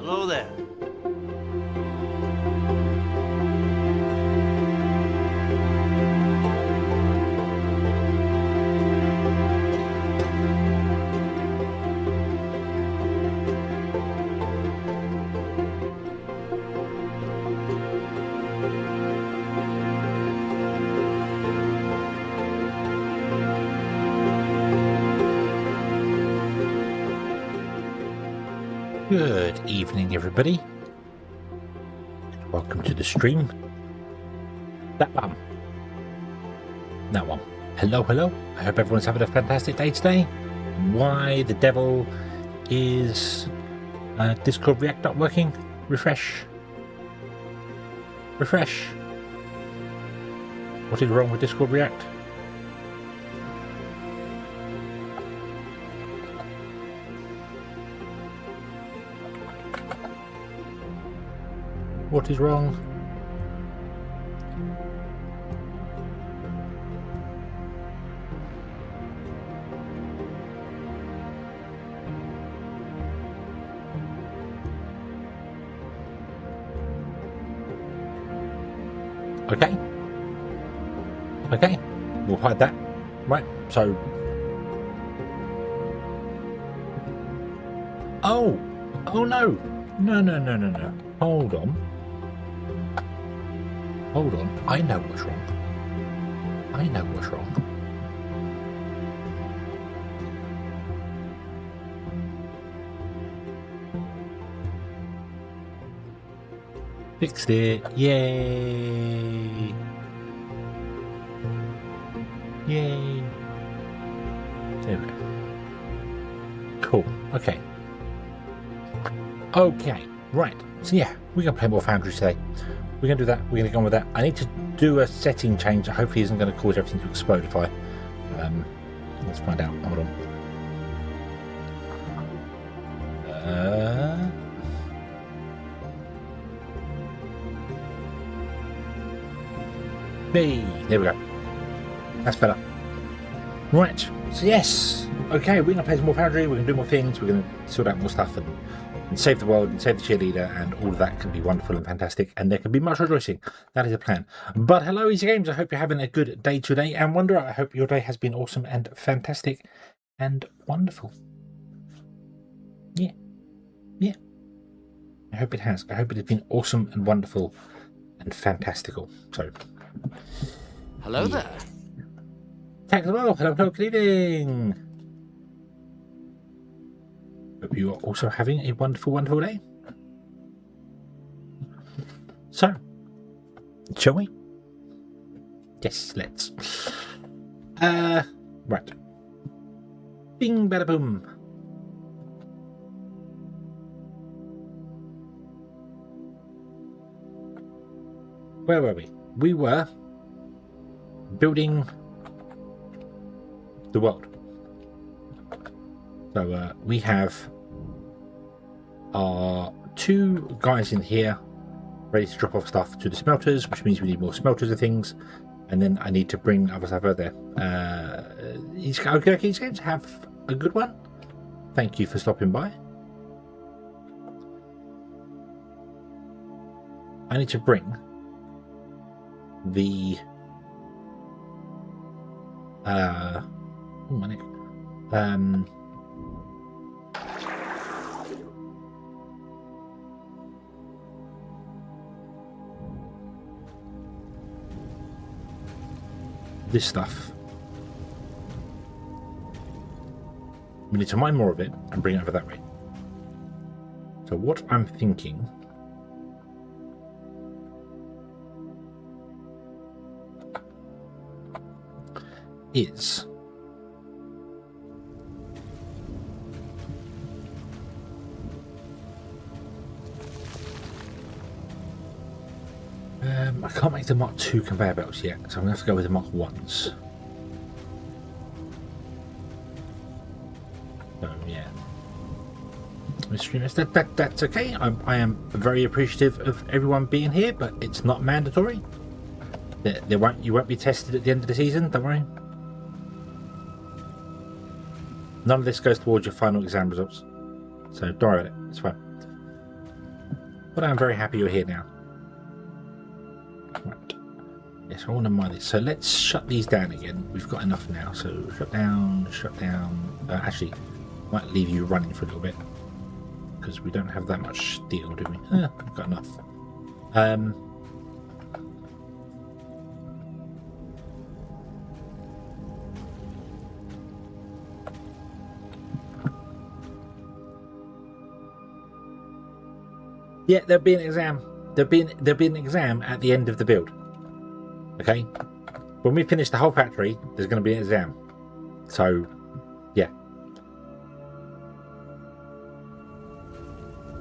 Hello there. Good evening, everybody. Welcome to the stream. That one. That one. Hello, hello. I hope everyone's having a fantastic day today. Why the devil is Discord React not working? Refresh. Refresh. What is wrong with Discord React? What is wrong? Okay. Okay. We'll hide that. Right. So. Oh. Oh no. No, no, no, no, no. Hold on. Hold on, I know what's wrong. I know what's wrong. Fixed it. Yay. Yay. There we go. Cool. Okay. Okay. Right. So yeah, we're going to play more Foundry today. We're going to do that. We're going to go on with that. I need to do a setting change that hopefully isn't going to cause everything to explode if I... let's find out. Hold on. B. There we go. That's better. Right. So yes. Okay, we're going to play some more Foundry. We're going to do more things. We're going to sort out more stuff and save the world and save the cheerleader, and all of that can be wonderful and fantastic, and there can be much rejoicing. That is the plan. But hello, Easy Games. I hope you're having a good day today, and Wanderer, I hope your day has been awesome and fantastic and wonderful. Yeah. Yeah. I hope it has. I hope it has been awesome and wonderful and fantastical. So. Hello there. Thanks as well. Hello, hello, good evening. Hope you are also having a wonderful, wonderful day. So, shall we? Yes, let's. Right. Bing, bada, boom. Where were we? We were building the world. So we have our two guys in here ready to drop off stuff to the smelters, which means we need more smelters and things. And then I need to bring other stuff over there. He's going to have a good one. Thank you for stopping by. I need to bring the oh my neck. This stuff. We need to mine more of it and bring it over that way. So what I'm thinking is I can't make the Mark 2 conveyor belts yet, so I'm going to have to go with the Mark 1s. So, yeah. That's okay. I am very appreciative of everyone being here, but it's not mandatory. You won't be tested at the end of the season, don't worry. None of this goes towards your final exam results. So don't worry about it, it's fine. But I'm very happy you're here now. Right. Yes, I want to mine this. So let's shut these down again. We've got enough now. So shut down, shut down. Actually, might leave you running for a little bit. Because we don't have that much steel, do we? We've got enough. Yeah, there'll be an exam. There'll be an exam at the end of the build. Okay? When we finish the whole factory, there's going to be an exam. So, yeah.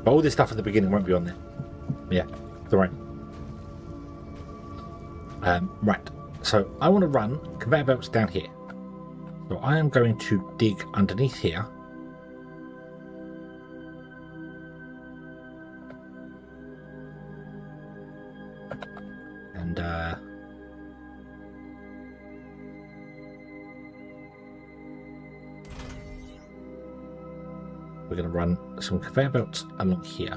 But all this stuff at the beginning won't be on there. Yeah, it's alright. Right. So, I want to run conveyor belts down here. So, I am going to dig underneath here. And, we're going to run some conveyor belts along here.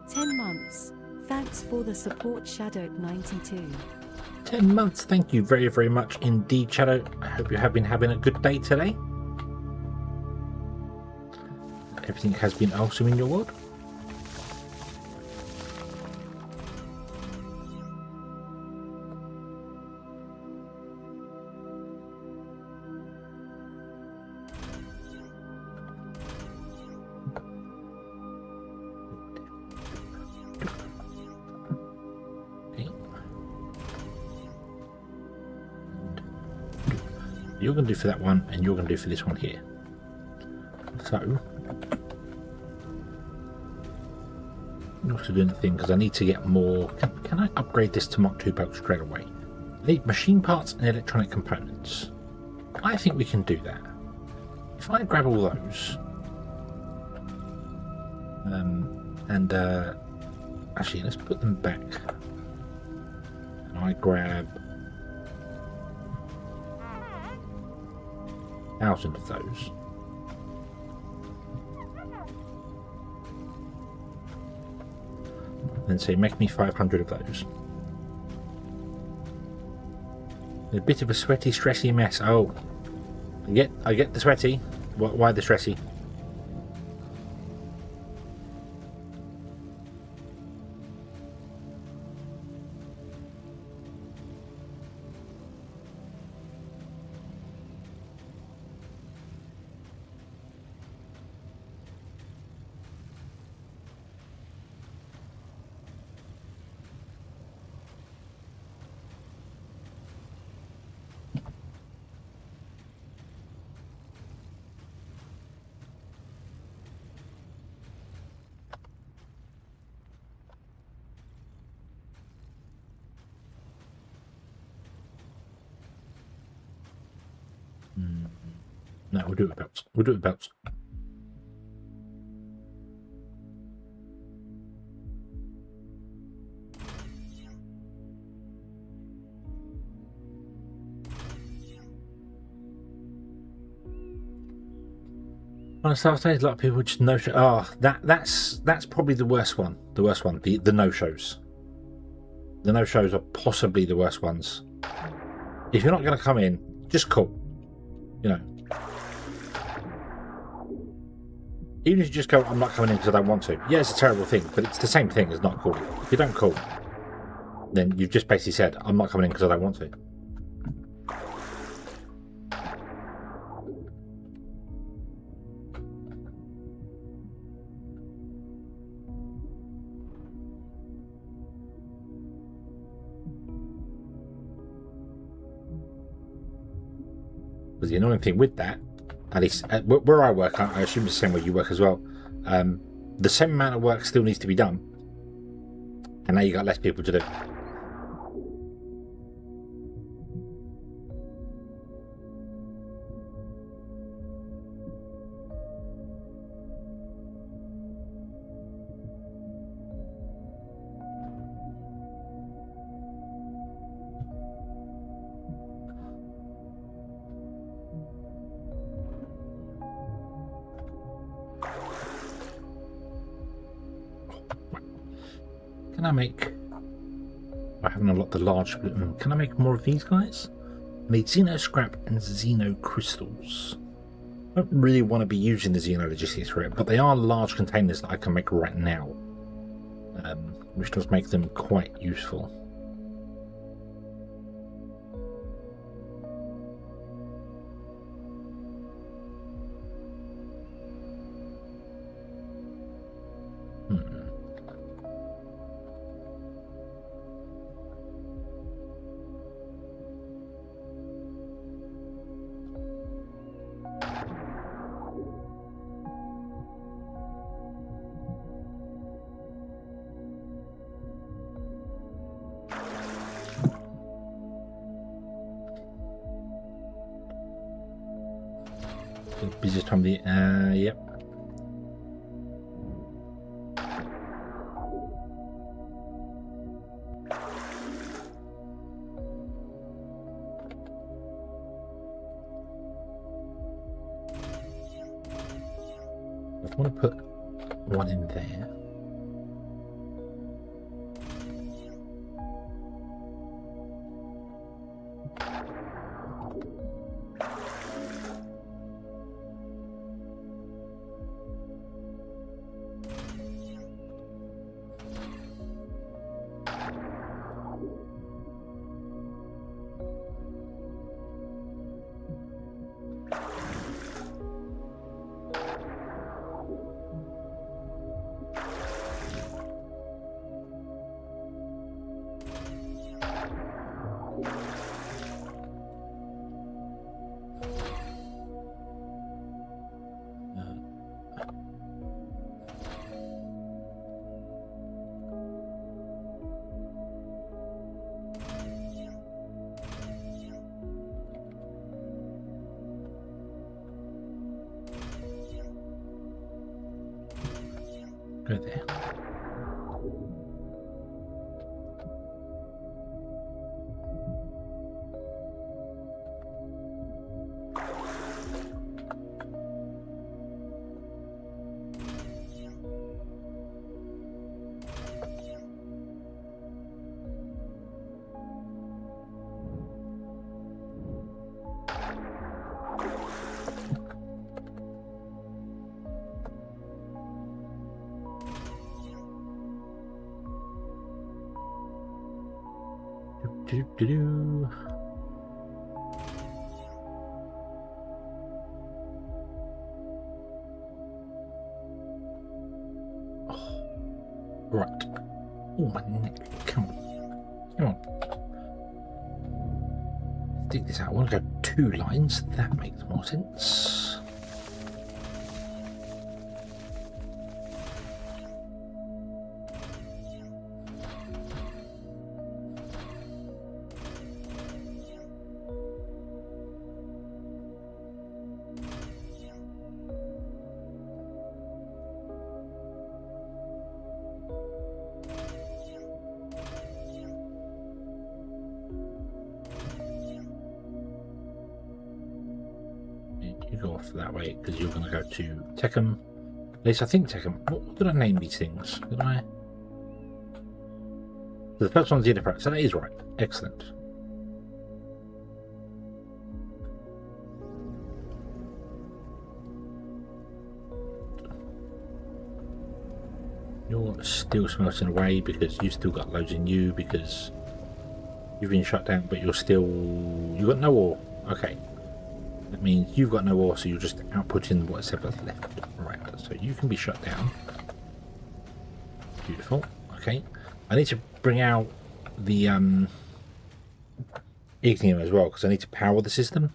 10 months. Thanks for the support, Shadow92. 10 months. Thank you very, very much indeed, Shadow. I hope you have been having a good day today. Everything has been awesome in your world. You're going to do for that one, and you're going to do for this one here. So, I'm also doing the thing because I need to get more. Can I upgrade this to Mark II boat straight away? I need machine parts and electronic components. I think we can do that. If I grab all those, actually, let's put them back. And I grab 1,000 of those. Then say make me 500 of those. A bit of a sweaty, stressy mess. Oh, I get the sweaty. Why the stressy? No, we'll do it with belts. We'll do it with belts. On a start stage, a lot of people just no show. Oh, that's probably the worst one. The worst one. The no shows. The no shows are possibly the worst ones. If you're not going to come in, just call. You know. Even if you just go, I'm not coming in because I don't want to. Yeah, it's a terrible thing, but it's the same thing as not calling. If you don't call, then you've just basically said, I'm not coming in because I don't want to. Because the annoying thing with that, at least where I work, I assume it's the same way you work as well, the same amount of work still needs to be done, and now you got less people to do. Can I make... I haven't unlocked the large... Can I make more of these guys? I need Xeno scrap and Xeno crystals. I don't really want to be using the Xeno logistics for it, but they are large containers that I can make right now, which does make them quite useful. Busiest time of the yep. I want to put one in there. Go there. Do-do-do. Oh, right. Oh, my neck. Come on. Come on. Dig this out. I want to go 2 lines. That makes more sense. You go off that way because you're going to go to Techem. At least I think Techem. What did I name these things? Did I? The first one's the Enterprise, so that is right. Excellent. You're still smelting away because you've still got loads in you because you've been shut down, but you've got no ore. Okay. That means you've got no ore, so you're just outputting whatever's left. Right, so you can be shut down. Beautiful. Okay. I need to bring out the ignium as well, because I need to power the system.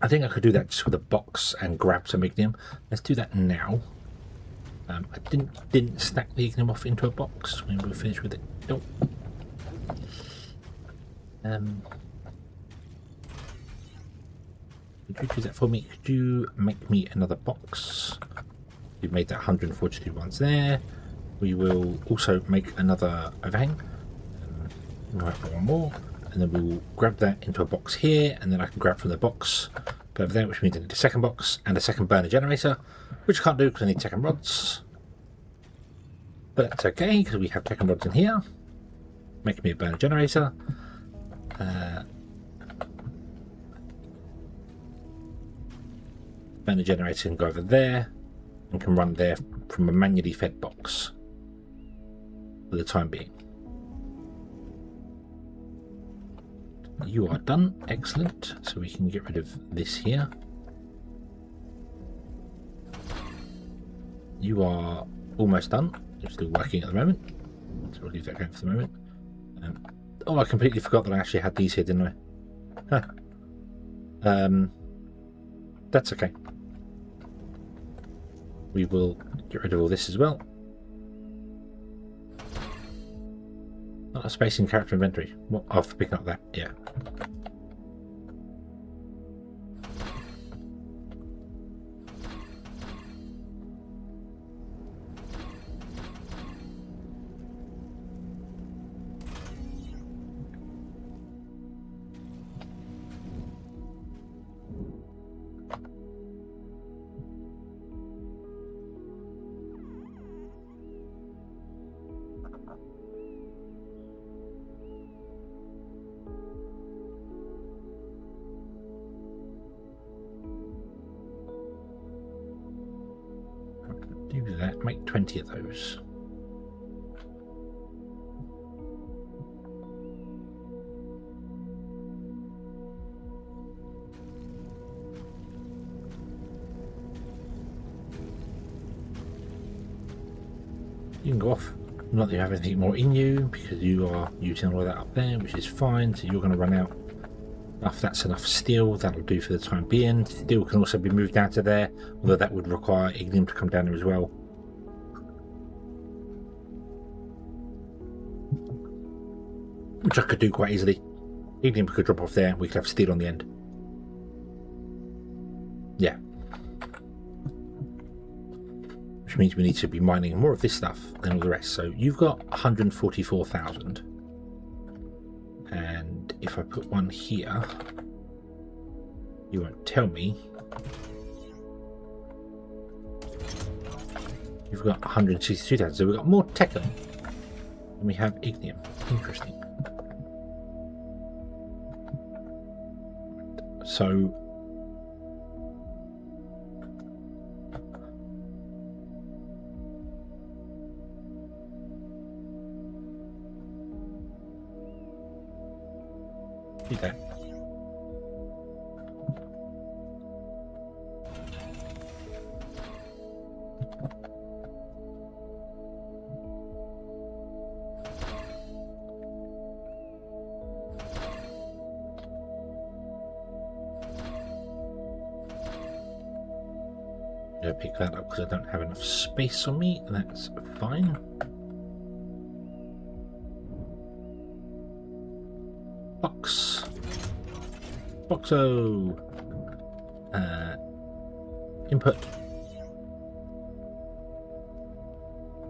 I think I could do that just with a box and grab some ignium. Let's do that now. I didn't stack the ignium off into a box when we're finished with it. Nope. Could you do that for me? Could you make me another box? You've made that 142 ones there. We will also make another overhang. Right, one more. And then we will grab that into a box here, and then I can grab from the box over there, which means I need a second box and a second burner generator, which I can't do because I need second rods. But that's okay, because we have tech rods in here. Making me a burner generator. Burner generator can go over there and can run there from a manually fed box for the time being. You are done. Excellent. So we can get rid of this here. You are almost done. You're still working at the moment. So we'll leave that going for the moment. Oh, I completely forgot that I actually had these here, didn't I? Huh. That's okay. We will get rid of all this as well. Not a space in character inventory. What? Oh, for picking up that. Yeah. Do that. Make 20 of those. You can go off. Not that you have anything more in you, because you are using all of that up there, which is fine. So you're going to run out. If that's enough steel, that'll do for the time being. Steel can also be moved down to there, although that would require ignium to come down there as well. Which I could do quite easily. Ignium could drop off there, we could have steel on the end. Yeah. Which means we need to be mining more of this stuff than all the rest. So you've got 144,000. And if I put one here, you won't tell me. You've got 162,000, so we've got more techum than we have ignium. Interesting. So okay. I'll pick that up because I don't have enough space on me. That's fine. Box. Boxo. Input.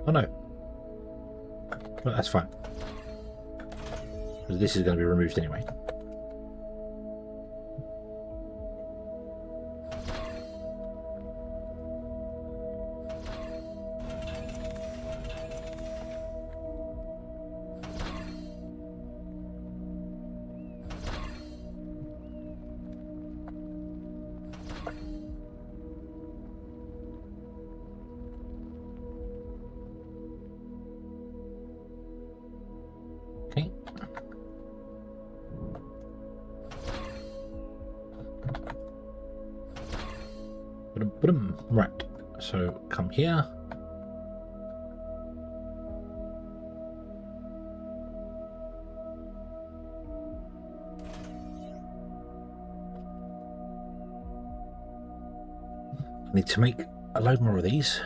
Oh no. Well, that's fine. Because this is going to be removed anyway. Okay. Right, so come here. I need to make a load more of these.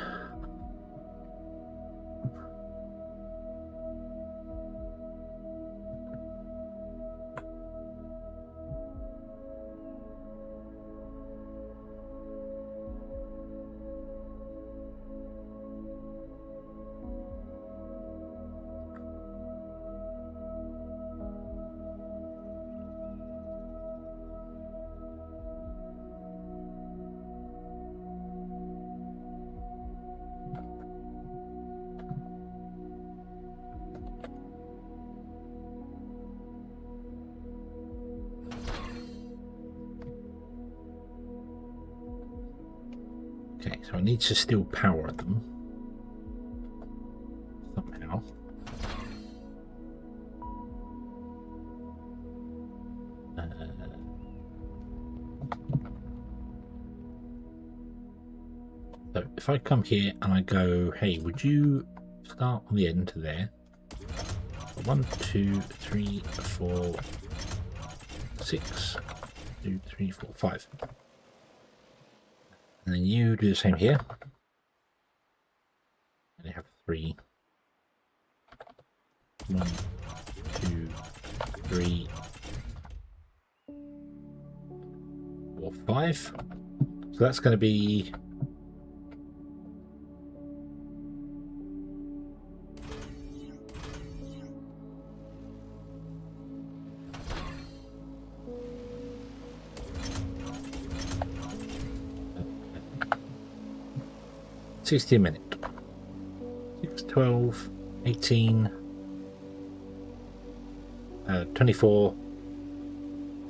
So I need to still power them somehow. So if I come here and I go, hey, would you start on the end there? 1, 2, 3, 4, 6, 2, 3, 4, 5. And then you do the same here. And you have 3. 1, 2, 3, 4, 5. So that's going to be 60 a minute. 6, 12, 18, 24,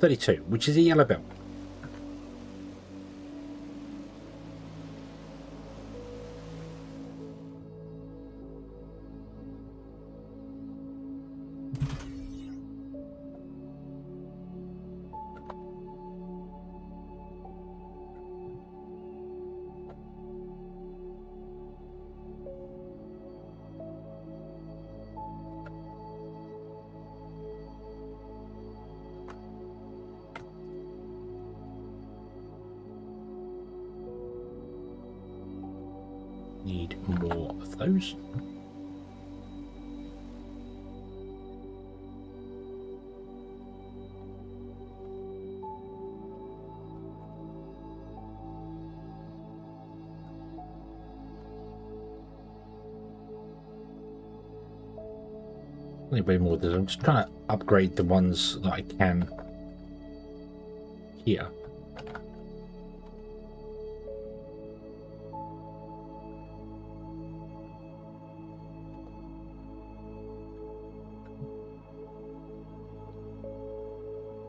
32, which is a yellow belt. Need more of those. Way more of this. I'm just trying to upgrade the ones that I can here.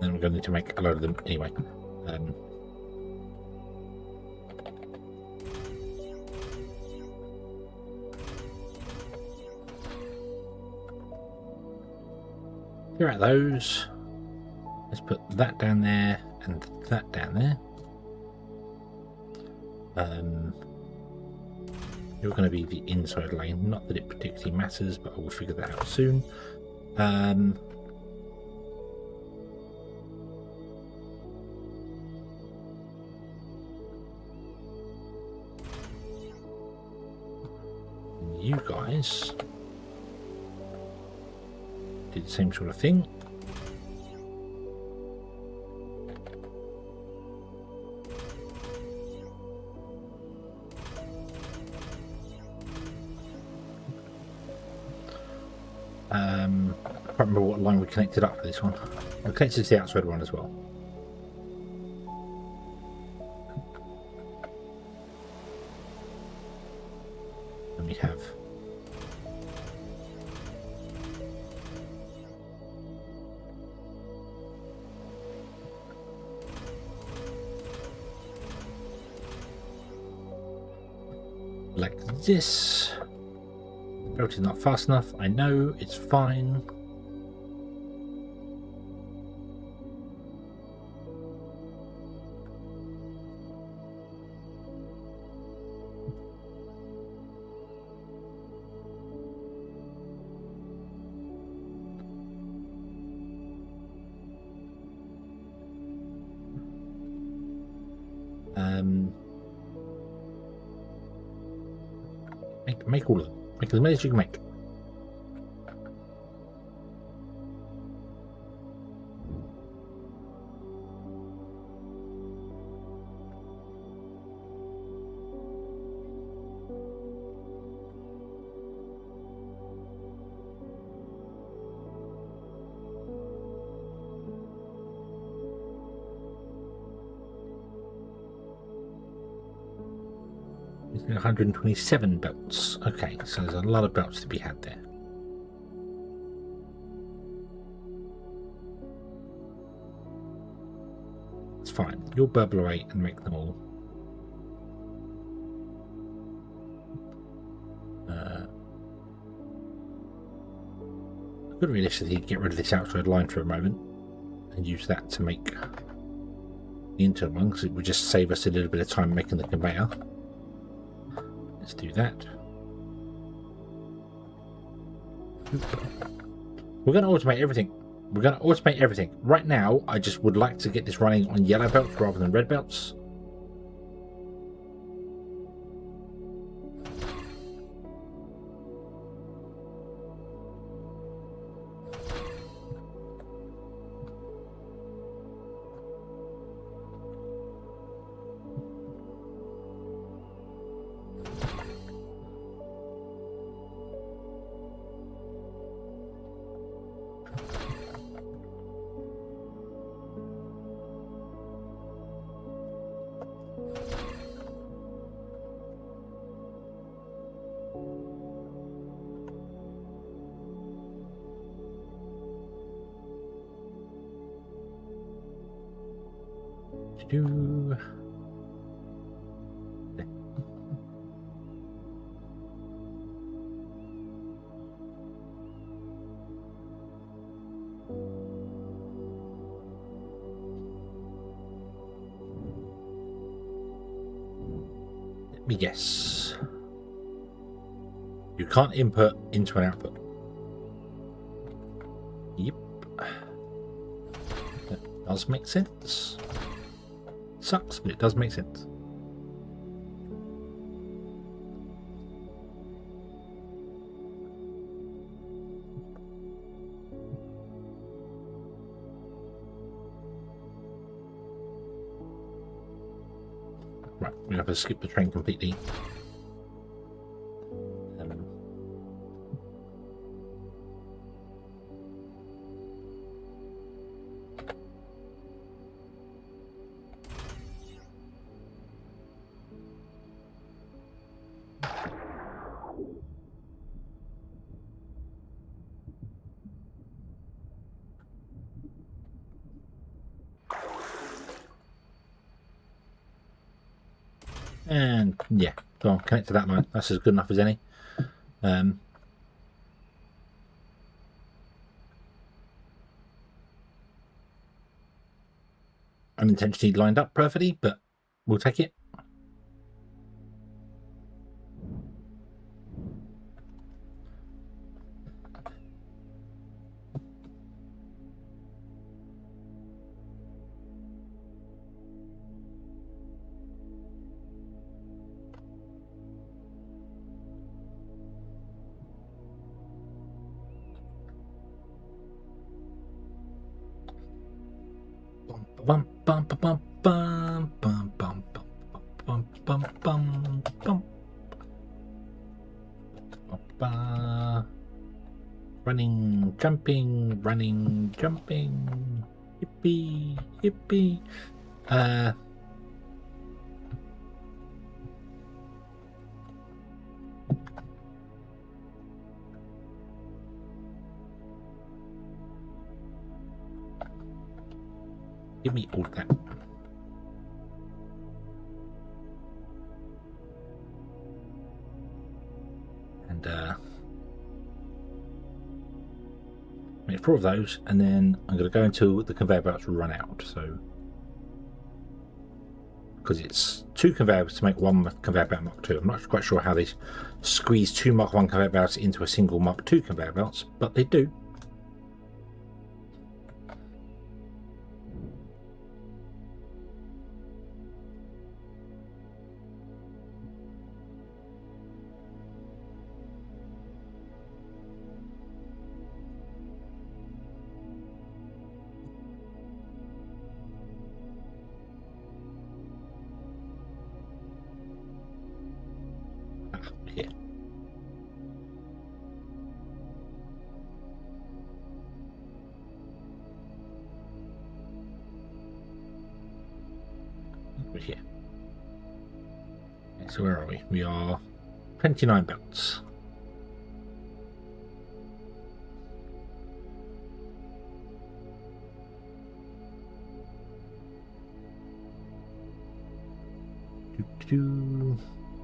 Then we're going to need to make a load of them anyway. Clear out those. Let's put that down there and that down there. You're going to be the inside lane. Not that it particularly matters, but I will figure that out soon. You guys did the same sort of thing. I can't remember what line we connected up for this one. I connected to the outside one as well. And we have like this. The belt is not fast enough. I know, it's fine. Make all of them. Make as many as you can make. It's 127 belts. Okay, so there's a lot of belts to be had there. It's fine. You'll burble away and make them all. Could realistically get rid of this outside line for a moment and use that to make the internal one, because it would just save us a little bit of time making the conveyor. Let's do that. We're going to automate everything. We're going to automate everything. Right now, I just would like to get this running on yellow belts rather than red belts. Let me guess. You can't input into an output. Yep. That does make sense. Sucks, but it does make sense. Right, we have to skip the train completely. And yeah, go on, connect to that line. That's as good enough as any. Unintentionally lined up perfectly, but we'll take it. Bum bum bum bum bum bum bum bum bum bum bum. Running, jumping, running, jumping. Yippee, yippee. Give me all that. And make 4 of those, and then I'm going to go until the conveyor belts run out. So, because it's 2 conveyor belts to make 1 conveyor belt Mark 2. I'm not quite sure how they squeeze 2 Mark 1 conveyor belts into a single Mark 2 conveyor belts, but they do. Here. Over here. Okay, so where are we? We are 29 belts.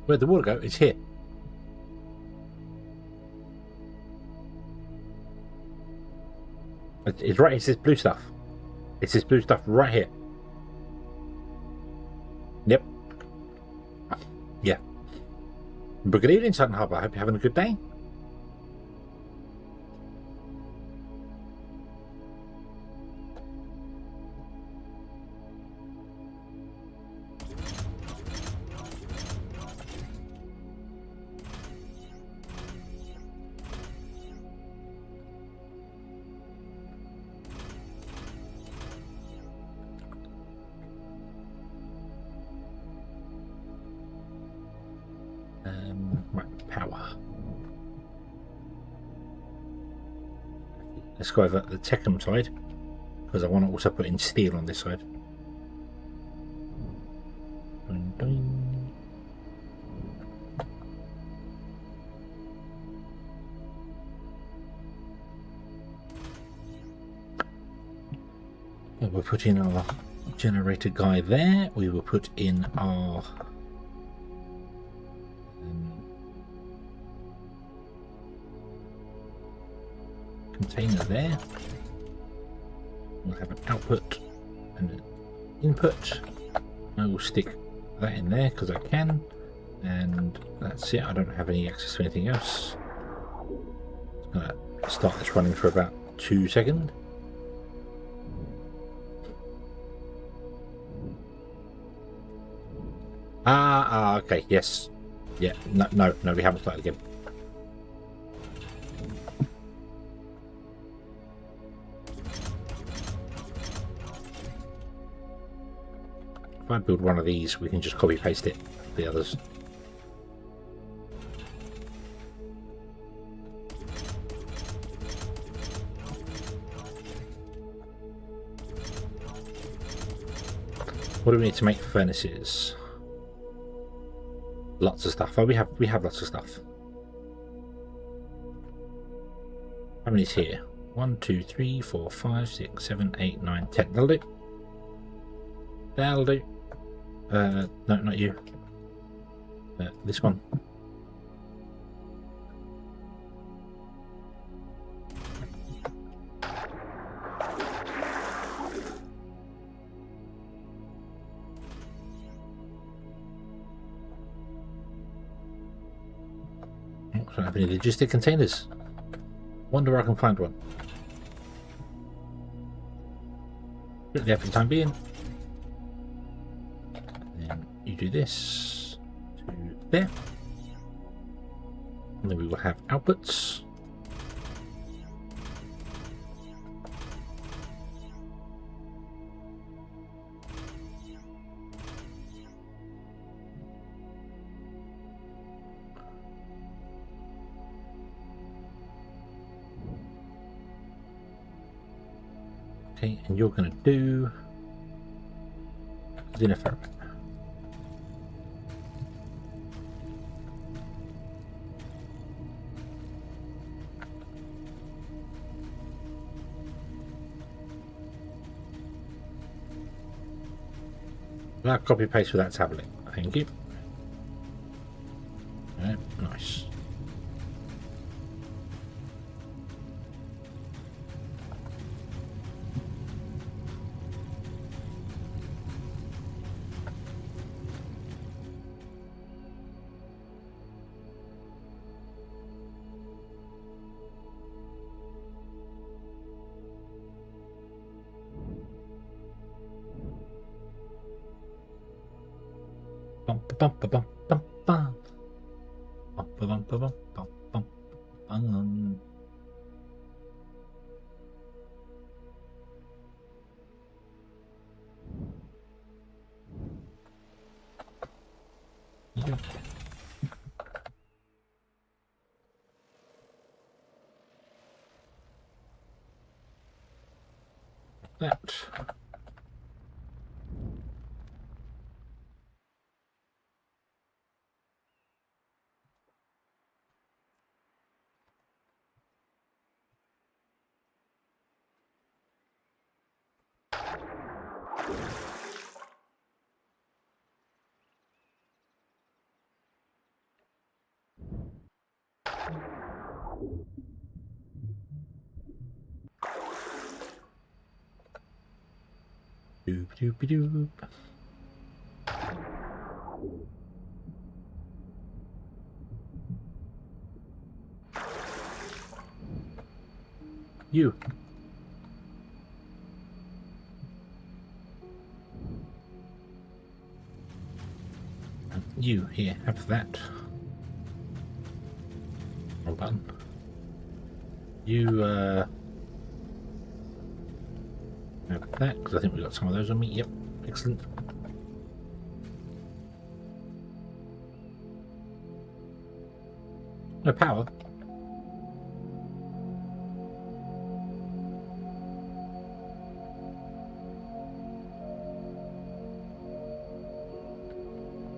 Where'd the water go? It's here. It's right. It's this blue stuff. It's this blue stuff right here. Yep. Yeah. But good evening, Sutton Harbour. I hope you're having a good day. Right, power. Let's go over the Techum side, because I want to also put in steel on this side. Dun, dun. We'll put in our generator guy there. We will put in our container there. We'll have an output and an input. I will stick that in there because I can, and that's it. I don't have any access to anything else. I'm gonna start this running for about 2 seconds. Okay, yes. Yeah, no, we haven't started again. If I build one of these, we can just copy paste it to the others. What do we need to make furnaces? Lots of stuff. Oh, we have lots of stuff. How many's here? 1, 2, 3, 4, 5, 6, 7, 8, 9, 10. That'll do. That'll do. No, not you. This one. I don't have any logistic containers. Wonder where I can find one. Put it there for the time being. And then you do this to there. And then we will have outputs. Okay, and you're going to do Xeno Power Plant. Now copy paste for that tablet. Thank you. Right, nice. Bum bum bum bum bum bum bum bum bum bum bum bum. Yep. That. Doop doop doop. You. And you here, have that. Wrong button. You have that, because I think we've got some of those on me. Yep, excellent. No power.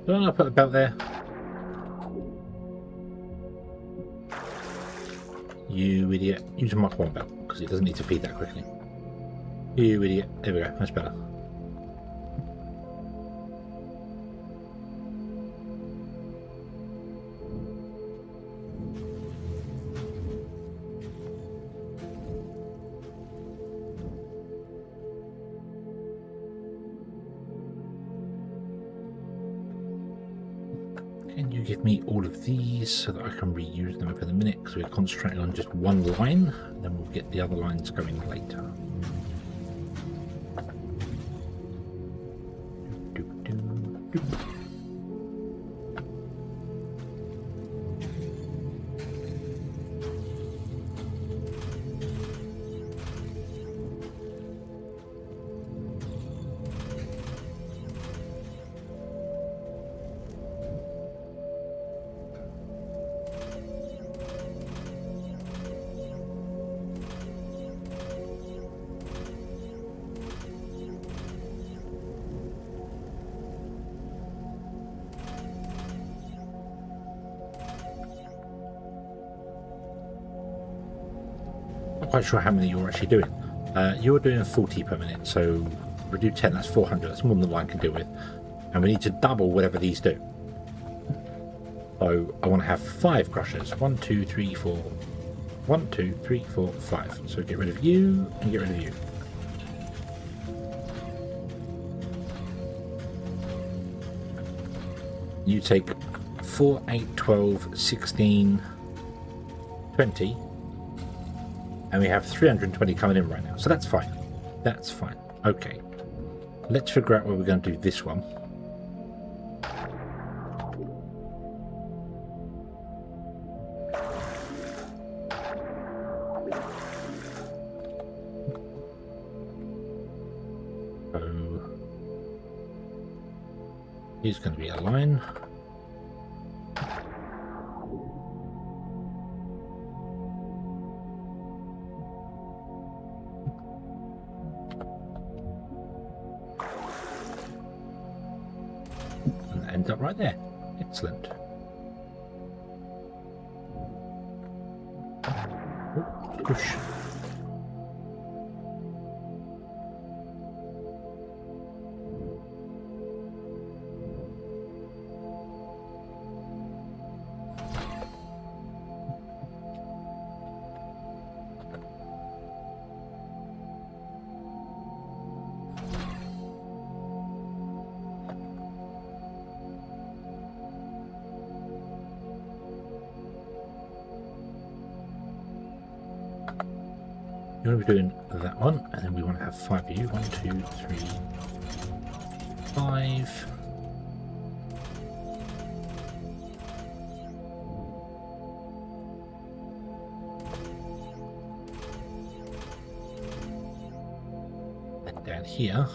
Don't I put a belt there? You idiot. Use a Mach 1 belt, because it doesn't need to feed that quickly. You idiot. There we go, that's better. Can you give me all of these so that I can reuse them over the minute? Because we're concentrating on just one line, and then we'll get the other lines going later. Doop, doop, doop. Not quite sure how many you're actually doing. You're doing 40 per minute, so we do 10, that's 400. That's more than the line can deal with. And we need to double whatever these do. So I want to have 5 crushers. 1, 2, 3, 4. 1, 2, 3, 4, 5. So get rid of you and get rid of you. You take 4, 8, 12, 16, 20. And we have 320 coming in right now. So that's fine. That's fine. Okay. Let's figure out where we're going to do this one. So here's going to be a line. Ends up right there. Excellent. Oh, push. You want to be doing that one, and then we want to have 5 of you. 1, 2, 3, 5. And down here.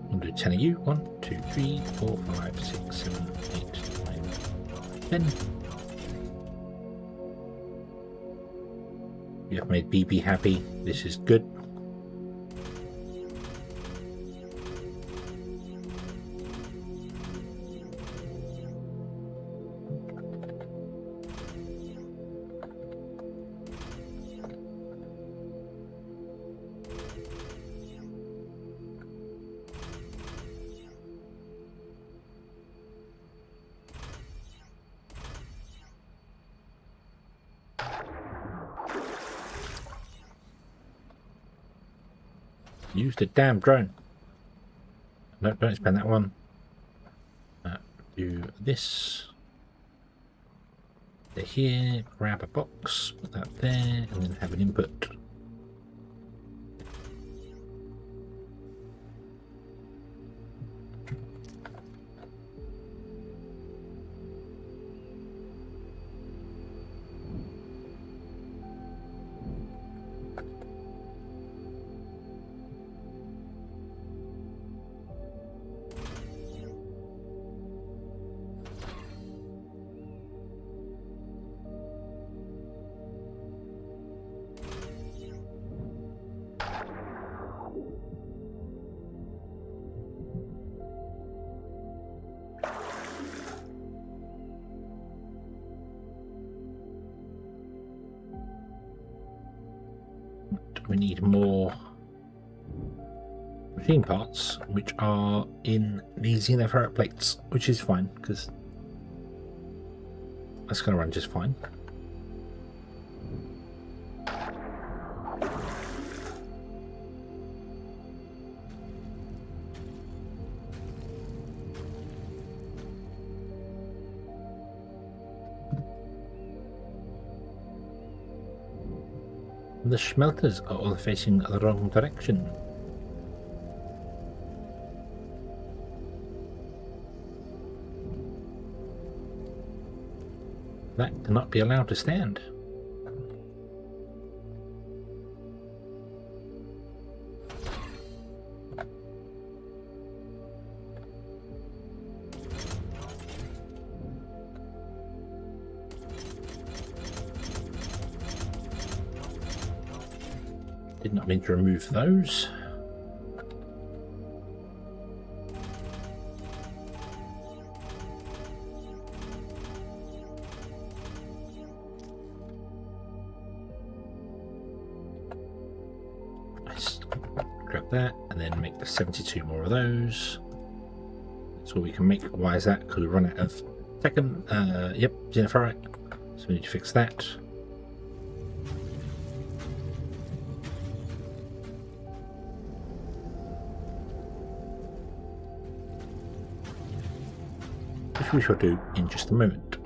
We'll do 10 of you. 1, 2, 3, 4, 5, 6, 7, 8, 9, 10. You have made BB happy. This is good. Use the damn drone. No, don't spend that one. Do this. They're here. Grab a box. Put that there, and then have an input. We need more machine parts, which are in the Xeno Power plates, which is fine because that's going to run just fine. The smelters are all facing the wrong direction. That cannot be allowed to stand. Did not mean to remove those. Nice. Grab that and then make the 72 more of those. That's all we can make. Why is that? Because we run out of second. Yep, Xenoferrite. So we need to fix that. Which we shall do in just a moment.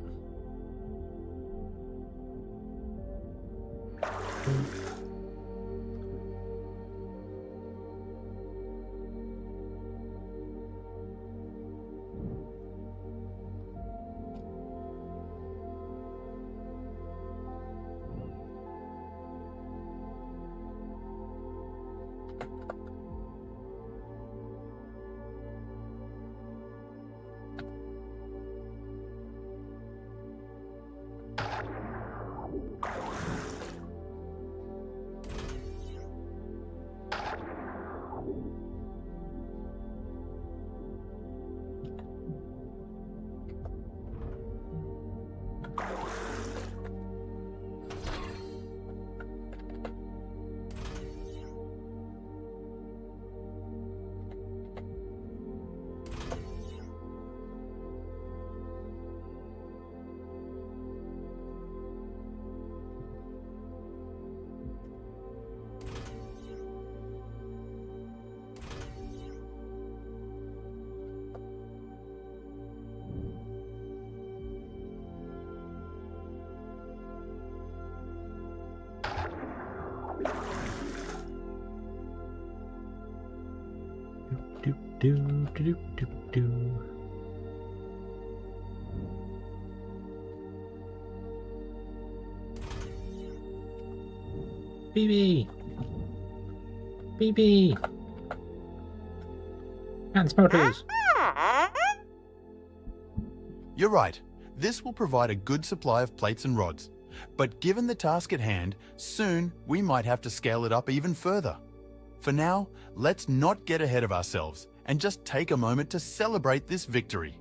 Do. BB! And smelters! You're right. This will provide a good supply of plates and rods. But given the task at hand, soon we might have to scale it up even further. For now, let's not get ahead of ourselves and just take a moment to celebrate this victory.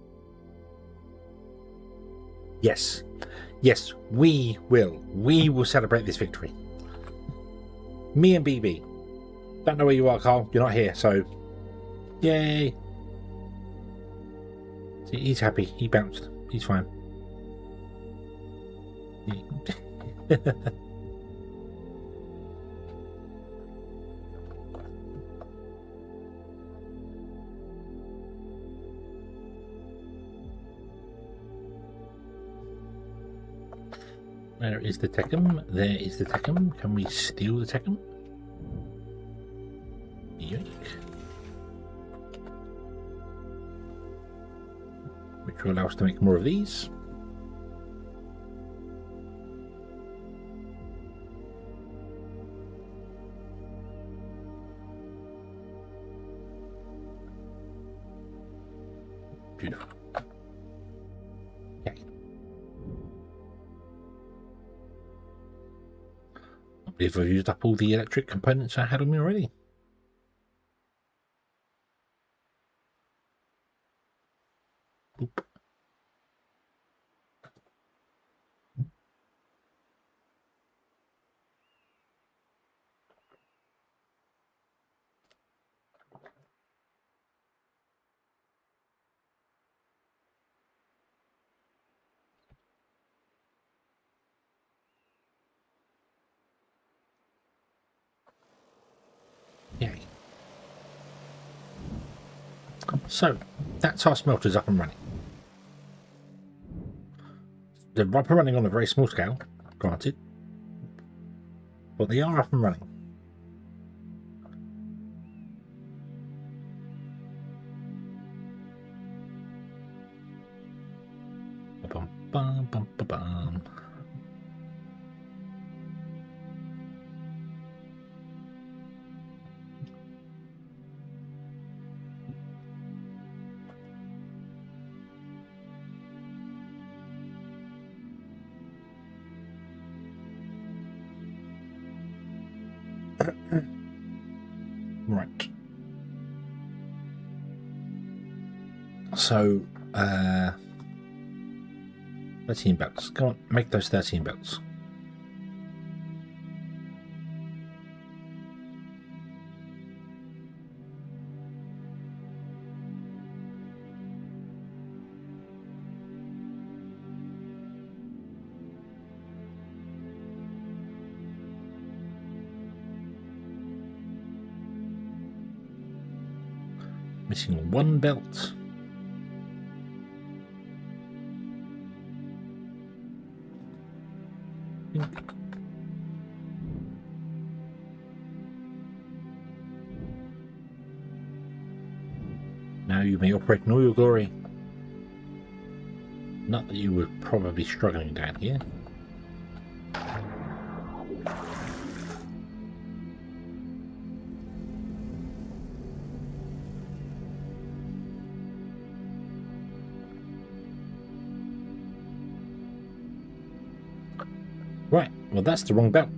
Yes. Yes, we will. We will celebrate this victory. Me and BB. Don't know where you are, Carl. You're not here, so... Yay! See, he's happy. He bounced. He's fine. Where is the Techum? There is the Techum. Can we steal the Techum? Yoink. Which will allow us to make more of these. Beautiful. Okay. I believe I've used up all the electric components I had on me already. Oop. Yay. So, that's our smelters up and running. They're up and running on a very small scale, granted, but they are up and running. Bum, bum, bum, bum, bum. Right. So, 13 belts. Go on, make those 13 belts. Missing one belt. Now you may operate in all your glory. Not that you were probably struggling down here. Right, well that's the wrong belt.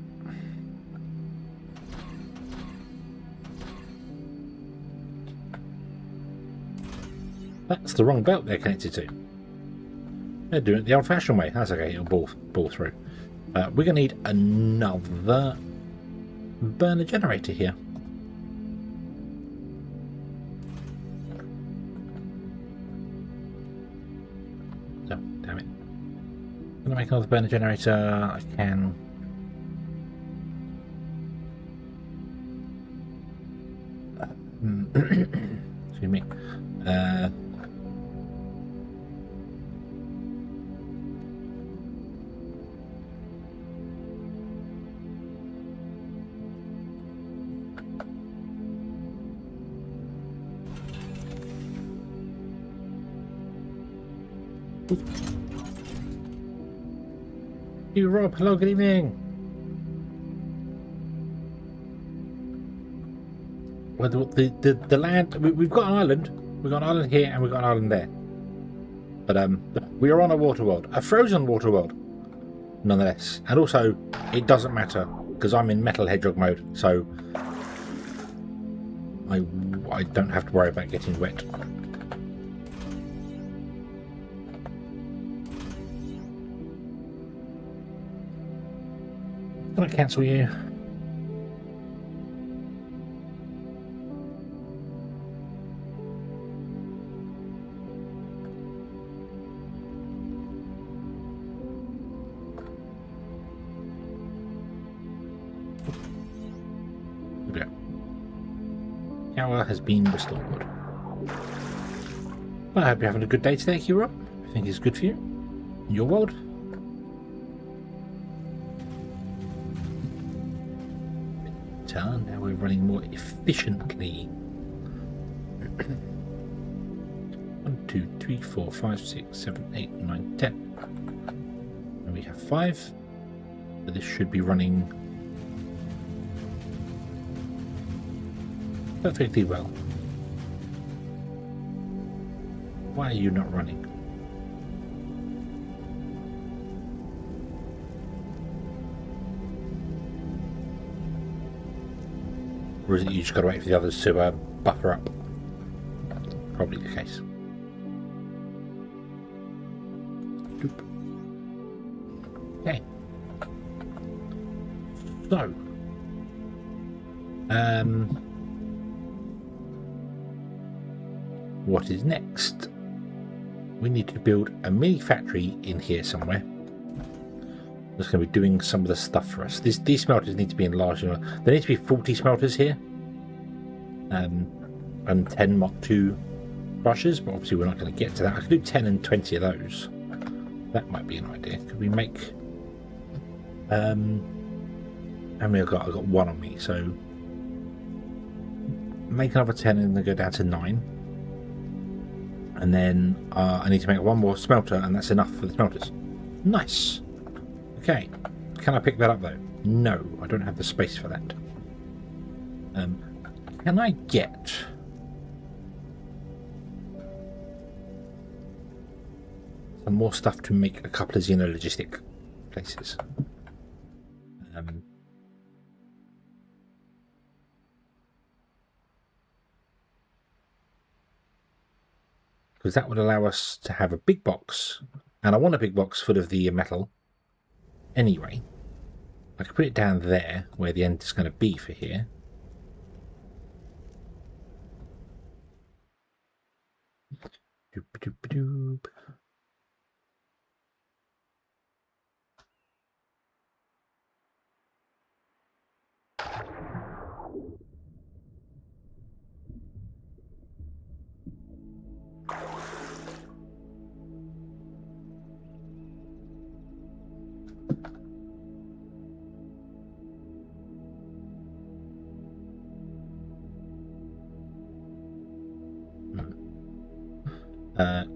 That's the wrong belt they're connected to. They're doing it the old-fashioned way. That's okay, it'll ball through. We're going to need another burner generator here. No, damn it. I'm going to make another burner generator. I can... excuse me. You Rob, hello, good evening. Well, the land, we've got an island. We've got an island here and we've got an island there. But we are on a water world, a frozen water world, nonetheless. And also, it doesn't matter because I'm in metal hedgehog mode, so I don't have to worry about getting wet. Can I cancel you? There we go. Tower has been restored. Well, I hope you're having a good day today, Kira. I think it's good for you in your world. better. Now we're running more efficiently. 1, 2, 3, 4, 5, 6, 7, 8, 9, 10. And we have 5. So this should be running perfectly well. Why are you not running? Or is it you just got to wait for the others to buffer up? Probably the case. Doop. Okay. So, what is next? We need to build a mini factory in here somewhere. That's going to be doing some of the stuff for us. These smelters need to be enlarged. There need to be 40 smelters here. And 10 Mach 2 crushers, but obviously we're not going to get to that. I could do 10 and 20 of those. That might be an idea. Could we make... how many I've got? I've got 1 on me, so... make another 10 and then go down to 9. And then I need to make 1 more smelter, and that's enough for the smelters. Nice! Okay, can I pick that up though? No, I don't have the space for that. Can I get some more stuff to make a couple of Xeno logistic places? Because that would allow us to have a big box, and I want a big box full of the metal. Anyway, I could put it down there where the end is going to be for here. Doop, doop, doop.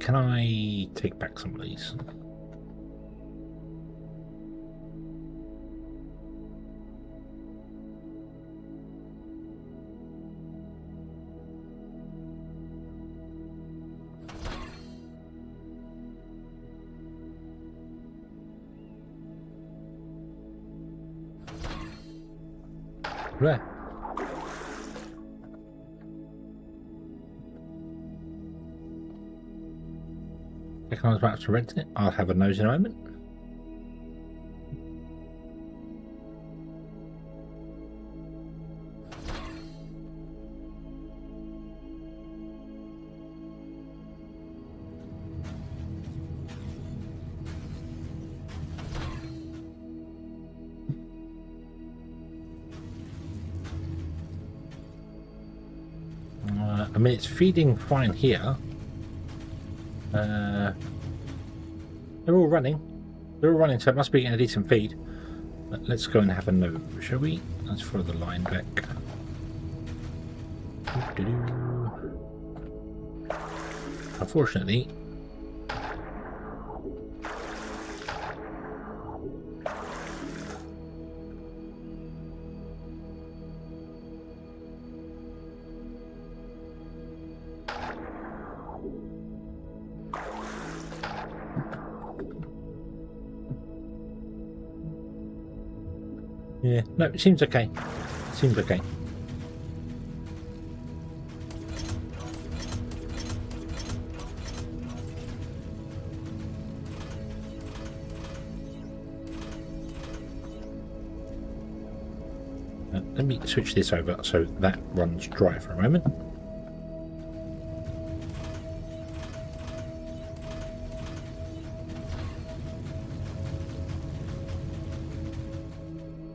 Can I take back some of these? Right. I was about to rent it. I'll have a nose in a moment. I mean, it's feeding fine here. They're all running. They're all running, so it must be getting a decent feed. But let's go and have a nose, shall we? Let's follow the line back. Unfortunately, yeah, no, it seems okay. It seems okay. Let me switch this over so that runs dry for a moment.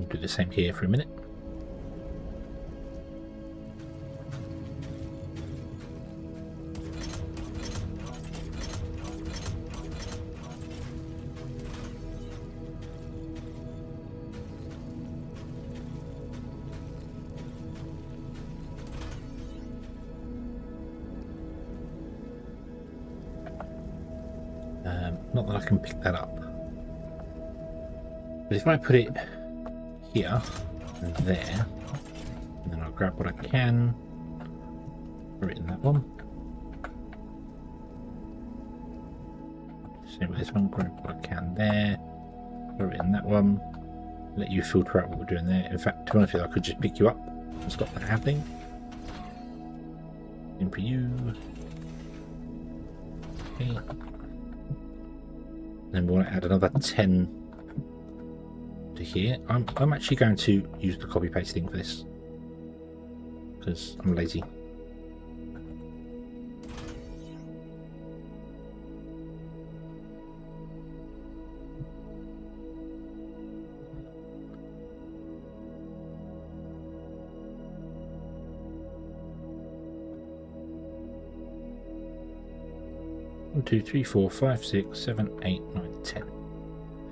Do the same here for a minute. Not that I can pick that up. But if I put it here and there, and then I'll grab what I can, put it in that one. Same with this one, grab what I can there, put it in that one. Let you filter out what we're doing there. In fact, to be honest with you, I could just pick you up and stop that happening. In for you. Okay. Then we want to add another 10 to here. I'm actually going to use the copy paste thing for this because I'm lazy. One, 2, 3, 4, 5, 6, 7, 8, 9, 10.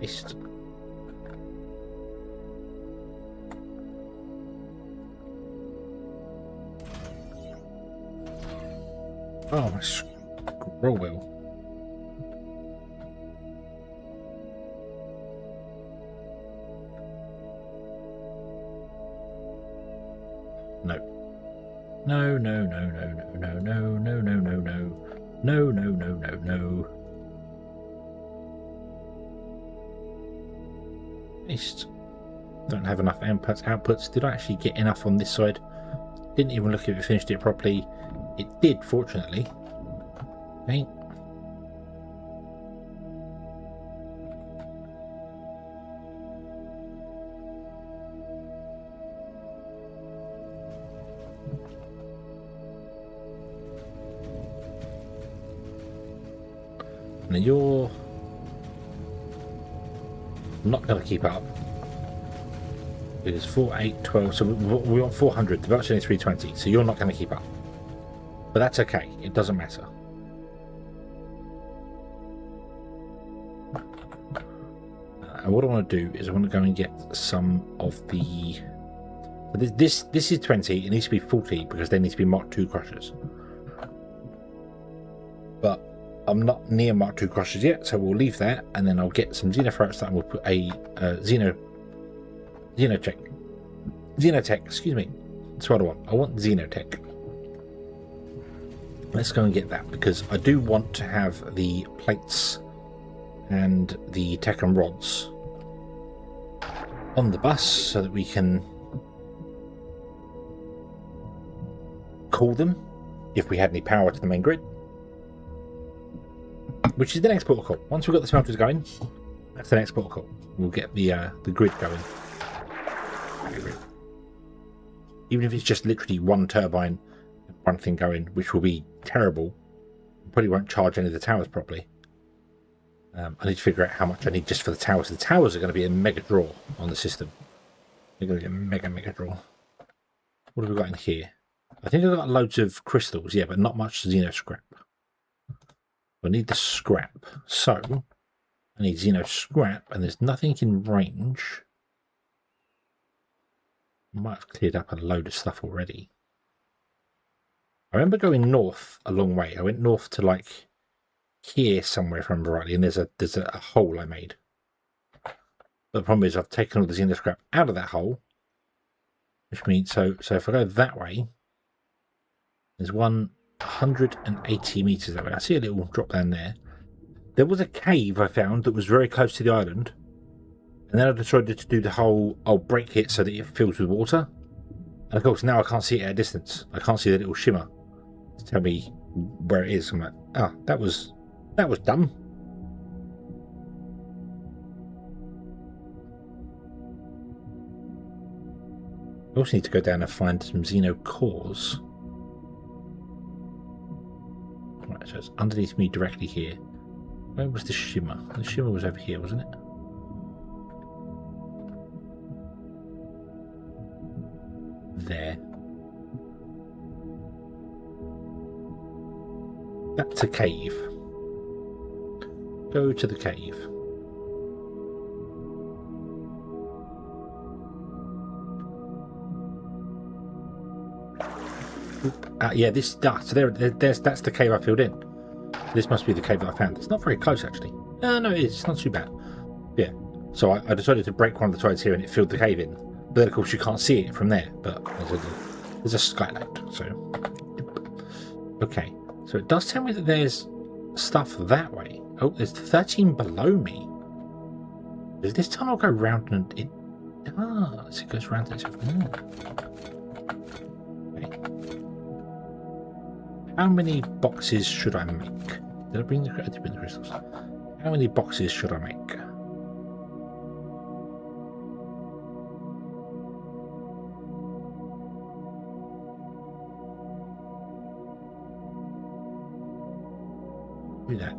Paste. Oh, my scroll wheel. No. No, no, no, no, no, no, no, no, no, no, no. No, no, no, no, no. Paste. Don't have enough outputs. Did I actually get enough on this side? Didn't even look if it finished it properly. It did, fortunately. Okay. Now you're not going to keep up. Because 4, 8, 12, so we want 400. The boat's only 320, so you're not going to keep up. But that's okay, it doesn't matter. And what I want to do is I want to go and get some of the... This is 20, it needs to be 40 because they need to be Mark II crushers. But I'm not near Mark II crushers yet, so we'll leave that, and then I'll get some Xenoferrets that and we'll put a Xenotech, excuse me. That's what I want. I want Xenotech. Let's go and get that, because I do want to have the plates and the tech and rods on the bus so that we can call them if we had any power to the main grid, which is the next protocol. Once we've got the smelters going, that's the next protocol. We'll get the grid going. Even if it's just literally one turbine and one thing going, which will be terrible. Probably won't charge any of the towers properly. I need to figure out how much I need just for the towers. The towers are going to be a mega draw on the system. They're going to be a mega draw. What have we got in here? I think I've got loads of crystals, yeah, but not much Xeno scrap. I need the scrap. So, I need Xeno scrap, and there's nothing in range. I might have cleared up a load of stuff already. I remember going north a long way. I went north to like here somewhere, if I remember rightly, and there's a hole I made. But the problem is I've taken all the Xeno scrap out of that hole, which means so if I go that way, there's 180 meters that way. I see a little drop down there. There was a cave I found that was very close to the island, and then I decided to do the whole I'll break it so that it fills with water. And of course now I can't see it at a distance. I can't see the little shimmer to tell me where it is. I'm like, oh, that was dumb. I also need to go down and find some Xeno cores. Right, so it's underneath me directly here. Where was the shimmer? The shimmer was over here, wasn't it? There. That's a cave. Go to the cave. Yeah, this so that's the cave I filled in. This must be the cave that I found. It's not very close actually. No, it is. It's not too bad. Yeah. So I decided to break one of the sides here, and it filled the cave in. But then, of course, you can't see it from there. But there's a skylight. So okay. So it does tell me that there's stuff that way. Oh, there's 13 below me. Does this tunnel go round? And it does. It goes round itself. Okay. How many boxes should I make? Did I bring the crystals? How many boxes should I make? Do that.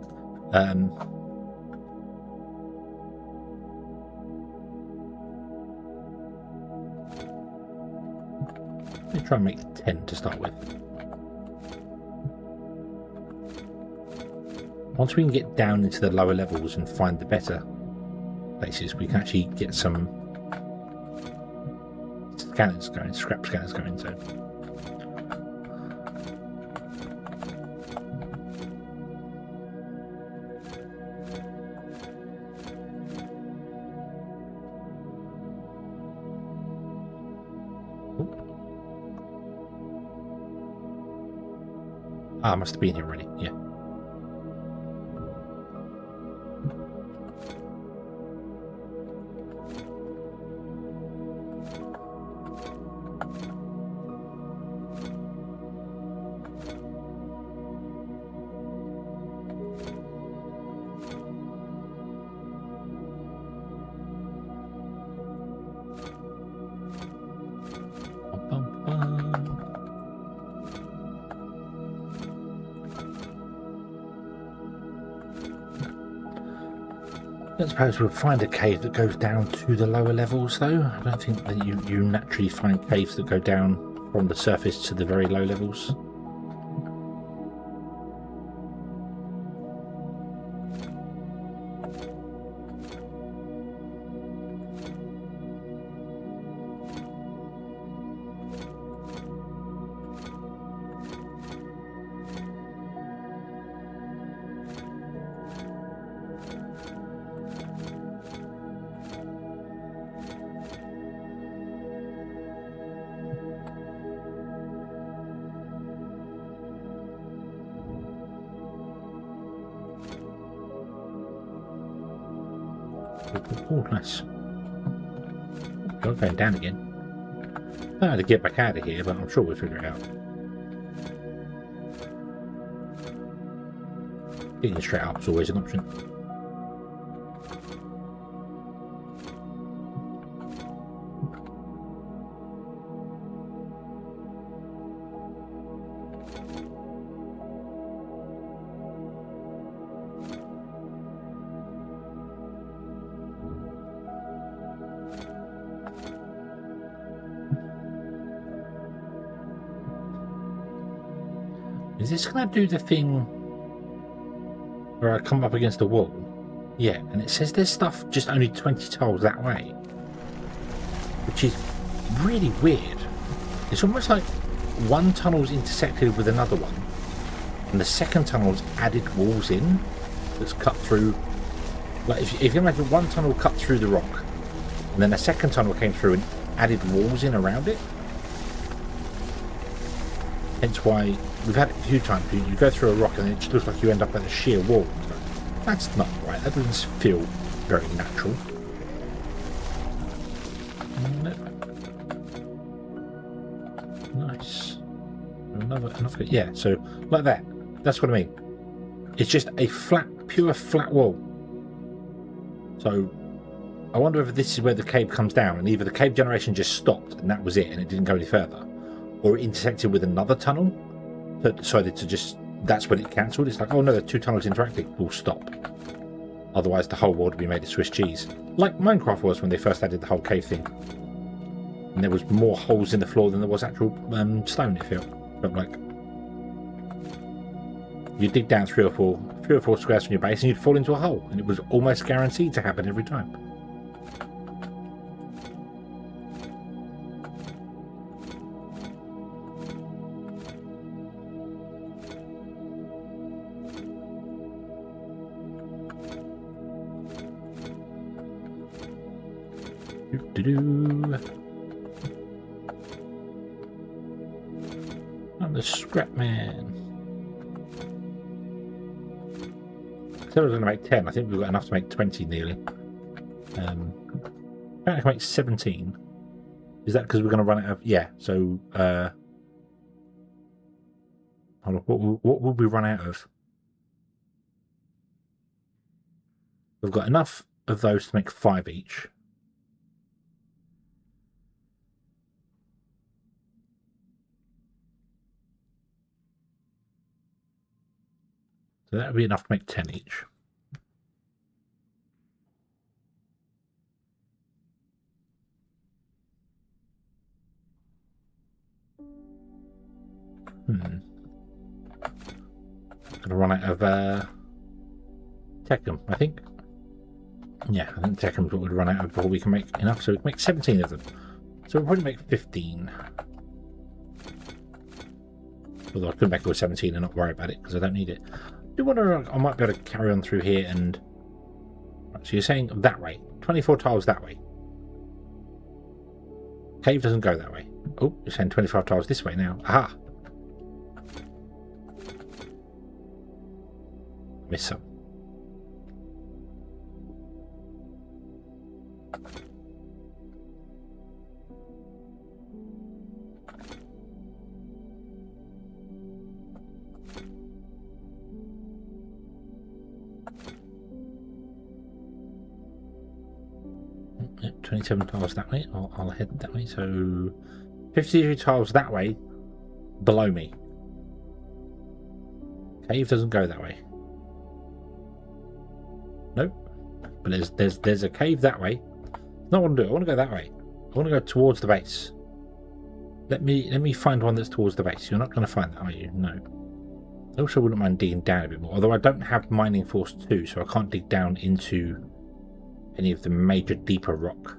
Let me try and make 10 to start with. Once we can get down into the lower levels and find the better places, we can actually get some scanners going, scrap scanners going. So I must have been here already. Yeah. I suppose we'll find a cave that goes down to the lower levels, though. I don't think that you naturally find caves that go down from the surface to the very low levels. Oh, nice. You're going down again. I had to get back out of here, but I'm sure we'll figure it out. Getting straight up is always an option. Is this going to do the thing where I come up against the wall? Yeah, and it says there's stuff just only 20 tiles that way, which is really weird. It's almost like one tunnel's intersected with another one, and the second tunnel's added walls in that's cut through. Like if you imagine one tunnel cut through the rock, and then a second tunnel came through and added walls in around it. Hence why we've had it a few times. You go through a rock and it just looks like you end up at a sheer wall. That's not right. That doesn't feel very natural. Nice. Another. Yeah. So like that. That's what I mean. It's just a flat, pure flat wall. So I wonder if this is where the cave comes down, and either the cave generation just stopped and that was it, and it didn't go any further, or it intersected with another tunnel. So it decided to just, that's when it cancelled. It's like, oh no, the two tunnels interacting, we'll stop. Otherwise the whole world would be made of Swiss cheese. Like Minecraft was when they first added the whole cave thing. And there was more holes in the floor than there was actual stone, it felt like. You dig down three or four squares from your base and you'd fall into a hole, and it was almost guaranteed to happen every time. I'm the scrap man. I said I was going to make 10. I think we've got enough to make 20 nearly. I can make 17. Is that because we're going to run out of... Yeah, so... hold on, what will we run out of? We've got enough of those to make 5 each. So that would be enough to make 10 each. Going to run out of Techum, I think. Yeah, I think Techum's what we'd run out of before we can make enough. So we can make 17 of them. So we'll probably make 15. Although I could make it with 17 and not worry about it because I don't need it. I do wonder I might be able to carry on through here and... Right, so you're saying that way. 24 tiles that way. Cave doesn't go that way. Oh, you're saying 25 tiles this way now. Aha! Miss some. Yep, 27 tiles that way. I'll head that way. So 53 tiles that way, below me. Cave doesn't go that way. Nope. But there's a cave that way. That's not what I want to do. I want to go that way. I want to go towards the base. Let me find one that's towards the base. You're not going to find that, are you? No. I also wouldn't mind digging down a bit more. Although I don't have Mining Force 2, so I can't dig down into any of the major deeper rock.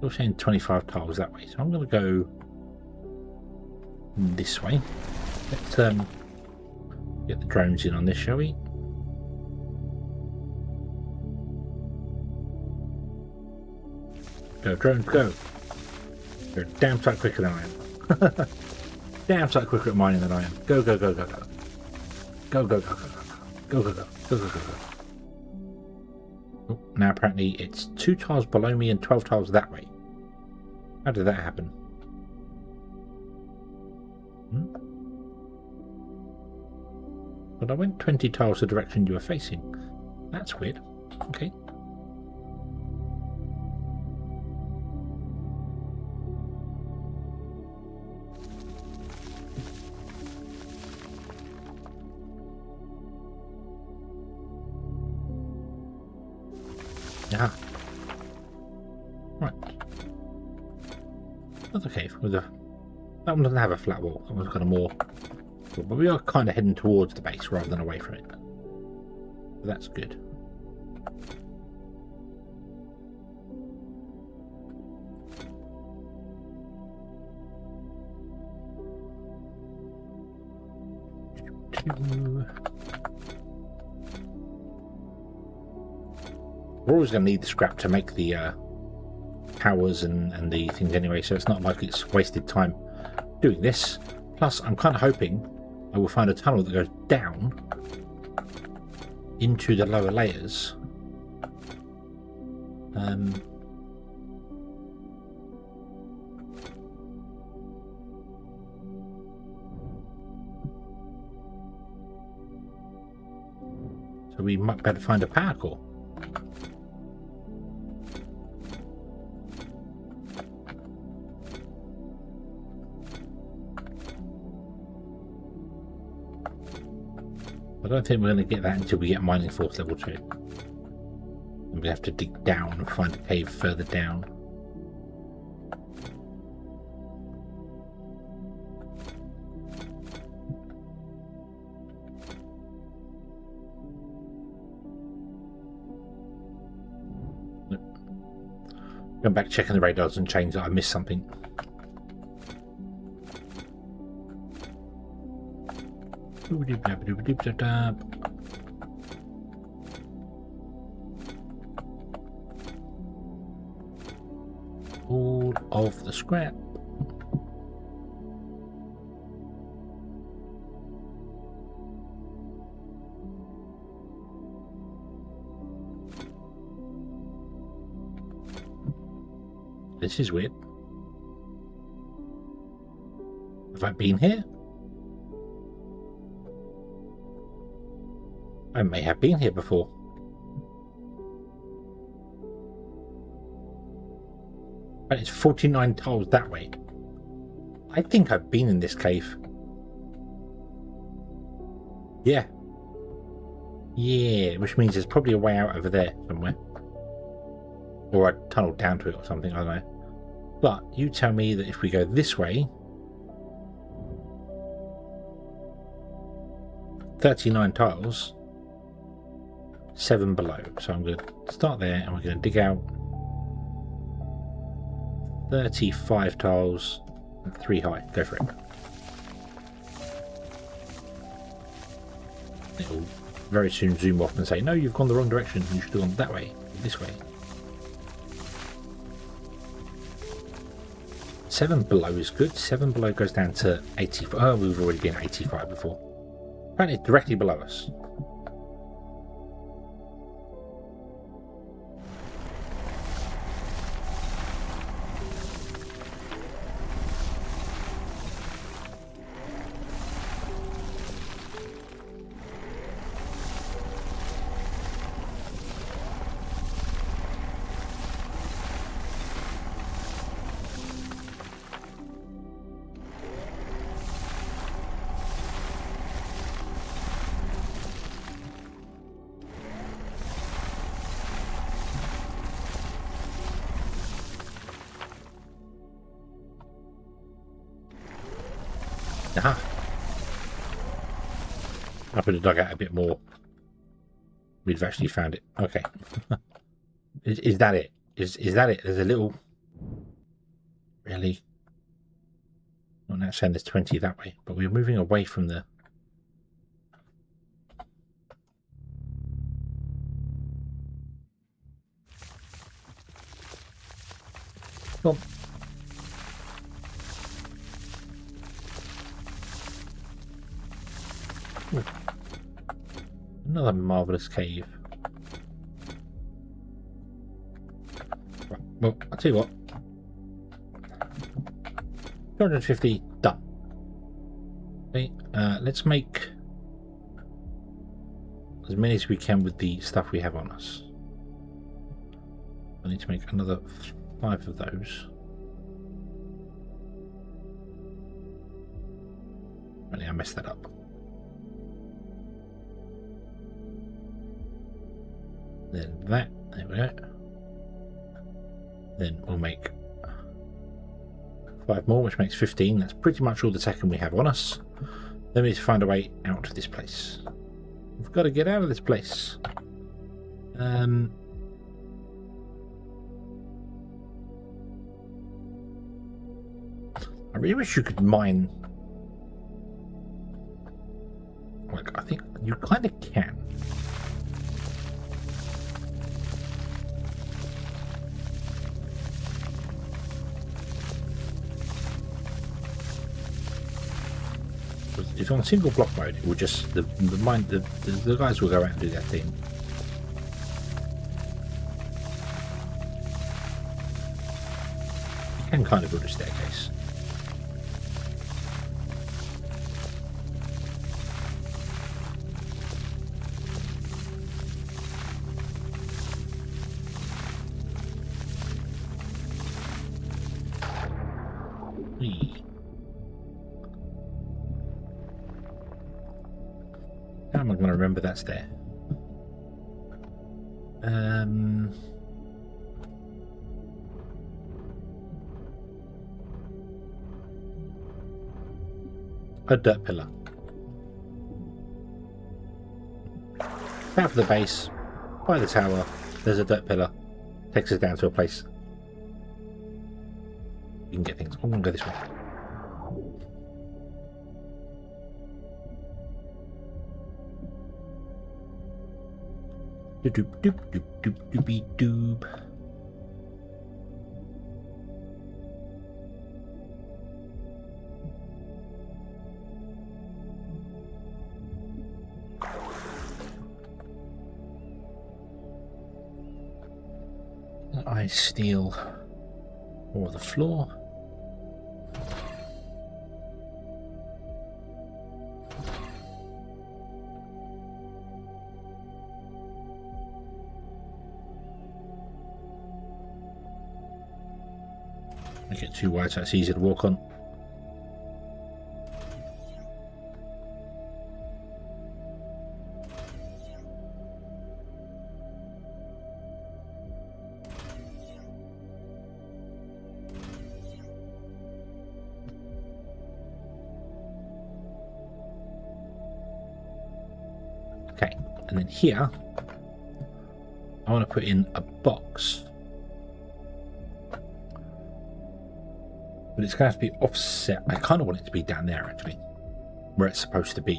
We're saying 25 tiles that way, so I'm going to go this way. Let's get the drones in on this, shall we? Go, drones, go! You're a damn sight quicker than I am. Damn sight quicker at mining than I am. Go, go, go, go, go. Go, go, go, go, go, go, go, go, go, go, go, go. Oh, now apparently it's 2 tiles below me and 12 tiles that way. How did that happen? But I went 20 tiles the direction you were facing. That's weird. Okay. Ah. Right. Another cave with a... That one doesn't have a flat wall. That one's got a more... But we are kind of heading towards the base rather than away from it. So that's good. We're always going to need the scrap to make the towers and the things anyway, so it's not like it's wasted time doing this. Plus, I'm kind of hoping I will find a tunnel that goes down into the lower layers. So we might better find a power core. I don't think we're going to get that until we get Mining Force level 2. And we have to dig down and find a cave further down. Nope. Going back checking the radars and change that I missed something. All of the scrap. This is weird. Have I been here? I may have been here before. But it's 49 tiles that way. I think I've been in this cave. Yeah. Yeah, which means there's probably a way out over there somewhere. Or a tunnel down to it or something, I don't know. But you tell me that if we go this way, 39 tiles, 7 below. So I'm going to start there and we're going to dig out 35 tiles and 3 high. Go for it. It'll very soon zoom off and say, no, you've gone the wrong direction. You should have gone that way, this way. 7 below is good. 7 below goes down to 85. Oh, we've already been at 85 before. Apparently it's directly below us. Aha. I could have dug out a bit more. We've actually found it. Okay. Is that it? Is that it? There's a little... Really? Well, now saying there's 20 that way, but we're moving away from the... Come on. Ooh. Another marvellous cave. Right, well, I'll tell you what. 250, done. Okay, let's make as many as we can with the stuff we have on us. I need to make another 5 of those. Really, I messed that up. Then that, there we go. Then we'll make 5 more, which makes 15. That's pretty much all the second we have on us. Then we need to find a way out of this place. We've got to get out of this place. I really wish you could mine. Like, I think you kind of can. If on single block mode, it will just the guys will go out and do their thing. You can kind of build a staircase. How am I going to remember that's there? A dirt pillar. Out of the base, by the tower, there's a dirt pillar. Takes us down to a place. You can get things. I'm going to go this way. Doop doop doop doop doopy doop. I steal more of the floor. Make it too wide so it's easier to walk on. Okay, and then here I want to put in a box. But it's going to have to be offset. I kind of want it to be down there, actually, where it's supposed to be.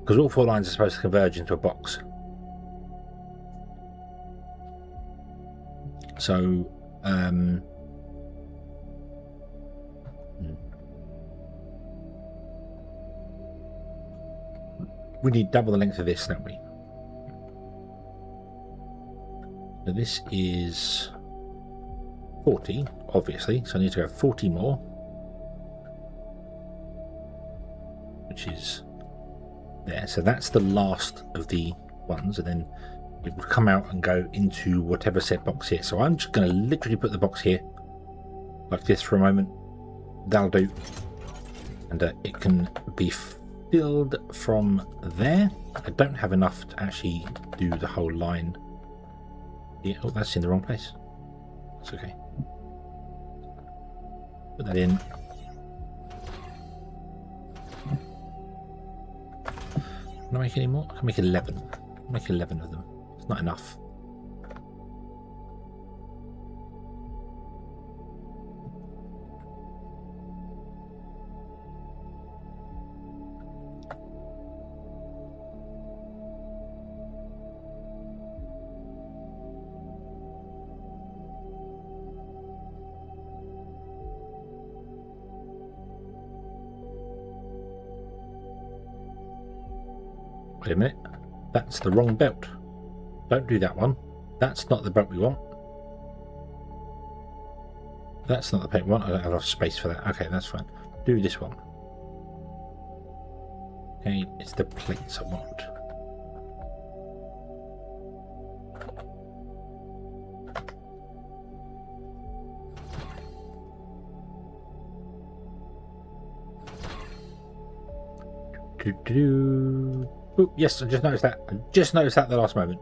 Because all 4 lines are supposed to converge into a box. So, we need double the length of this, don't we? So this is 40, obviously, so I need to go 40 more, which is there. So that's the last of the ones, and then it will come out and go into whatever set box here. So I'm just going to literally put the box here, like this for a moment. That'll do. And it can be filled from there. I don't have enough to actually do the whole line. Yeah, oh, that's in the wrong place. That's okay. Put that in. Can I make any more? I can make 11. Make 11 of them. It's not enough. Wait a minute, that's the wrong belt. Don't do that one. That's not the belt we want. That's not the paint we want. I don't have enough space for that. Okay, that's fine. Do this one. Okay, it's the plates I want. Ooh, yes, I just noticed that. I just noticed that at the last moment.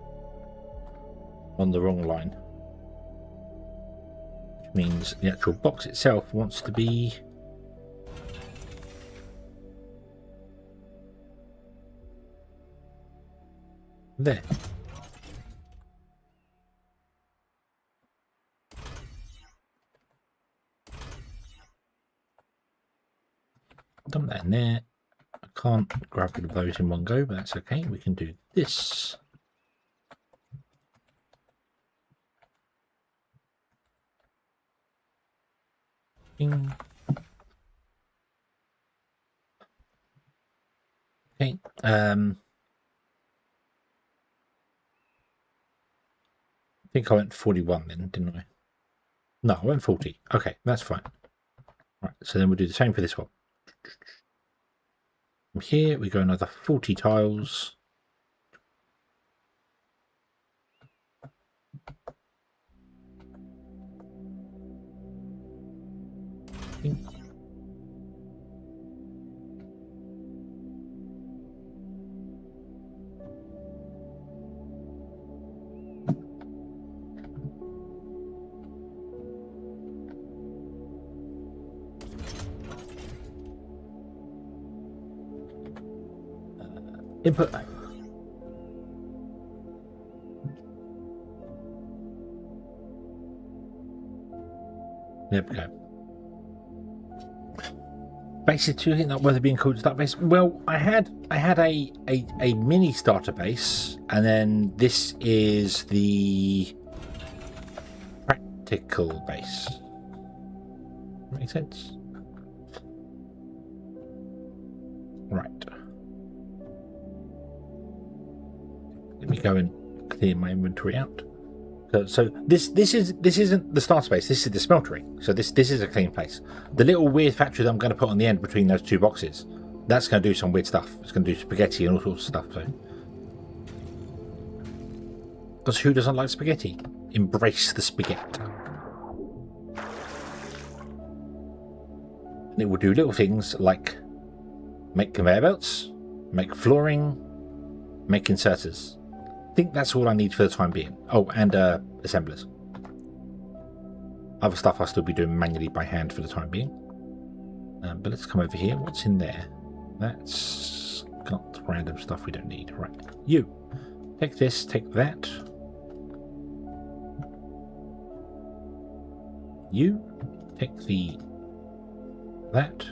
On the wrong line. Which means the actual box itself wants to be there. Dump that in there. I can't grab rid of those in one go, but that's okay. We can do this. Bing. Okay. I think I went 41 then, didn't I? No, I went 40. Okay, that's fine. Right, so then we'll do the same for this one. From here we go another 40 tiles. Input. There we go. bases too. I think not worth it being called a start base. Well, I had a mini starter base, and then this is the practical base. Makes sense. Right. Let me go and clear my inventory out. So this isn't the starter base. This is the smeltery. So this is a clean place. The little weird factory that I'm going to put on the end between those two boxes, that's going to do some weird stuff. It's going to do spaghetti and all sorts of stuff. So, because who doesn't like spaghetti? Embrace the spaghetti. And it will do little things like make conveyor belts, make flooring, make inserters. I think that's all I need for the time being. Oh, and assemblers. Other stuff I'll still be doing manually by hand for the time being. But let's come over here. What's in there? That's got random stuff we don't need. Right. You. Take this, take that. You. Take that.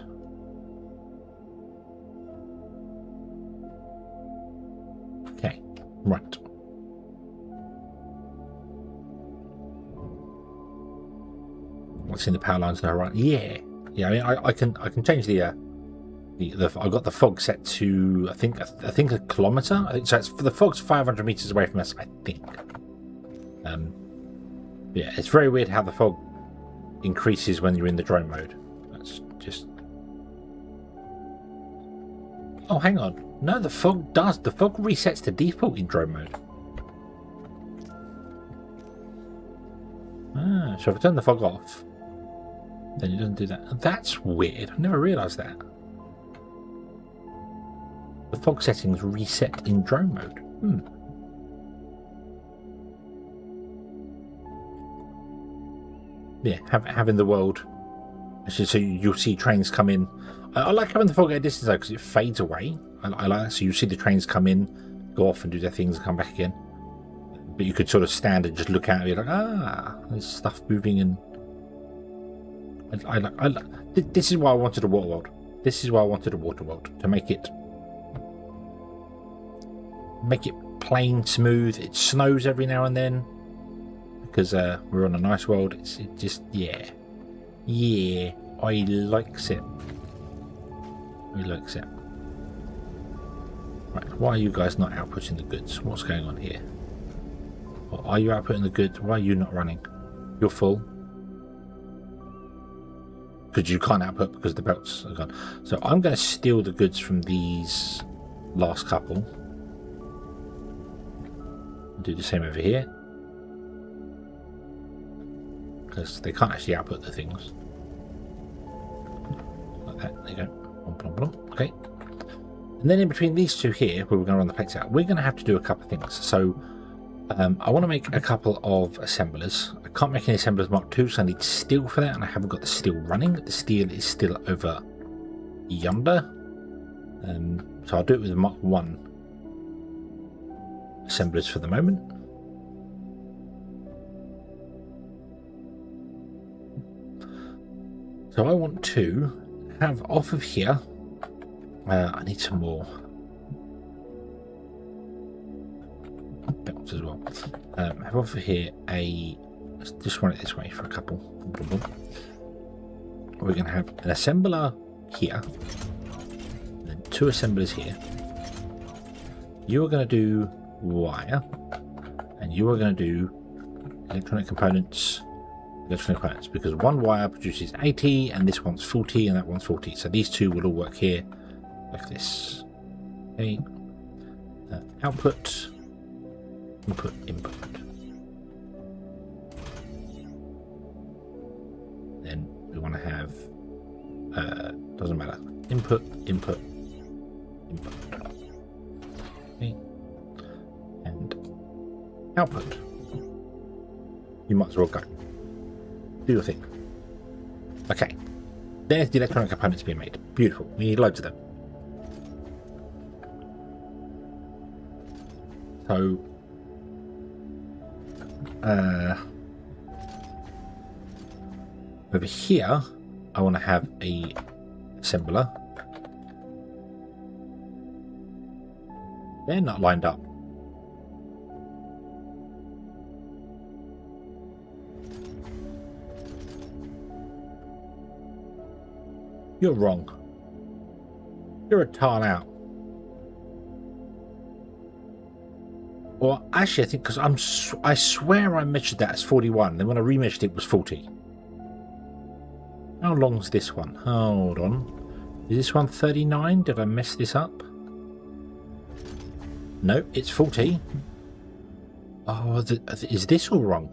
Okay. Right. What's in the power lines now, right? Yeah. I mean, I can change the I've got the fog set to I think a kilometer. I think so. It's the fog's 500 meters away from us. I think. Yeah, it's very weird how the fog increases when you're in the drone mode. That's just. Oh, hang on. No, the fog does. The fog resets to default in drone mode. Ah, so if I turn the fog off, then it doesn't do that. That's weird. I never realised that. The fog settings reset in drone mode. Yeah, having the world. So you'll see trains come in. I like having the fog at a distance though, because it fades away. I like that. So you see the trains come in, go off and do their things and come back again. But you could sort of stand and just look out and be like, there's stuff moving. And I like. This is why I wanted a water world. This is why I wanted a water world, to make it plain, smooth. It snows every now and then because we're on a nice world. It just yeah, I likes it. I likes it. Right, why are you guys not outputting the goods? What's going on here? Or are you outputting the goods? Why are you not running? You're full. Because you can't output because the belts are gone. So I'm going to steal the goods from these last couple. Do the same over here. Because they can't actually output the things. Like that. There you go. Okay. And then in between these two here, where we're going to run the plates out, we're going to have to do a couple of things. So I want to make a couple of assemblers. I can't make any assemblers Mark II, so I need steel for that, and I haven't got the steel running. The steel is still over yonder. So I'll do it with Mark I assemblers for the moment. So I want to have off of here. I need some more belts as well. Have off of here let's just run it this way for a couple. We're going to have an assembler here, and then two assemblers here. You are going to do wire, and you are going to do electronic components, because one wire produces 80 and this one's 40 and that one's 40, so these two will all work here like this. Okay. Output, input. Then we want to have doesn't matter, input. Okay. And output. You might as well go. Do your thing. Okay. There's the electronic components being made. Beautiful. We need loads of them. So, over here, I want to have a assembler. They're not lined up. You're wrong. You're a tile out. Well, actually, I think because I swear I measured that as 41. Then when I remeasured it was 40. How long's this one? Hold on. Is this one 39? Did I mess this up? No, it's 40. Oh, is this all wrong?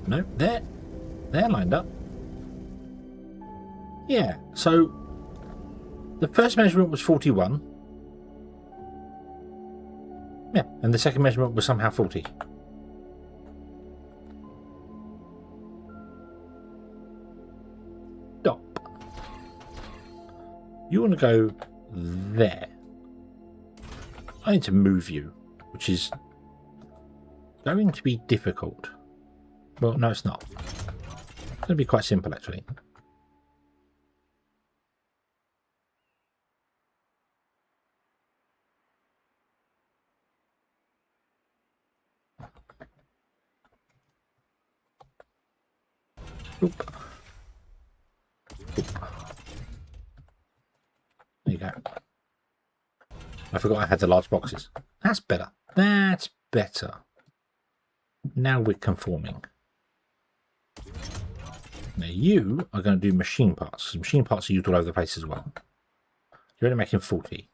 No, they're lined up. Yeah, so the first measurement was 41. Yeah, and the second measurement was somehow 40. Stop. You want to go there. I need to move you, which is going to be difficult. Well, no, it's not. It's going to be quite simple, actually. Oop. Oop. There you go. I forgot I had the large boxes. That's better. That's better. Now we're conforming. Now you are going to do machine parts. Machine parts are used all over the place as well. You're only making 40.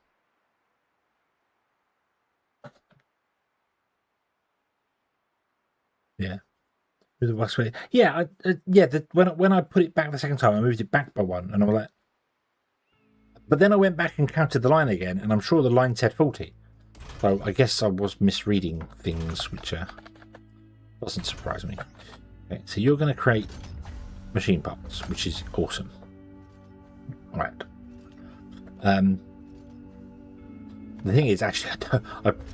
Yeah. Yeah, when I put it back the second time, I moved it back by one, and I was like, but then I went back and counted the line again, and I'm sure the line said 40. So I guess I was misreading things, which doesn't surprise me. Okay, so you're going to create machine parts, which is awesome. All right. The thing is, actually,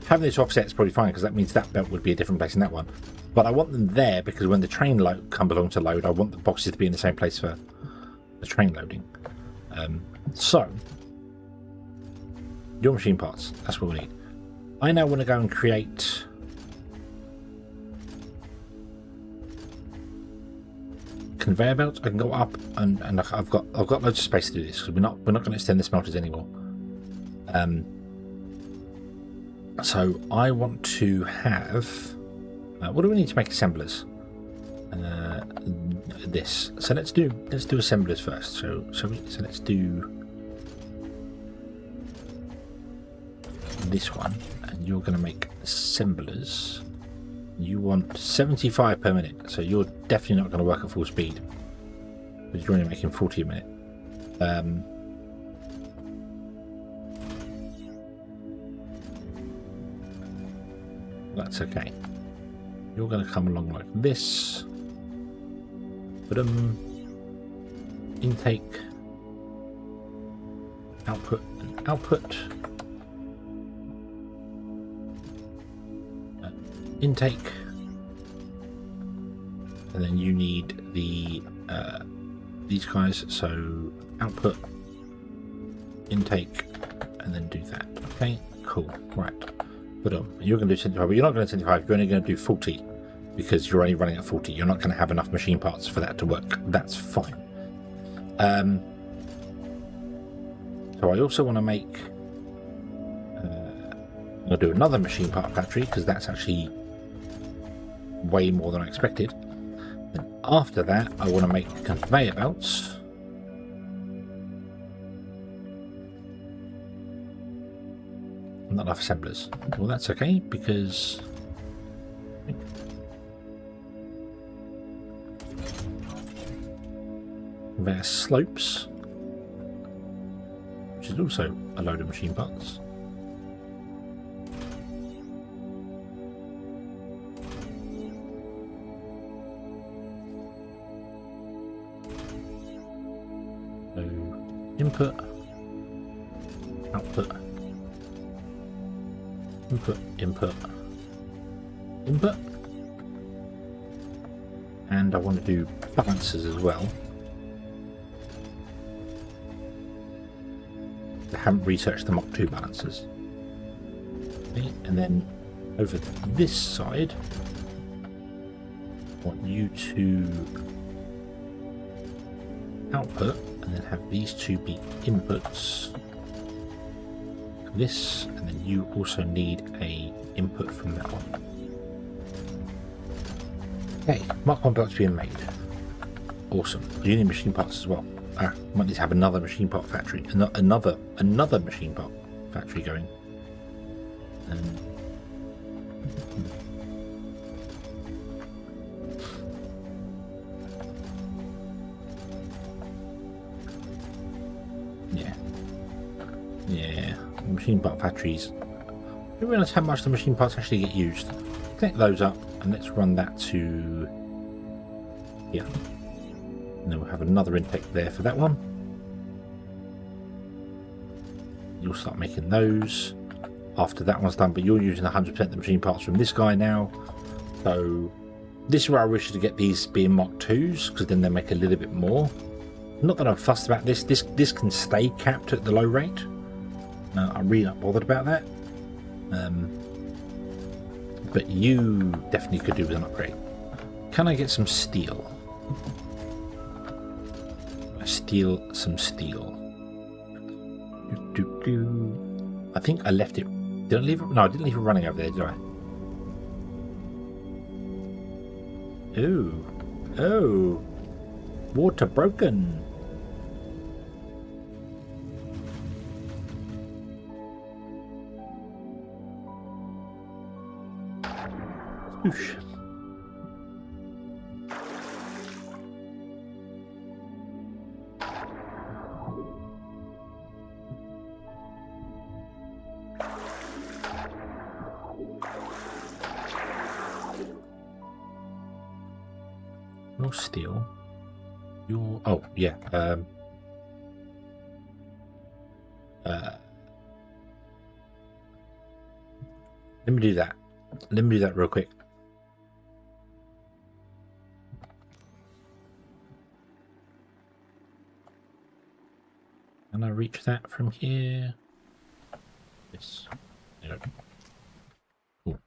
having this offset is probably fine because that means that belt would be a different place in that one. But I want them there because when the train comes along to load, I want the boxes to be in the same place for the train loading. So, your machine parts, that's what we need. I now want to go and create conveyor belts. I can go up and I've got loads of space to do this because we're not going to extend the smelters anymore. So I want to have what do we need to make assemblers? This. So let's do assemblers first. So let's do this one, and you're going to make assemblers. You want 75 per minute, so you're definitely not going to work at full speed because you're only making 40 a minute. That's okay. You're going to come along like this. Put them intake, output, and output. Intake, and then you need the these guys. So output, intake, and then do that. Okay, cool. Right. Put on. You're going to do 75, but you're not going to do 75. You're only going to do 40 because you're only running at 40. You're not going to have enough machine parts for that to work. That's fine. So I also want to make. I'm going to do another machine part factory because that's actually way more than I expected. And after that, I want to make conveyor belts. Not enough assemblers. Well, that's okay because conveyor slopes, which is also a load of machine parts. So input, output. Input, and I want to do balancers as well. haven't researched the Mach 2 balancers. Okay, and then over this side, I want you to output and then have these two be inputs. This, and then you also need a input from that one. Okay, Mark 1 belts being made. Awesome. You need machine parts as well. Might need to have another machine part factory, another machine part factory going. Yeah. Machine part factories. I don't realise how much the machine parts actually get used. Connect those up and let's run that to here. And then we'll have another intake there for that one. You'll start making those after that one's done, but you're using 100% of the machine parts from this guy now. So this is where I wish you to get these being Mach 2s, because then they make a little bit more. Not that I'm fussed about this. This can stay capped at the low rate. I'm really not bothered about that. But you definitely could do with an upgrade. Can I get some steel? I steal some steel. I think I left it. Did I leave it? No, I didn't leave it running over there, did I? Oh. Water broken. Oosh. No steel. Oh yeah. Let me do that. Let me do that real quick. Can I reach that from here? Yes. There we go. Cool.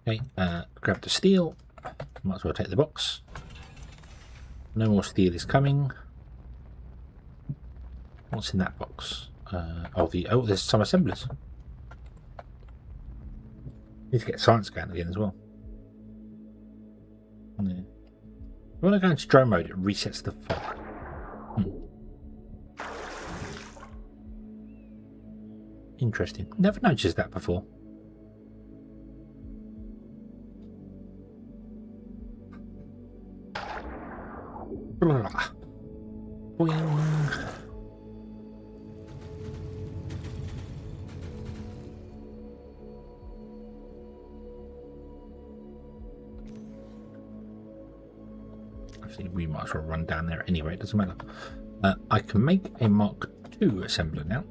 Okay, grab the steel. Might as well take the box. No more steel is coming. What's in that box? There's some assemblers. Need to get science going again as well. Yeah. When I go into drone mode, it resets the fog. Interesting. Never noticed that before. Blah. Boing. Actually, we might as well run down there anyway, it doesn't matter. I can make a Mark II assembler now.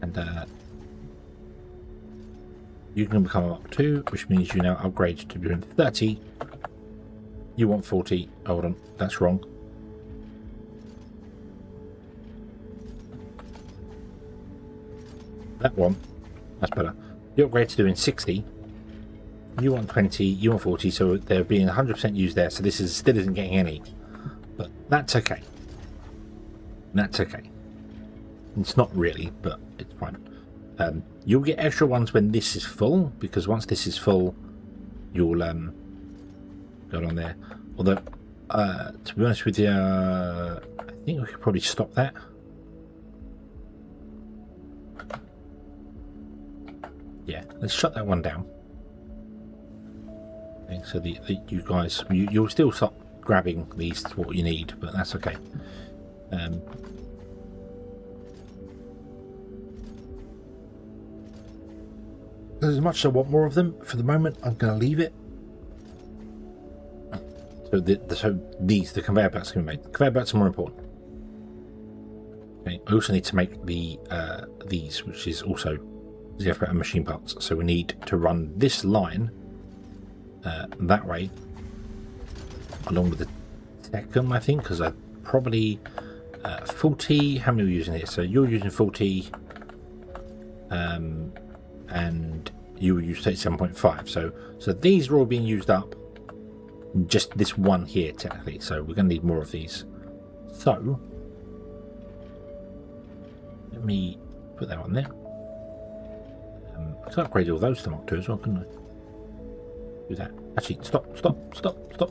And you can become a Mark II, which means you now upgrade to doing 30. You want 40. Hold on, that's wrong. That one, that's better. You upgrade to doing 60. You want 20, you want 40, so they're being 100% used there, so this still isn't getting any. But that's okay. That's okay. It's not really, but it's fine. You'll get extra ones when this is full, because once this is full, you'll go on there. Although, to be honest with you, I think we could probably stop that. Yeah, let's shut that one down. Okay, so you guys, you'll still stop grabbing these to what you need, but that's okay. As much as I want more of them, for the moment, I'm going to leave it. So the conveyor belts can be made. The conveyor belts are more important. Okay, I also need to make the these, which is also 0 machine parts. So we need to run this line that way, along with the Tecum, I think, because I probably 40. How many are we using here? So you're using 40, and you will use 37.5. So these are all being used up. Just this one here, technically. So we're going to need more of these. So let me put that on there. I could upgrade all those to Mach 2 as well, couldn't I? Do that. Actually, stop,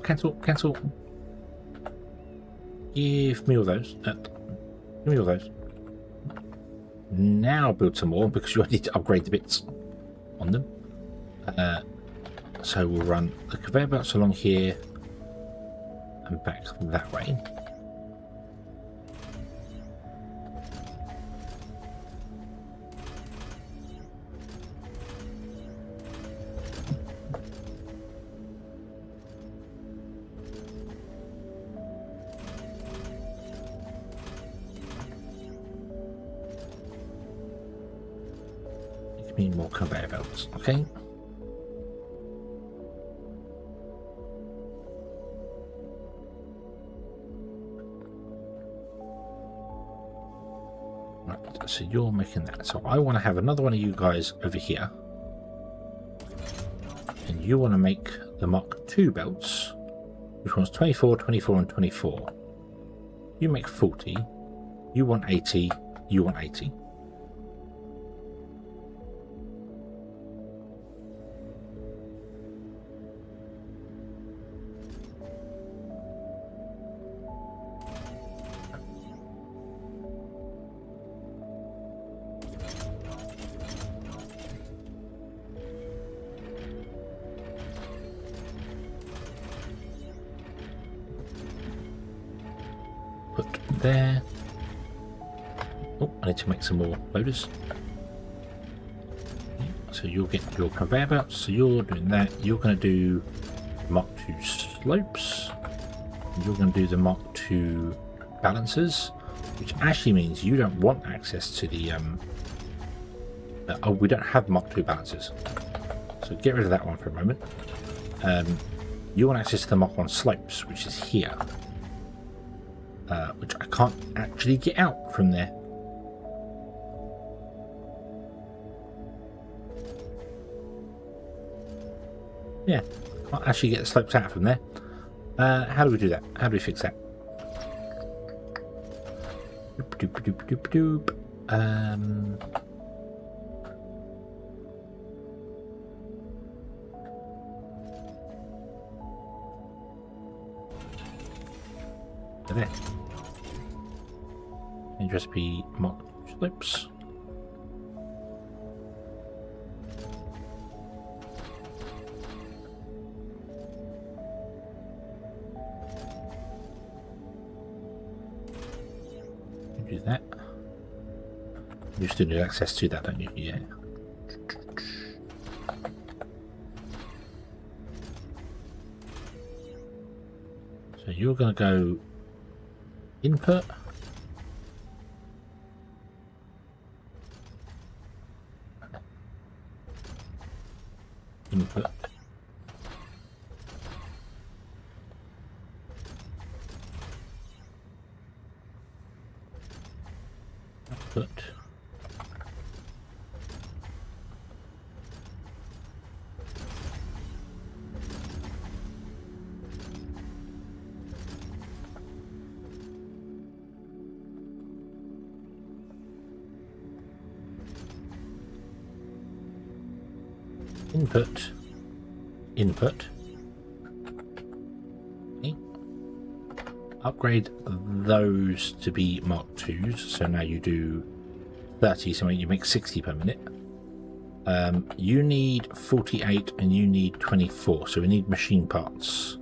cancel. Give me all those. Give me all those. Now build some more, because you need to upgrade the bits on them. So we'll run the conveyor belts along here and back that way. Give me more conveyor belts, okay? So you're making that. So I want to have another one of you guys over here. And you want to make the Mach 2 belts, which one's 24, 24, and 24. You make 40. You want 80. You want 80. There. Oh, I need to make some more loaders. So you'll get your conveyor belts. So you're doing that. You're going to do Mach 2 slopes. You're going to do the Mach 2 balancers, which actually means you don't want access to the. Oh, we don't have Mach 2 balancers. So get rid of that one for a moment. You want access to the Mach 1 slopes, which is here. Which I can't actually get out from there. Yeah, can't actually get the slopes out from there. How do we do that? How do we fix that? There. And just be Mach slopes. Do that. You still need access to that, don't you? Yeah. So you're going to go input. Input. Output. Input. Okay. Upgrade those to be Mach 2s. So now you do 30, so you make 60 per minute. You need 48 and you need 24, so we need machine parts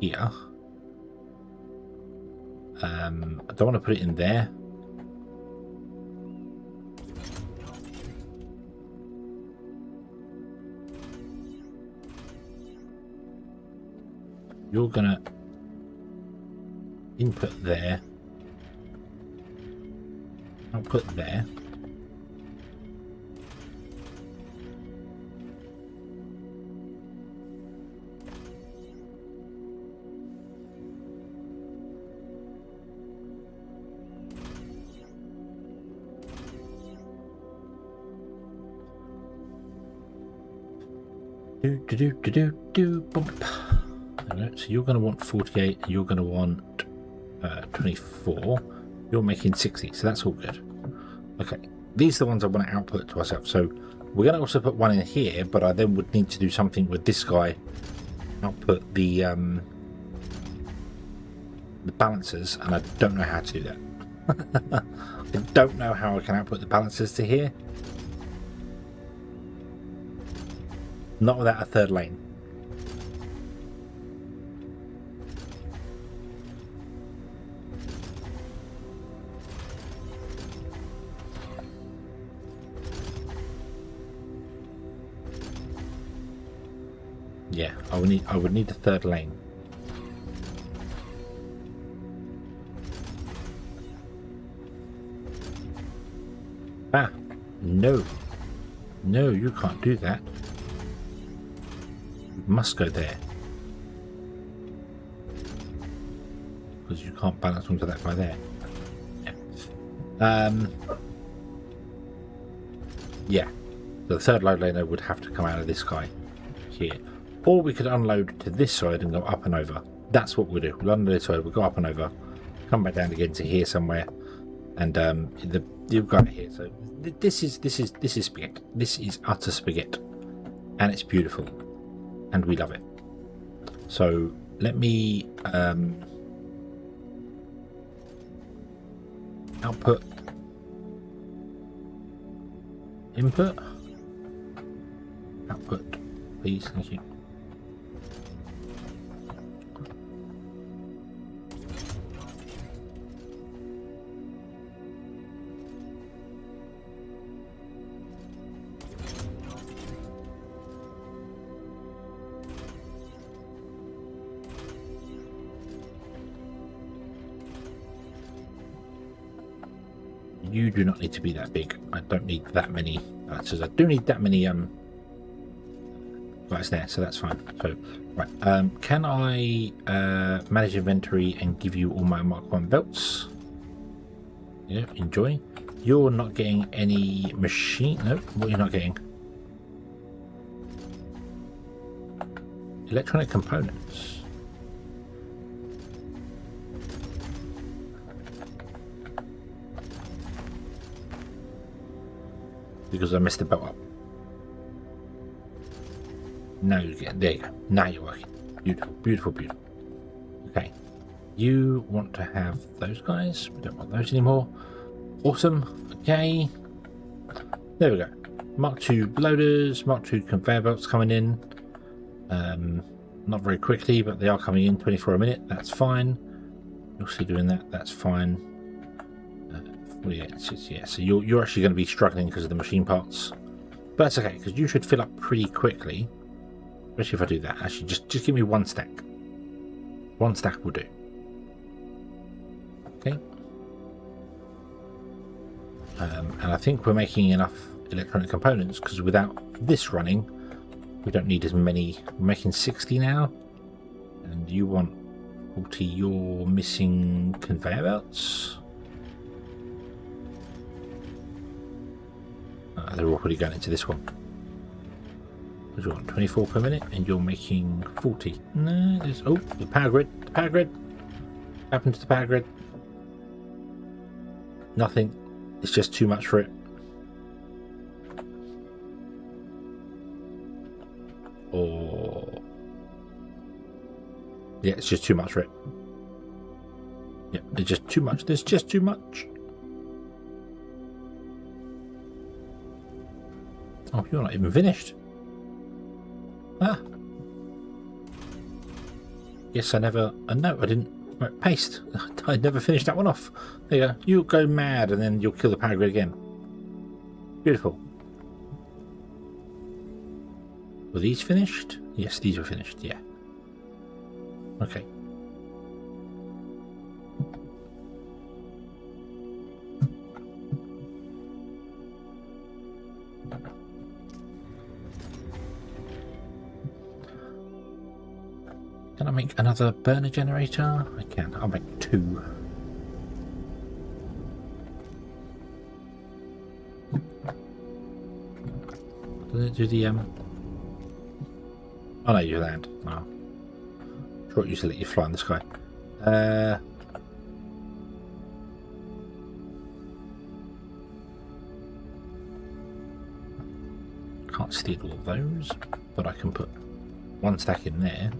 here. I don't want to put it in there. You're gonna input there, output there. Bump. So you're going to want 48, and you're going to want 24. You're making 60, so that's all good. Okay, these are the ones I want to output to ourselves. So we're going to also put one in here, but I then would need to do something with this guy. Output the balancers, and I don't know how to do that. I don't know how I can output the balancers to here. Not without a third lane. Yeah, I would need a third lane. Ah, no. No, you can't do that. You must go there. Because you can't balance onto that by there. Yeah. Yeah. The third load laner would have to come out of this guy here. Or we could unload to this side and go up and over. That's what we'll do. We'll unload this side, we'll go up and over, come back down again to here somewhere, and you've got it here. So this is spaghetti. This is utter spaghetti, and it's beautiful, and we love it. So let me output, input, output, please. Thank you. You do not need to be that big. I don't need that many balancers. I do need that many guys there, so that's fine. So right, can I manage inventory and give you all my Mark 1 belts? Yeah, enjoy. You're not getting any machine. No, what are you not getting? Electronic components. Because I messed the belt up. Now you get, there you go. Now you're working. Beautiful, beautiful, beautiful. Okay. You want to have those guys. We don't want those anymore. Awesome. Okay. There we go. Mark II loaders, Mark II conveyor belts coming in. Not very quickly, but they are coming in 24 a minute. That's fine. You're still doing that. That's fine. Yeah, so you're actually going to be struggling because of the machine parts, but that's okay because you should fill up pretty quickly, especially if I do that. Actually, just give me one stack. One stack will do. Okay. And I think we're making enough electronic components because without this running, we don't need as many. We're making 60 now, and you want 40. You're missing conveyor belts. They're already going into this one. What do you want? 24 per minute, and you're making 40. No, there's the power grid. The power grid. What happened to the power grid? Nothing. It's just too much for it. Or yeah, it's just too much for it. Yeah, it's just too much. There's just too much. Oh, you're not even finished. Ah. Yes, I never. No, I didn't. Right, paste. I never finished that one off. There you go. You'll go mad and then you'll kill the power grid again. Beautiful. Were these finished? Yes, these were finished. Yeah. Okay. Can I make another burner generator? I can. I'll make 2. Does it do the Oh no, you land. No. Sure, it used to let you fly in the sky. Can't steal all of those, but I can put 1 stack in there.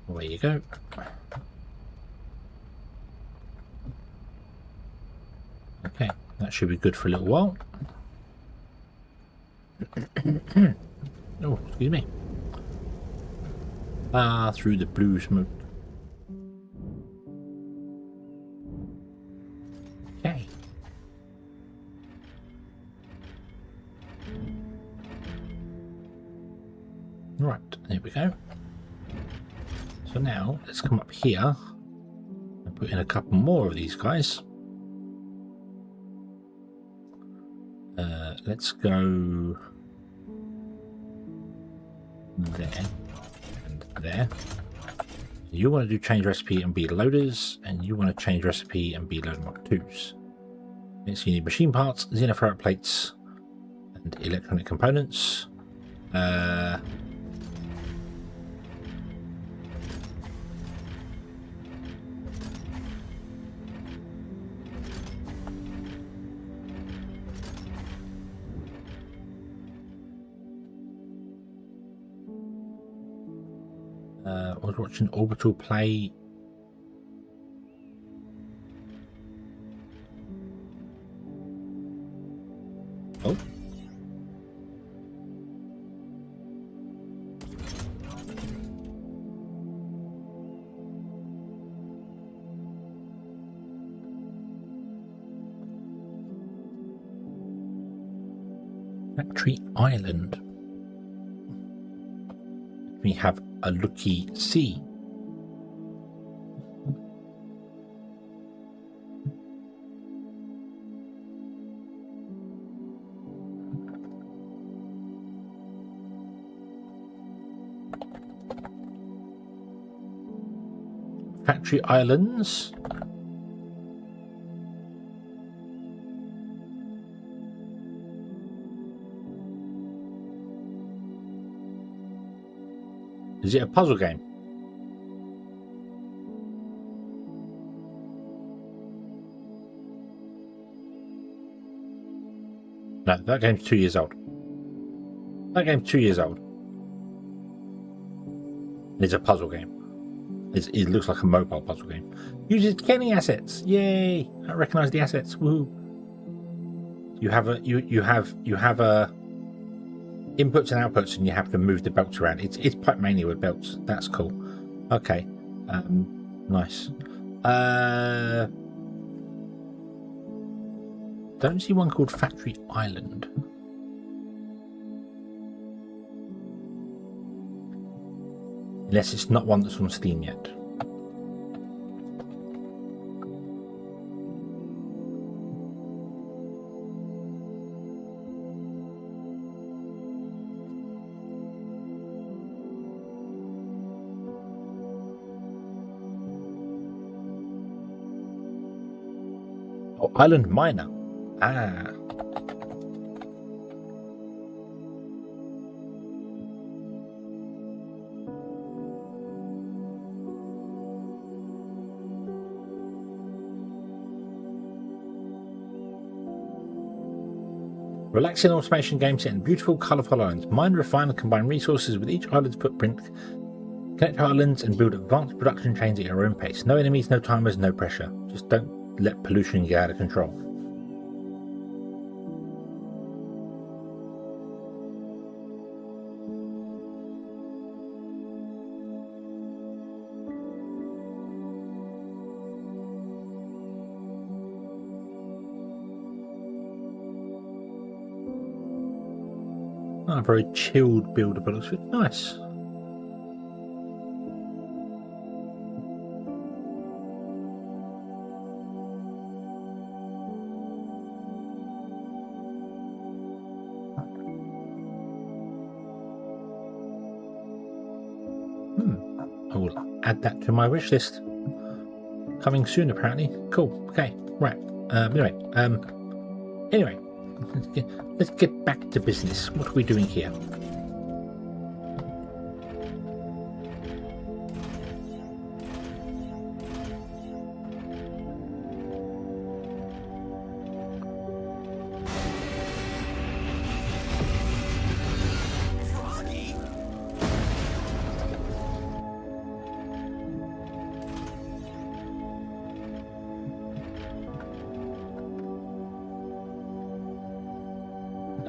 Away you go. Okay, that should be good for a little while. Oh, excuse me. Through the blue smoke. Okay. Right, there we go. So now let's come up here and put in a couple more of these guys. Let's go there and there. You want to do change recipe and be loaders, and you want to change recipe and be load mark 2s. So you need machine parts, Xeno Power plates, and electronic components. I was watching Orbital play. Oh. Factory Island. We have a lucky sea. Factory Islands. Is it a puzzle game? No, that game's 2 years old. That game's 2 years old. It's a puzzle game. It looks like a mobile puzzle game. Uses Kenny assets. Yay! I recognise the assets. Woo! You have a inputs and outputs, and you have to move the belts around. It's pipe mania with belts. That's cool. Okay, nice. Don't see one called Factory Island. Unless it's not one that's on Steam yet. Oh, Island Miner. Ah. Relaxing automation game set in beautiful, colourful islands. Mine, refine and combine resources with each island's footprint Connect to islands and build advanced production chains at your own pace. No enemies, no timers, no pressure. Just don't let pollution get out of control. A very chilled builder, but looks really nice. I will add that to my wish list. Coming soon, apparently. Cool. Okay. Right. Anyway. Let's get back to business. What are we doing here?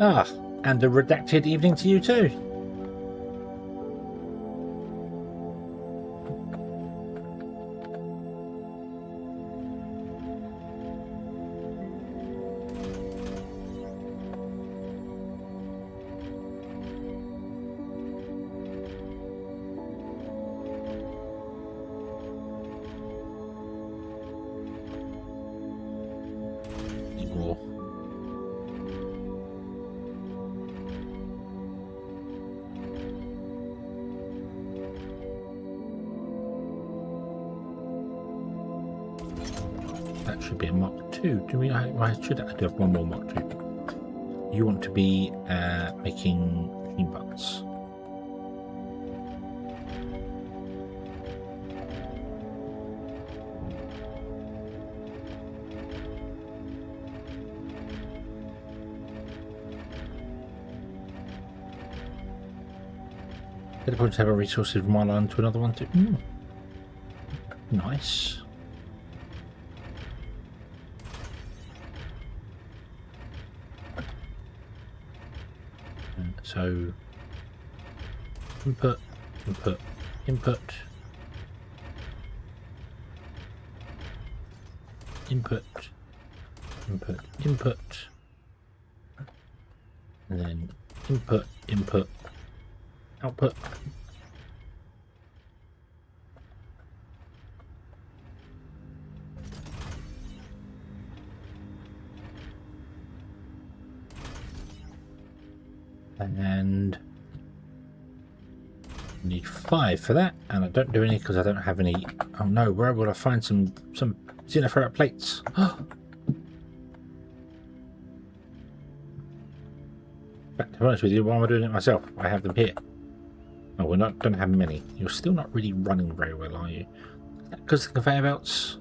Ah, and a redacted evening to you too. More. That should be a Mark 2. Do we? I should do have one more Mark 2. You want to be making machine parts. Did I have a resources from one island to another one too? Nice. So input, input, input, input, input, input, and then input, input, output. And I need 5 for that, and I don't do any because I don't have any. Oh no, where would I find some xenoferrite plates? In fact, to be honest with you, why am I doing it myself? I have them here. Oh, we're not don't have many. You're still not really running very well, are you? Is that because of the conveyor belts?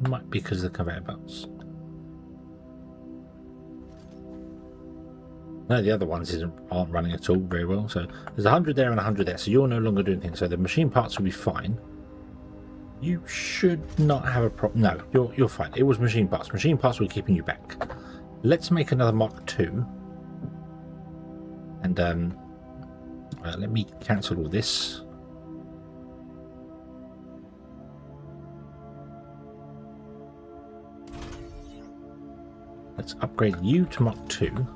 Might be because of the conveyor belts. No, the other ones aren't running at all very well. So there's 100 there and 100 there. So you're no longer doing things. So the machine parts will be fine. You should not have a problem. No, you're fine. It was machine parts. Machine parts were keeping you back. Let's make another Mark 2. And let me cancel all this. Let's upgrade you to Mark 2.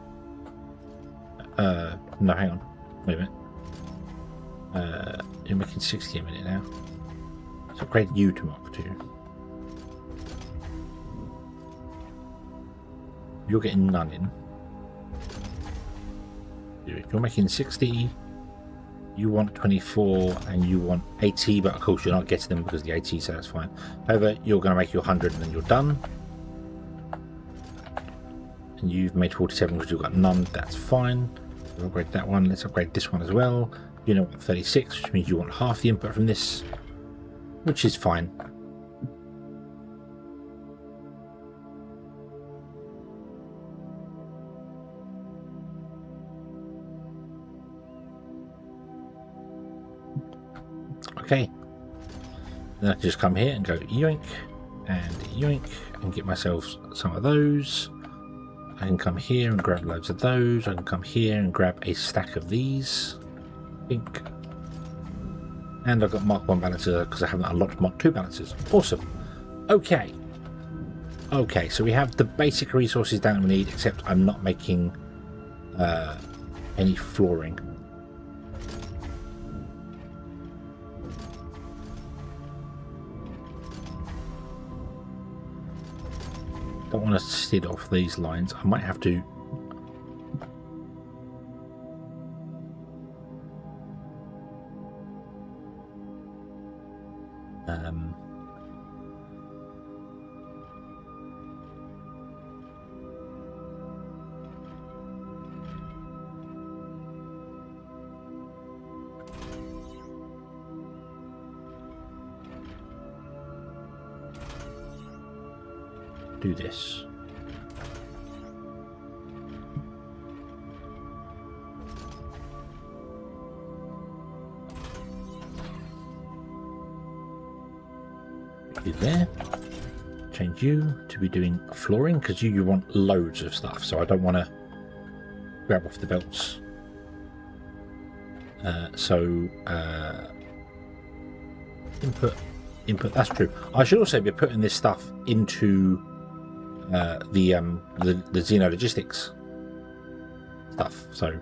No, hang on. Wait a minute. You're making 60 a minute now. Let's upgrade you to Mark 2. You're getting none in. You're making 60. You want 24 and you want 80, but of course you're not getting them because of the 80, so that's fine. However, you're going to make your 100 and then you're done. And you've made 47 because you've got none. That's fine. We'll upgrade that one. Let's upgrade this one as well. You know what, 36, which means you want half the input from this, which is fine. Okay. Then I can just come here and go yoink and yoink and get myself some of those. I can come here and grab loads of those. I can come here and grab a stack of these. Pink. And I've got Mark 1 balancer because I haven't unlocked Mark 2 balancers. Awesome. Okay. Okay, so we have the basic resources down we need, except I'm not making any flooring. Don't want to sit off these lines. I might have to do this. You there. Change you to be doing flooring because you want loads of stuff, so I don't want to grab off the belts. Input. That's true. I should also be putting this stuff into the Xeno logistics stuff. So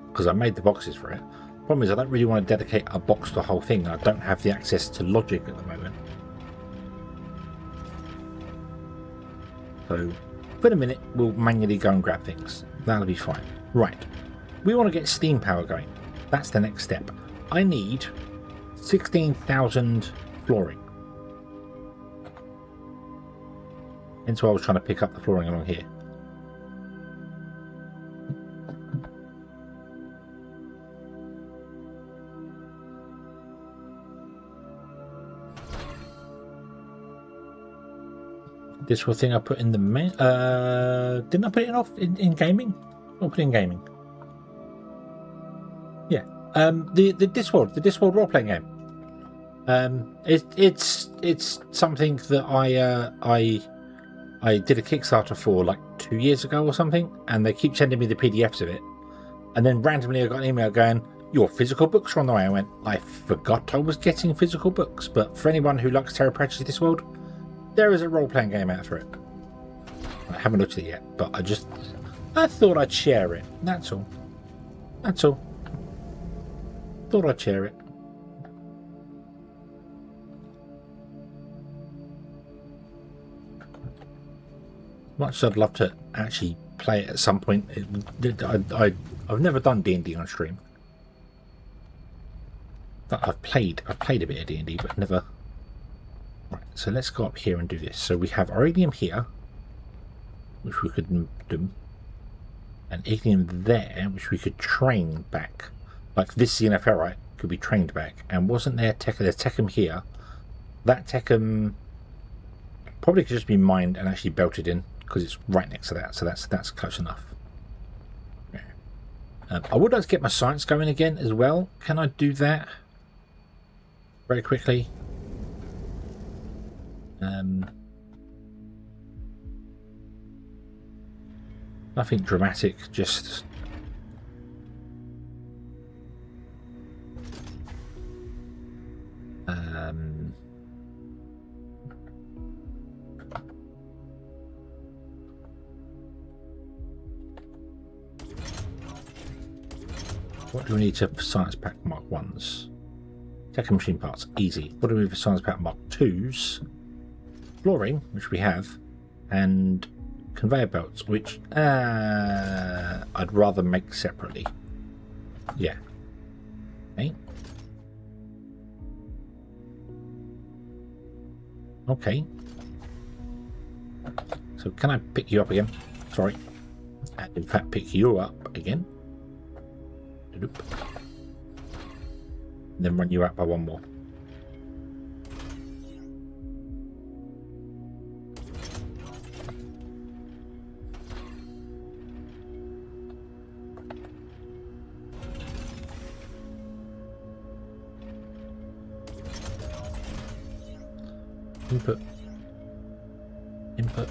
because I made the boxes for it. Problem is I don't really want to dedicate a box to the whole thing. I don't have the access to logic at the moment. So for a minute we'll manually go and grab things. That'll be fine. Right. We want to get steam power going. That's the next step. I need 16,000 flooring. Hence why I was trying to pick up the flooring along here. This whole thing I put in the main. Didn't I put it off in gaming? Or put it in gaming? Yeah. The Discworld role playing game. It's something that I did a Kickstarter for like 2 years ago or something, and they keep sending me the PDFs of it, and then randomly I got an email going, "Your physical books are on the way." I went, I forgot I was getting physical books. But for anyone who likes Terra Pratchett Discworld, there is a role-playing game out for it. I haven't looked at it yet, but I thought I'd share it. That's all. That's all. Thought I'd share it. Much as I'd love to actually play it at some point, I've never done D&D on stream. I've played a bit of D&D, but never. Right, so let's go up here and do this. So we have iridium here, which we could do, and ignium there, which we could train back. Like this xenoferrite could be trained back. And wasn't there there's techum here? That techum probably could just be mined and actually belted in because it's right next to that. So that's close enough. Yeah. I would like to get my science going again as well. Can I do that very quickly? Nothing dramatic, just what do we need to science pack Mark 1s? Second machine parts, easy. What do we need for science pack Mark 2s? Flooring, which we have, and conveyor belts, which I'd rather make separately. Yeah. Okay. Okay. So can I pick you up again? Sorry. And in fact pick you up again. And then run you out by one more. Input. Input.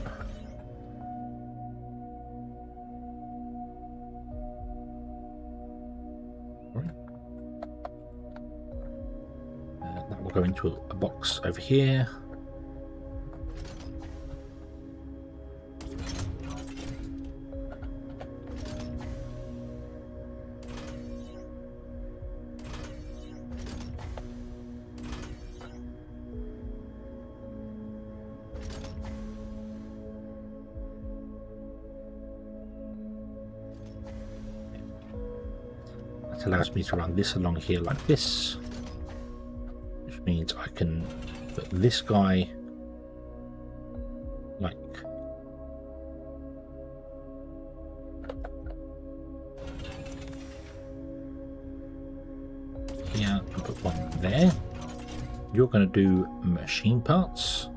Right. That will go into a box over here. That allows me to run this along here like this, which means I can put this guy like here and put one there. You're going to do machine parts.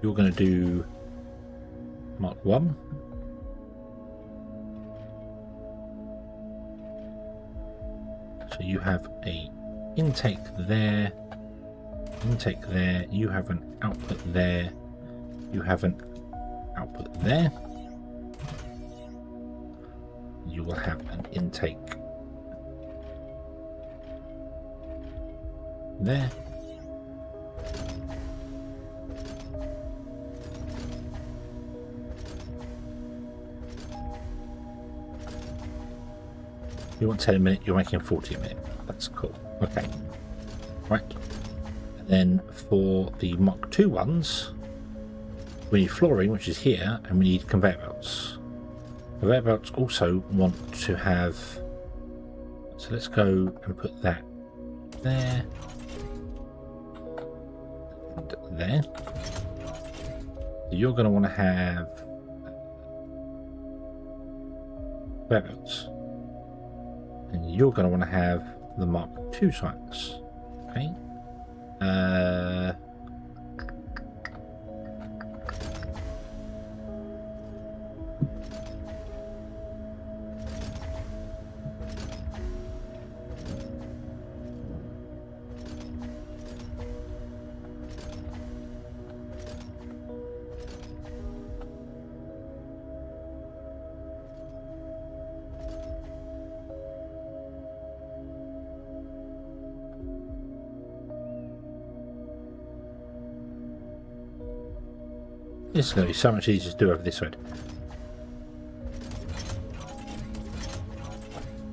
You're going to do Mark 1. So you have a intake there, you have an output there, you have an output there, you will have an intake there. You want 10 a minute, you're making 40 a minute. That's cool. Okay. Right. And then for the Mach 2 ones, we need flooring, which is here, and we need conveyor belts. Conveyor belts also want to have... So let's go and put that there. And there. You're going to want to have conveyor belts. And you're going to want to have the Mark 2 sites. Okay. This is going to be so much easier to do over this side.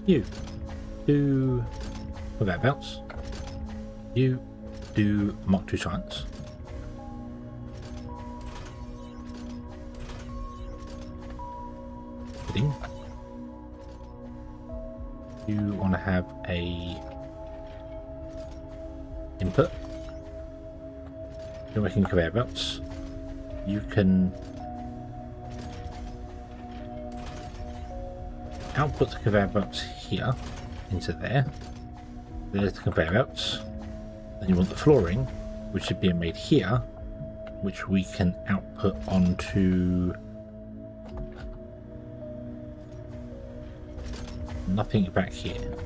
You do conveyor belts. You do Mark 2 science. Fitting. You want to have a input. You're making conveyor belts. You can output the conveyor belts here into there. There's the conveyor belts. Then you want the flooring, which is being made here, which we can output onto nothing back here.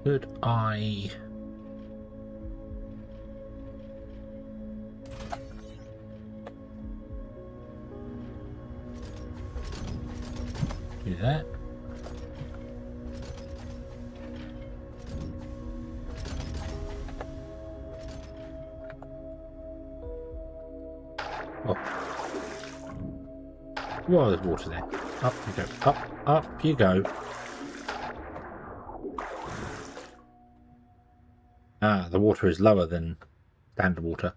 Could I do that? Oh. Whoa, there's water there. Up you go. Up you go. Ah, the water is lower than standard water.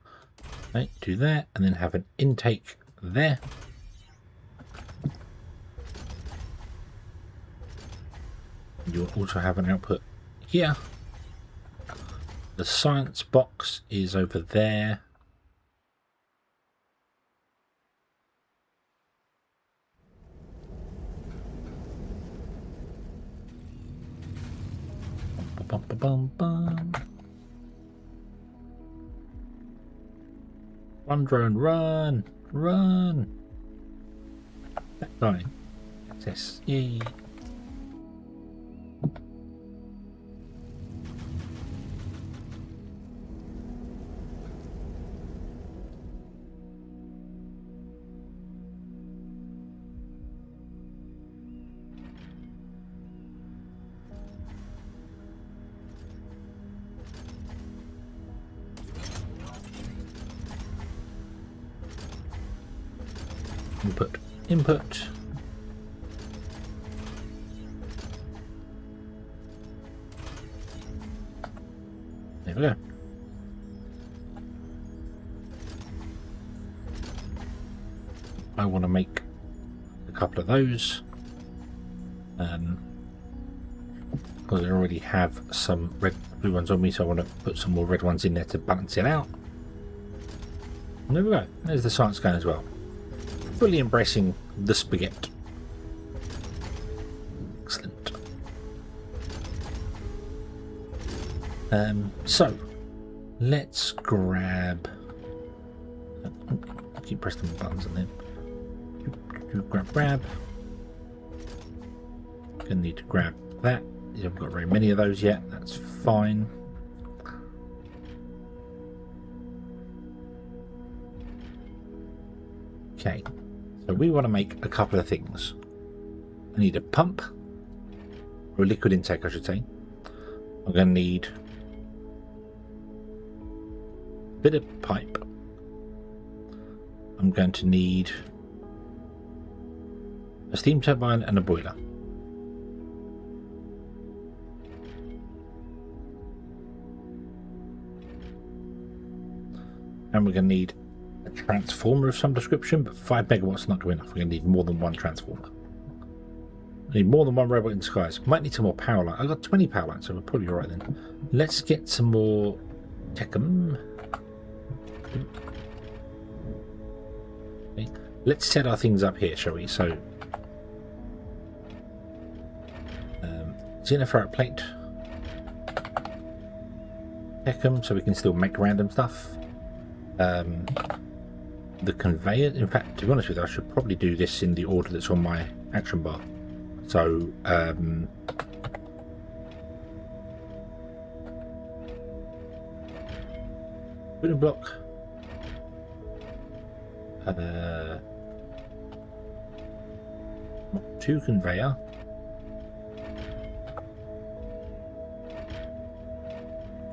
Okay, do that, and then have an intake there. You'll also have an output here. The science box is over there. bum, bum. Run, drone, run, run. That guy. Access. Yay. Input, input. There we go. I want to make a couple of those. Because I already have some blue ones on me, so I want to put some more red ones in there to balance it out. And there we go. There's the science gun as well. Fully embracing the spaghetti. Excellent. So let's grab. Keep pressing the buttons and then grab. Gonna need to grab that. You haven't got very many of those yet. That's fine. Okay. So we want to make a couple of things. I need a pump, or a liquid intake I should say. I'm going to need a bit of pipe. I'm going to need a steam turbine and a boiler. And we're going to need a transformer of some description, but 5 megawatts is not going to be enough. We're going to need more than one transformer. I need more than one robot in disguise. Might need some more power lines. I've got 20 power lines, so we're probably alright then. Let's get some more Techum. Okay. Let's set our things up here, shall we? So, Xeno Power Plant. Techum, so we can still make random stuff. The conveyor, in fact, to be honest with you, I should probably do this in the order that's on my action bar. So, building block, 2 conveyor,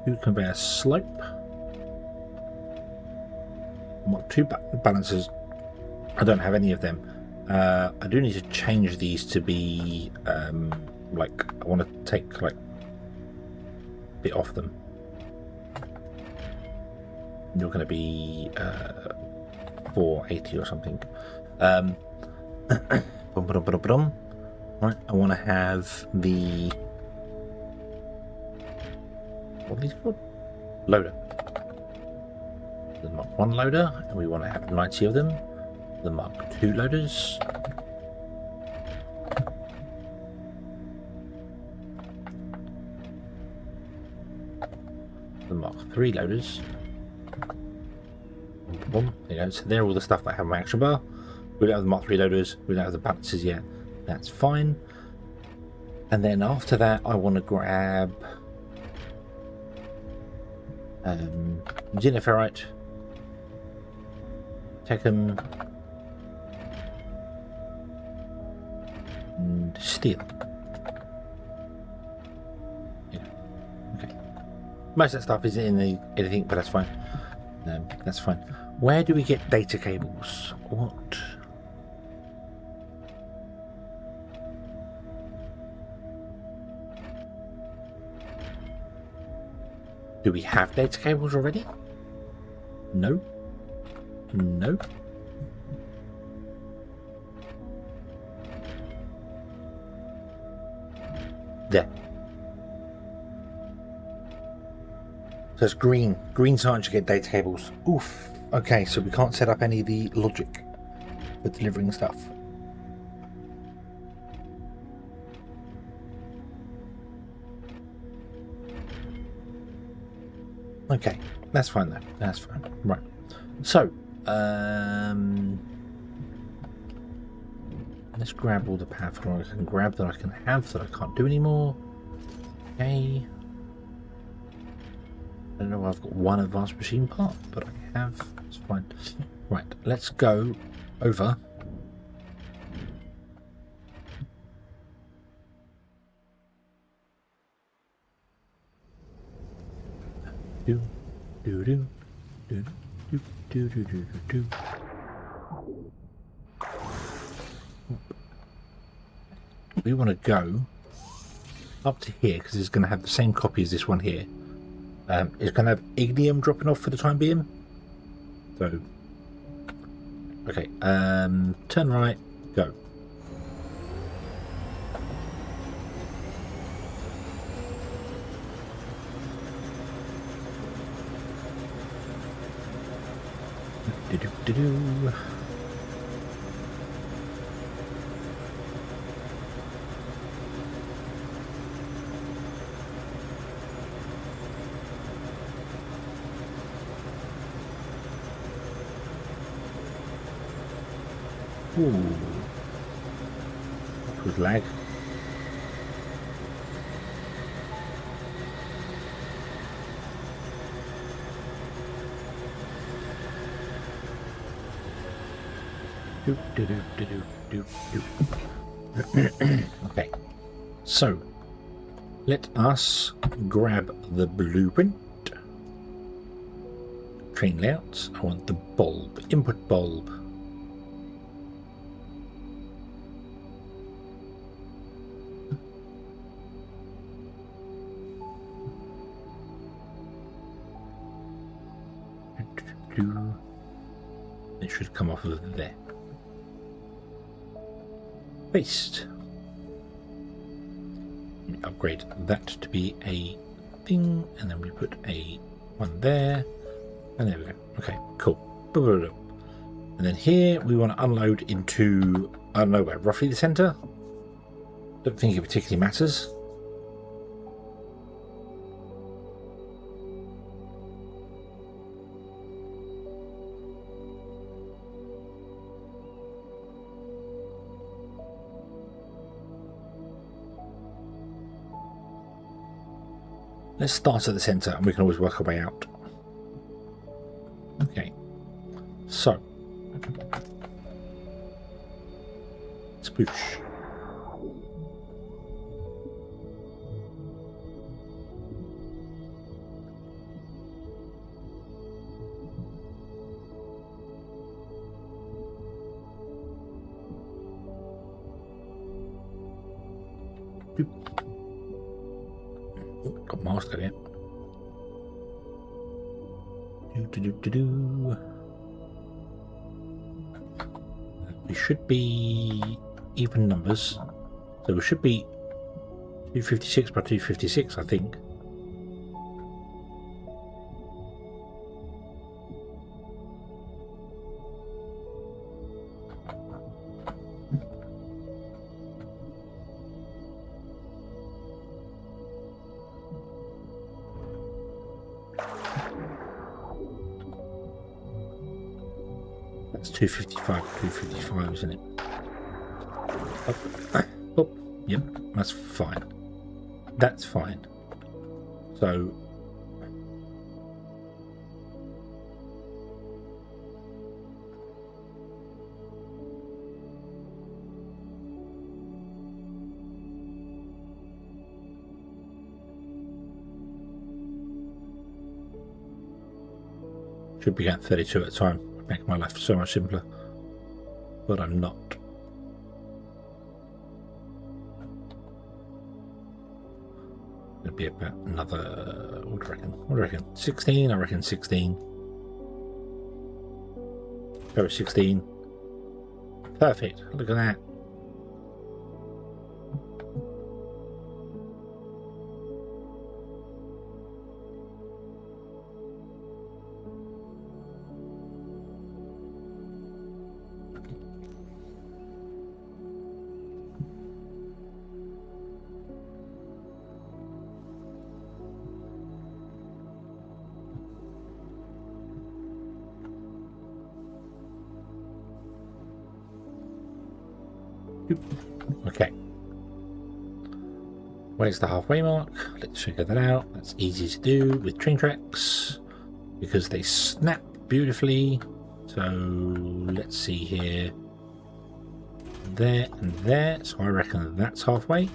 2 conveyor slope. 2 balancers. I don't have any of them. I do need to change these to be like, I want to take like a bit off them. You're going to be 480 or something. Right, I want to have the, what are these called? Loader. The Mark 1 loader, and we want to have 90 of them. The Mark 2 loaders. The Mark 3 loaders. Boom. There you go. So they're all the stuff that I have on my action bar. We don't have the Mark 3 loaders. We don't have the balancers yet. That's fine. And then after that, I want to grab Xenoferrite, Techum, and steel. Yeah. Okay. Most of that stuff isn't in anything, but that's fine. That's fine. Where do we get data cables? What? Do we have data cables already? No. No. There. So it's green. Green sign should get data cables. Oof. Okay, so we can't set up any of the logic for delivering stuff. Okay, that's fine though. That's fine. Right. So, let's grab all the powerful I can grab that I can have that I can't do anymore. Okay. I don't know why I've got one advanced machine part, but I have. It's fine. Right, let's go over. Do do do do do do do do do. We want to go up to here because it's going to have the same copy as this one here. It's going to have ignium dropping off for the time being. So, okay, turn right, go. Do-do-do-do. Ooh, that was lag. Do, do, do, do, do, do, do. Okay, so let us grab the blueprint. Train layouts. I want the bulb, input bulb. It should come off of there. Paste. Upgrade that to be a thing, and then we put a one there, and there we go. Okay, cool. And then here we want to unload into, I don't know where, roughly the center. Don't think it particularly matters. Let's start at the center and we can always work our way out. Okay, so spoosh. Got mask at it. We should be even numbers, so we should be 256 by 256, I think. That's 255, 255, isn't it? Oh, yep, that's fine. That's fine. So should be at 32 at a time. Make my life so much simpler, but I'm not. It'll be about another, what do I reckon? What do I reckon? 16? I reckon 16. Go with 16. Perfect. Look at that. Okay. Where's the halfway mark? Let's figure that out. That's easy to do with train tracks because they snap beautifully. So let's see here. There and there. So I reckon that's halfway.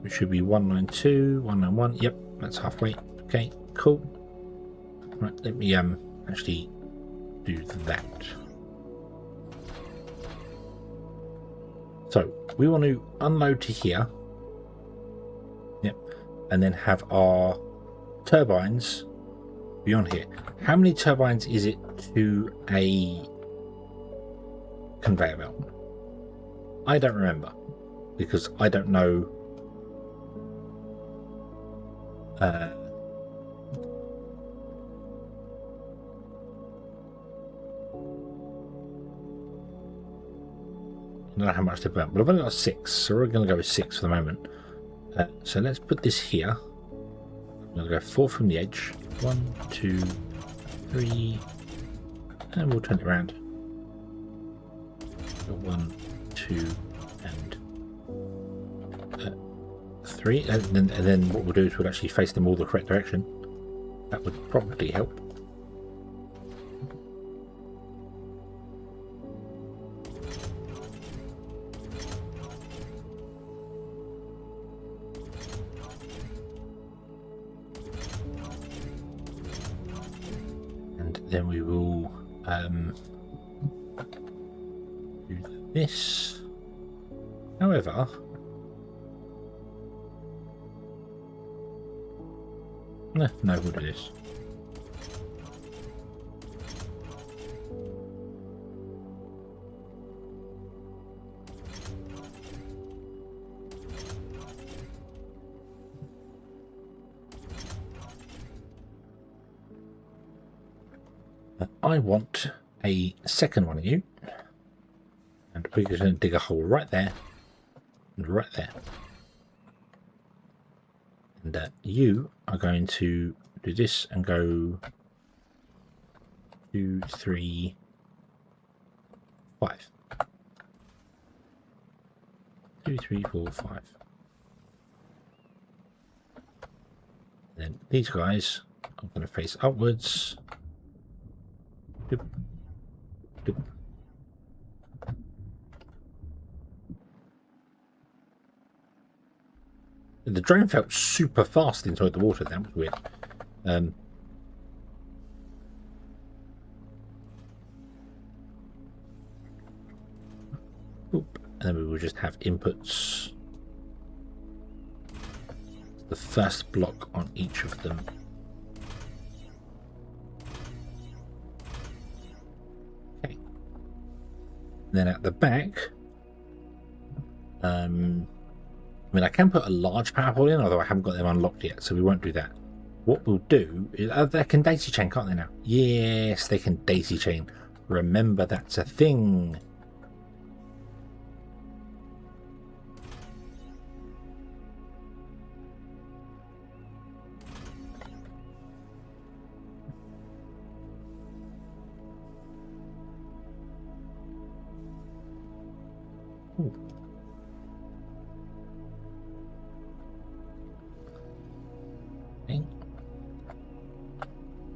It should be 192, 191. Yep, that's halfway. Okay, cool. Right, let me actually do that. So we want to unload to here. Yep. And then have our turbines beyond here. How many turbines is it to a conveyor belt? I don't remember because I don't know. I don't know how much to burn, but I've only got 6, so we're going to go with 6 for the moment. So let's put this here. I'm going to go 4 from the edge. 1, 2, 3, and we'll turn it around. 1, 2, and 3, and then what we'll do is we'll actually face them all the correct direction. That would probably help. Then we will do this. However, no, we'll do this. I want a second one of you, and we're going to dig a hole right there and right there, and you are going to do this and go 2, 3, 5. 2, 3, 4, 5. Then these guys are going to face upwards. Doop, doop. The drone felt super fast inside the water. That was weird. Oop. And then we will just have inputs. The first block on each of them. Okay. Then at the back, I mean, I can put a large power pole in, although I haven't got them unlocked yet, so we won't do that. What we'll do is, they can daisy chain, can't they now? Yes, they can daisy chain. Remember, that's a thing. Ooh.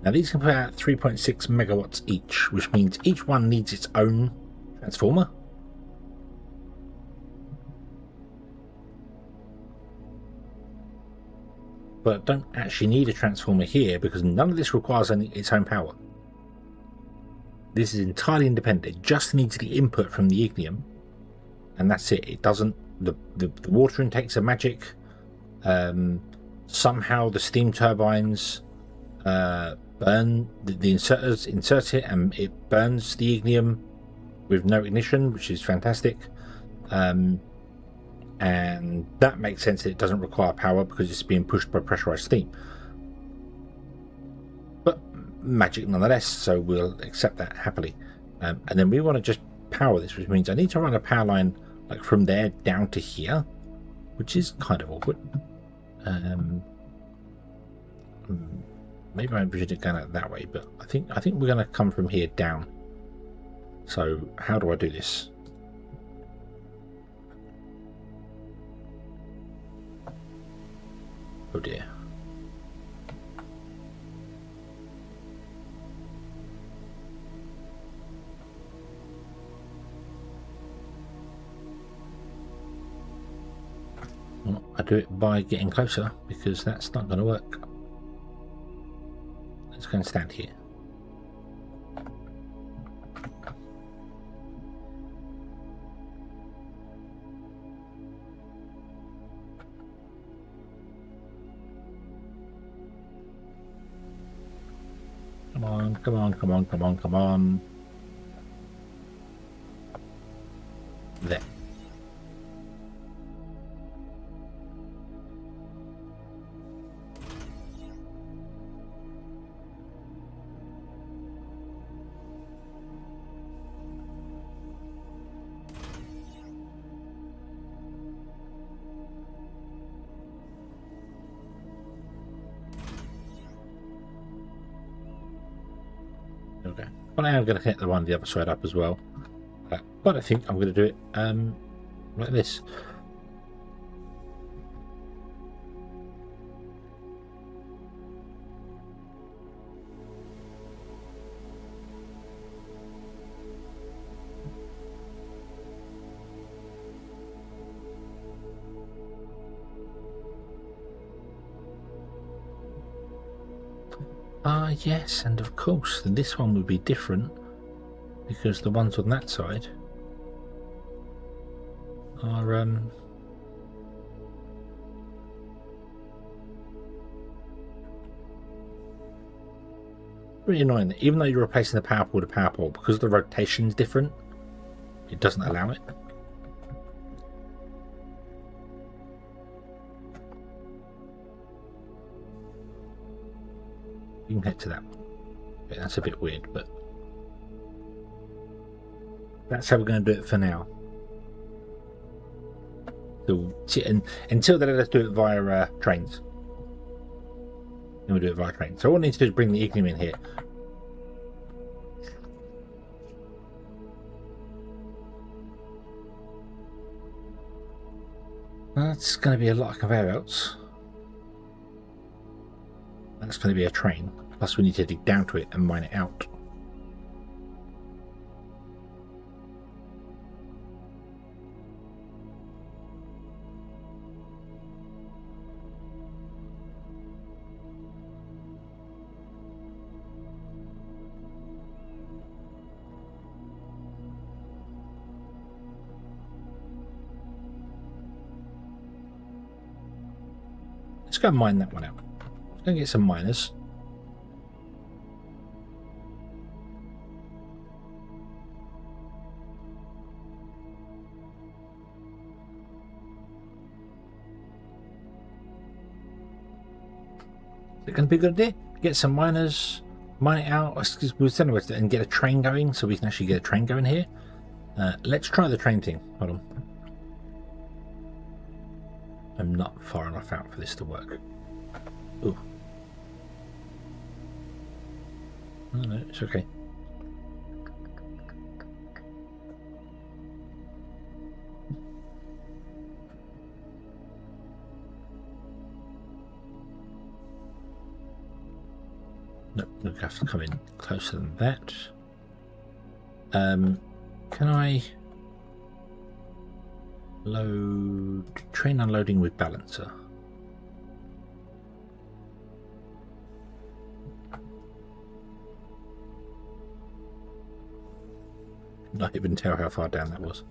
Now these can put out 3.6 megawatts each, which means each one needs its own transformer. But don't actually need a transformer here because none of this requires its own power. This is entirely independent. It just needs the input from the ignium, and that's it. It doesn't. The water intakes are magic. Somehow the steam turbines burn the inserters, insert it, and it burns the ignium with no ignition, which is fantastic. And that makes sense that it doesn't require power because it's being pushed by pressurized steam. But magic nonetheless, so we'll accept that happily. And then we want to just power this, which means I need to run a power line like from there down to here, which is kind of awkward. Maybe I envisioned it going out that way, but I think we're going to come from here down. So how do I do this? Oh dear. Well, I do it by getting closer because that's not going to work. Let's go and stand here. Come on, come on, come on, come on, come on. There. Okay. Well, I am going to hit the one the other side up as well. But I think I'm going to do it like this. Ah, yes, and of course this one would be different because the ones on that side are really annoying that even though you're replacing the power pole to power pole, because the rotation's different, it doesn't allow it. You can head to that one. Okay, that's a bit weird, but that's how we're going to do it for now. So, until they let us do it via trains. Then we'll do it via train. So all we need to do is bring the Ignium in here. That's going to be a lot of conveyor belts. That's going to be a train. Plus we need to dig down to it and mine it out. Let's go and mine that one out. Let's go and get some miners. Is it going to be a good idea? Get some miners, mine it out, we'll send it and get a train going so we can actually get a train going here. Let's try the train thing. Hold on. I'm not far enough out for this to work. Ooh. Oh, no, it's okay. Nope, we're going to have to come in closer than that. Can I load train unloading with balancer? Not even tell how far down that was.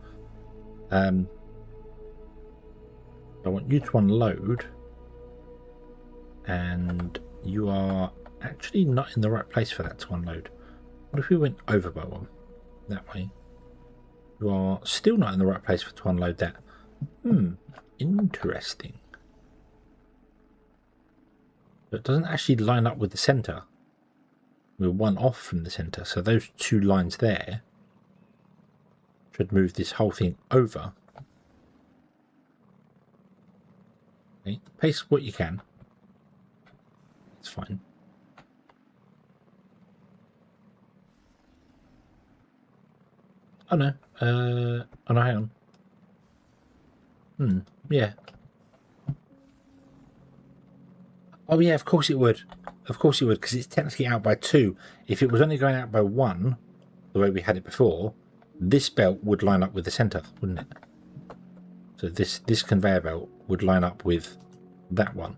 I want you to unload, and you are actually not in the right place for that to unload. What if we went over by one that way? You are still not in the right place for to unload that. Interesting. But it doesn't actually line up with the center. We're one off from the center, so those two lines there should move this whole thing over. Okay, pace what you can. It's fine. Oh no. Oh no, hang on. Yeah. Oh yeah, of course it would. Of course it would, because it's technically out by 2. If it was only going out by 1, the way we had it before, this belt would line up with the centre, wouldn't it? So this conveyor belt would line up with that one.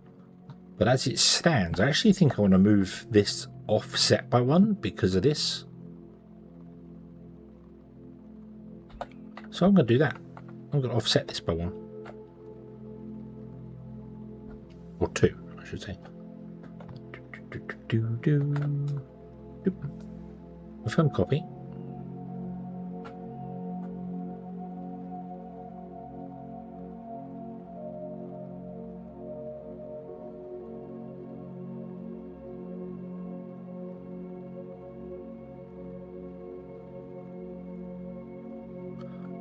But as it stands, I actually think I want to move this offset by 1 because of this. So I'm going to do that. I'm going to offset this by 1. Or 2, I should say. A film copy.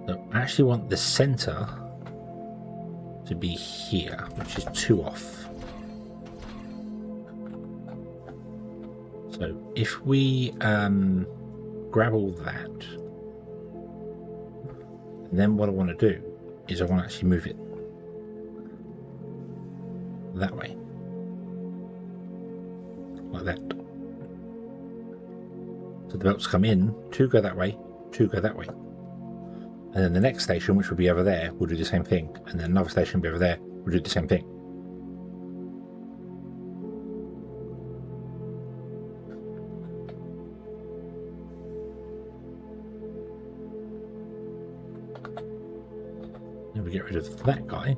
So I actually want the center to be here, which is 2 off. So if we grab all that, and then what I want to do is I want to actually move it that way, like that. So the belts come in, 2 go that way, 2 go that way. And then the next station, which will be over there, will do the same thing. And then another station will be over there, will do the same thing. Then we get rid of that guy.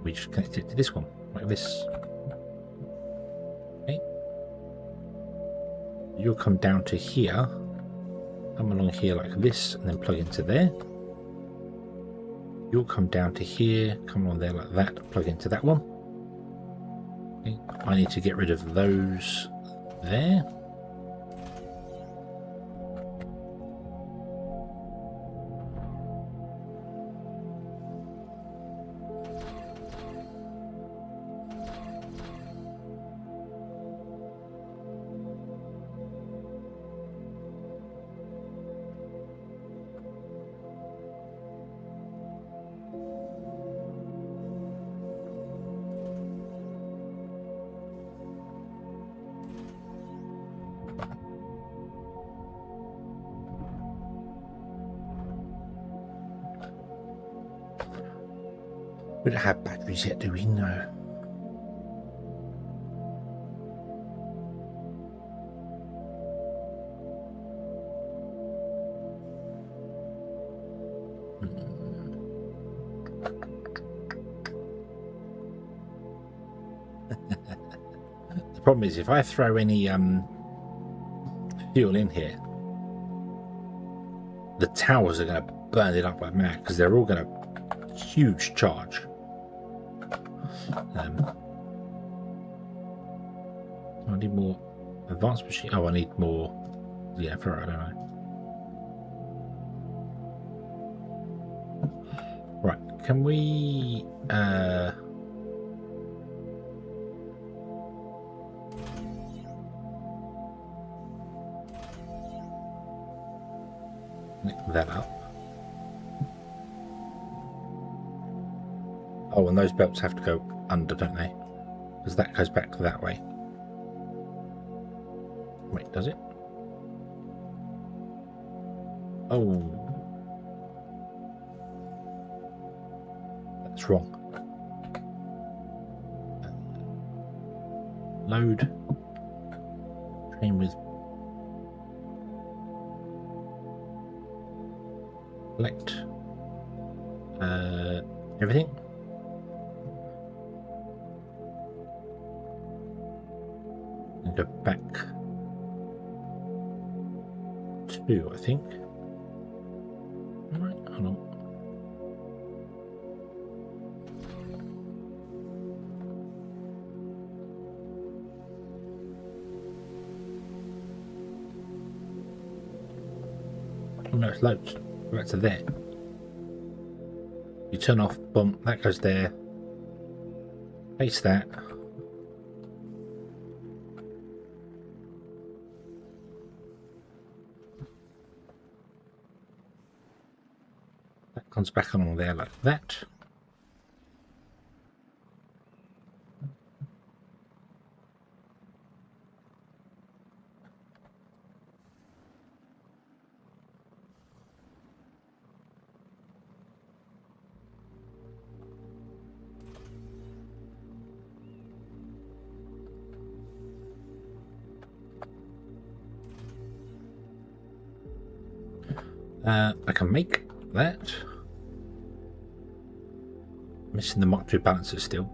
We just connect it to this one, like this. Okay. You'll come down to here. Come along here like this and then plug into there. You'll come down to here, come on there like that, plug into that one. Okay. I need to get rid of those there. We don't have batteries yet, do we? No. The problem is if I throw any fuel in here, the towers are going to burn it up like mad because they're all going to huge charge. I need more advanced machine. Oh, I need more. Yeah, for I don't know. Right, can we? Nick that up. Oh, and those belts have to go under, don't they? Because that goes back that way. Wait, does it? Oh. That's wrong. Load. Train with. Select. Everything. And go back. 2, I think. Right, hold on. Oh no, it's loads. Go back to there. You turn off, boom, that goes there. Paste that. Comes back along there like that. I can make that. Missing the Mark II balancers still.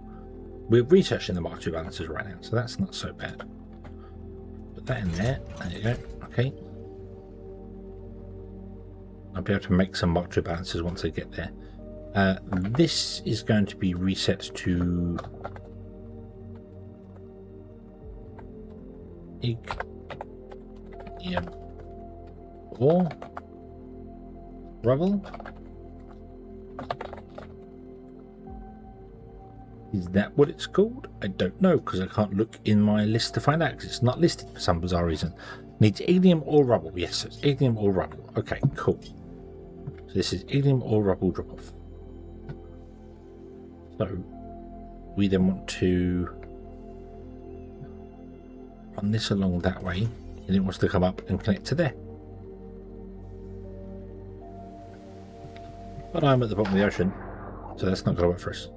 We're researching the Mark II balancers right now, so that's not so bad. Put that in there. There you go. Okay. I'll be able to make some Mark II balancers once I get there. This is going to be reset to or rubble. Is that what it's called? I don't know, because I can't look in my list to find out, because it's not listed for some bizarre reason. Needs ignium or rubble. Yes, it's ignium or rubble. Okay, cool. So this is ignium or rubble drop off. So we then want to run this along that way, and it wants to come up and connect to there. But I'm at the bottom of the ocean, so that's not going to work for us.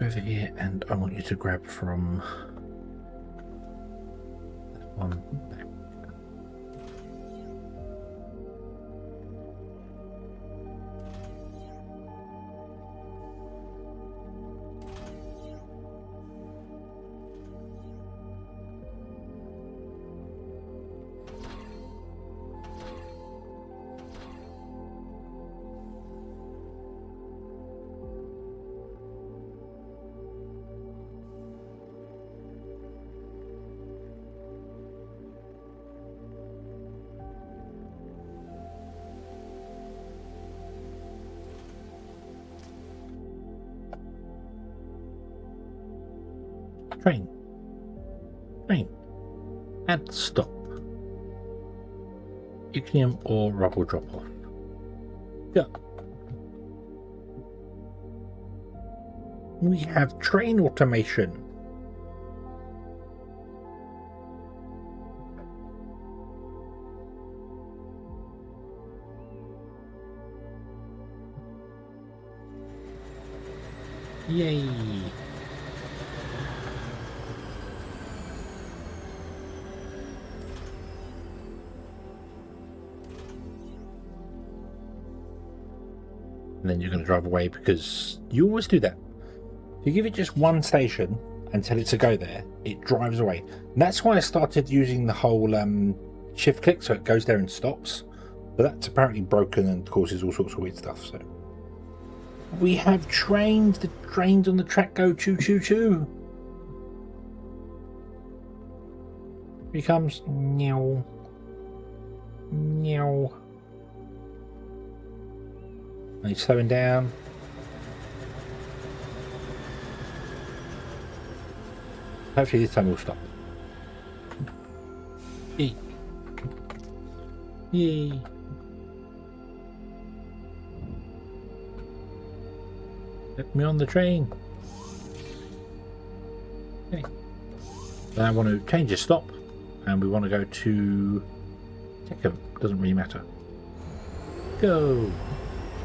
Over here, and I want you to grab from that one back. Train, and stop. Ignium or rubble drop off. Go. We have train automation. Yay. And then you're going to drive away, because you always do that. If you give it just one station and tell it to go there, it drives away. And that's why I started using the whole shift click, so it goes there and stops. But that's apparently broken and causes all sorts of weird stuff. So we have trains. The trains on the track go choo choo choo. Here he comes. Meow. Meow. He's slowing down. Hopefully this time we'll stop. Yay. Yay. Let me on the train. Okay. Then I want to change the stop, and we want to go to Techum. Doesn't really matter. Go.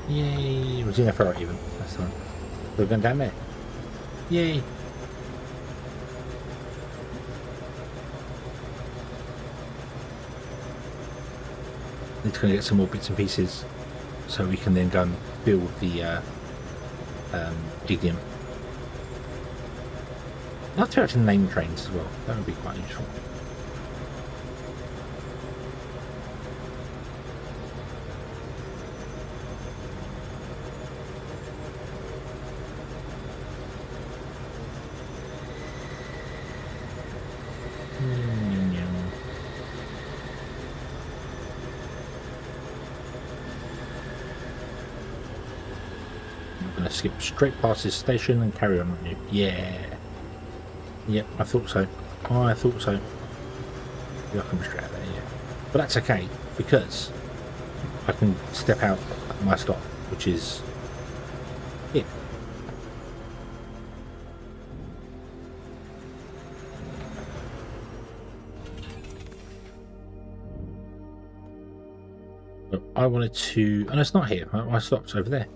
Yay! We're Xeno Power even. That's the one. We're going down there. Yay! Need to go and get some more bits and pieces, so we can then go and build the ignium. I'd like to actually name trains as well. That would be quite useful. Skip straight past this station and carry on, aren't you? Yeah. Yep, I thought so. I thought so. You're coming straight out there, yeah. But that's okay, because I can step out at my stop, which is here. I wanted to, and it's not here. I stopped over there.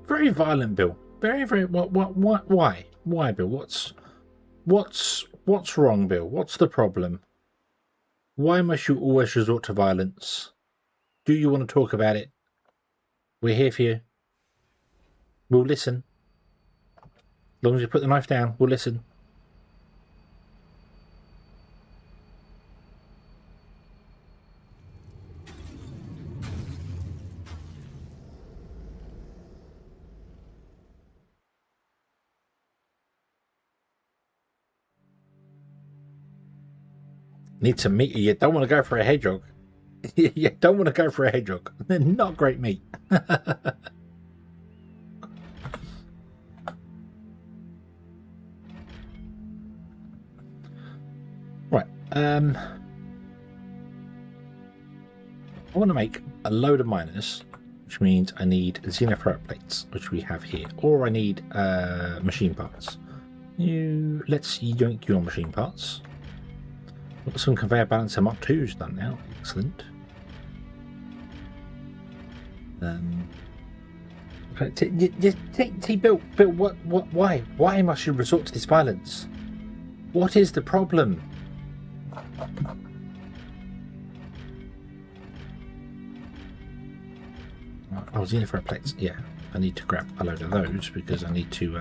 Very violent, Bill. Very, very. What? Why? Why, Bill? What's wrong, Bill? What's the problem? Why must you always resort to violence? Do you want to talk about it? We're here for you. We'll listen. As long as you put the knife down, we'll listen. Need some meat. You don't want to go for a hedgehog. You don't want to go for a hedgehog. They're not great meat. Right. I want to make a load of miners, which means I need Xeno Power Plates, which we have here, or I need machine parts. Let's yoink your machine parts. Got some conveyor balance and Mark 2's done now. Excellent. Bill, why must you resort to this violence? What is the problem? Oh, Xeno Power Plates. Yeah, I need to grab a load of those because I need to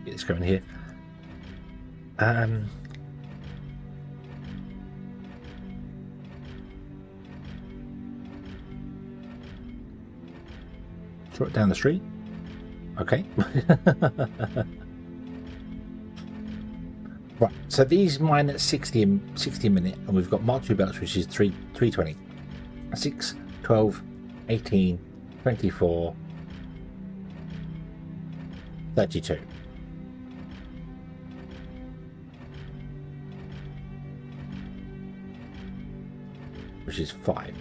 get this going here. Throw it down the street. Okay. Right, so these mine at 60 a minute, and we've got Mark 2 belts, which is 320. 6, 12, 18, 24, 32. Which is 5.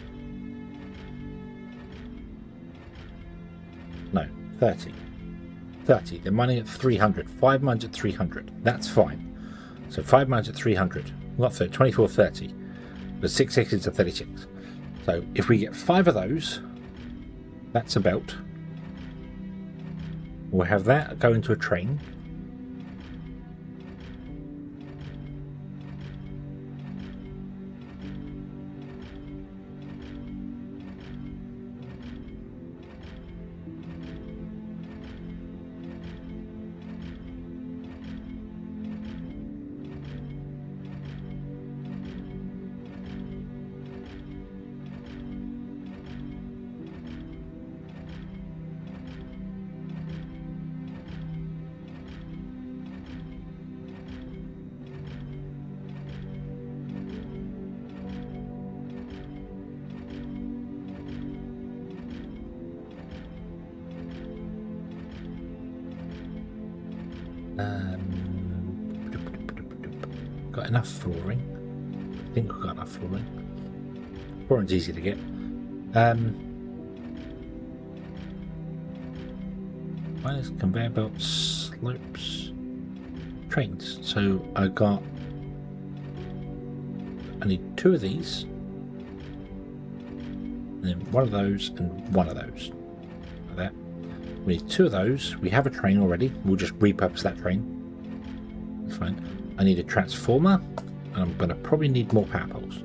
No, 30. 30. They're mining at 300. 5 mines at 300. That's fine. So 5 mines at 300. Not 30, 24, 30. But 6 exits are 36. So if we get 5 of those, that's a belt. We'll have that go into a train. Got enough flooring. I think we've got enough flooring. Flooring's easy to get. Minus conveyor belts, slopes, trains. So I need 2 of these, and then 1 of those and 1 of those. Like that. We need 2 of those. We have a train already. We'll just repurpose that train. That's fine. I need a transformer, and I'm going to probably need more power poles.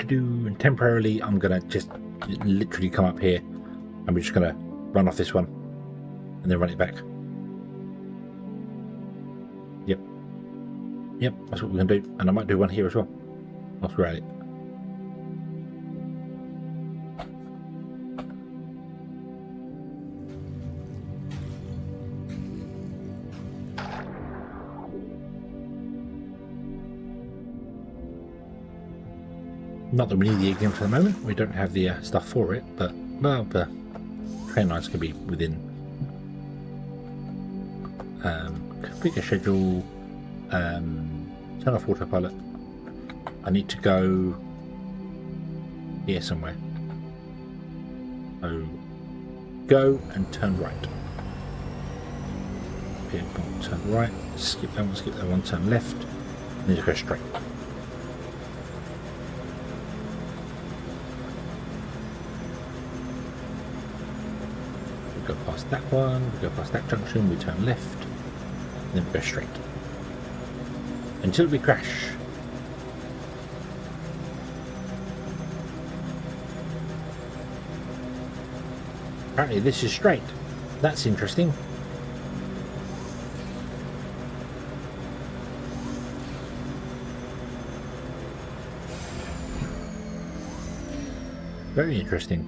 And temporarily, I'm going to just literally come up here, and we're just going to run off this one and then run it back. Yep, that's what we're going to do. And I might do one here as well whilst we're at it. Not that we need the again for the moment. We don't have the stuff for it, but well, the train lines can be within Configure schedule. Turn off autopilot. I need to go here somewhere. So go and turn right. Okay, turn right. Skip that one, turn left. And then just go straight. We go past that one, we go past that junction, we turn left, and then we go straight. Until we crash. Apparently this is straight. That's interesting. Very interesting.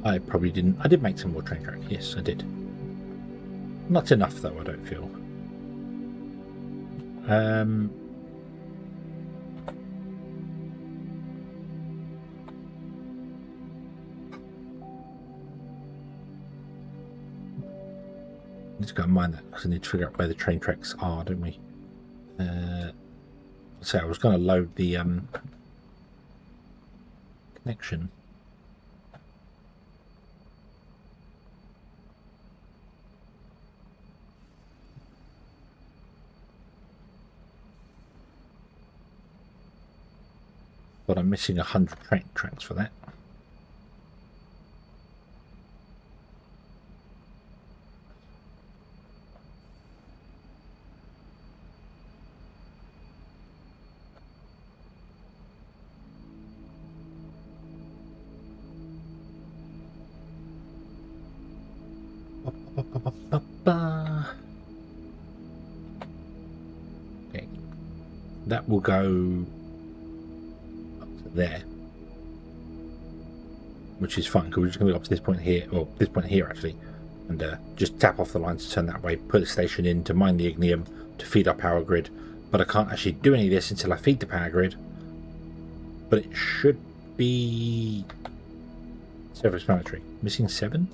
I probably didn't. I did make some more train track. Yes, I did. Not enough though, I don't feel. Need to go and mine that because I need to figure out where the train tracks are, don't we? So I was going to load the connection. But I'm missing 100 train tracks for that. Okay, that will go up to there, which is fine because we're just going to go up to this point here, or this point here actually, and just tap off the lines to turn that way, put the station in to mine the ignium to feed our power grid. But I can't actually do any of this until I feed the power grid. But it should be self-explanatory. Missing 7?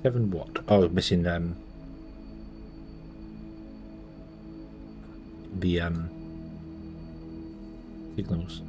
7 what? Oh, missing the signals.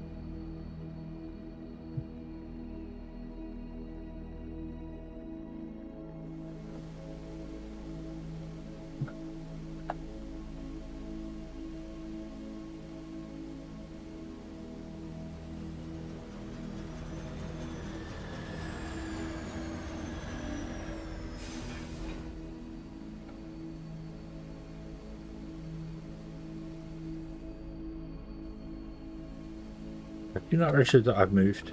Have you not registered that I've moved?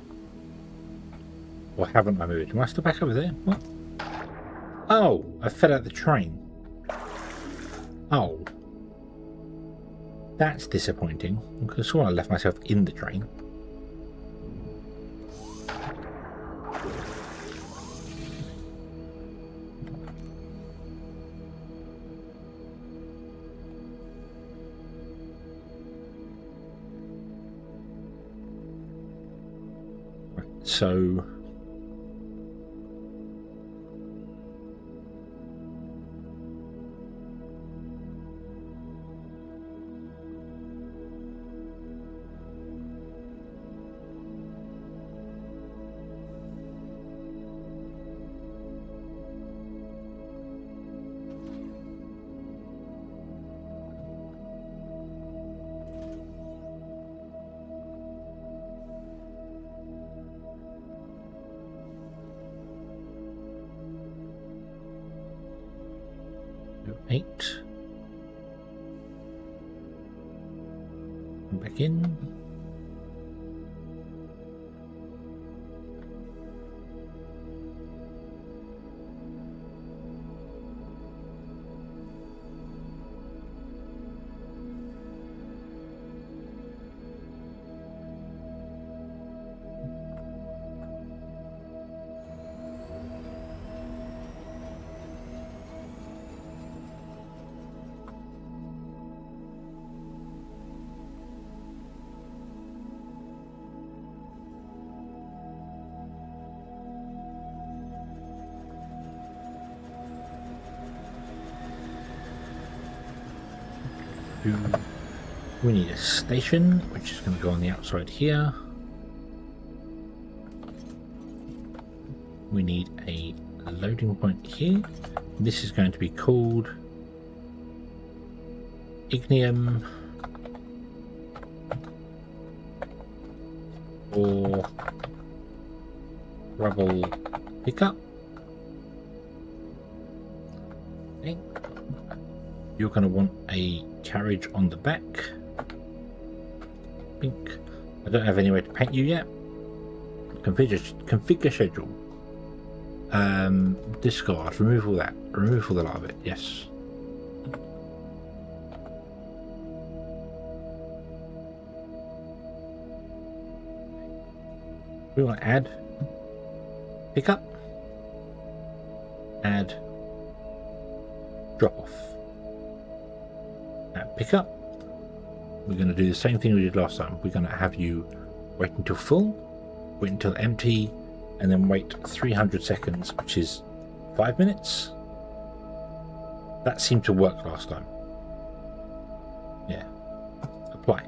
Or haven't I moved? Am I still back over there? What? Oh, I fell out the train. Oh. That's disappointing. I could have sworn I left myself in the train. So go 8. Come back in. We need a station, which is going to go on the outside here. We need a loading point here. This is going to be called Ignium or Rubble Pickup. Okay. You're going to want a carriage on the back. Pink. I don't have any way to paint you yet. Configure schedule. Discard. Remove all that. Remove all the lot of it. Yes. We want to add pickup, add drop off. At pickup, we're going to do the same thing we did last time. We're going to have you wait until full, wait until empty, and then wait 300 seconds, which is 5 minutes. That seemed to work last time. Yeah. Apply.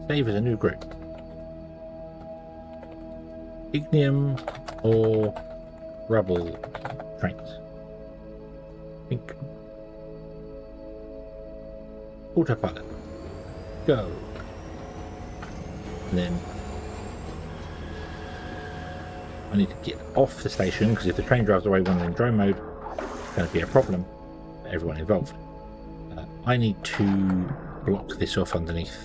Save as a new group. Ignium or Rubble trains. Pink. Autopilot. Go. And then I need to get off the station, because if the train drives away when we're in drone mode, it's going to be a problem for everyone involved. I need to block this off underneath.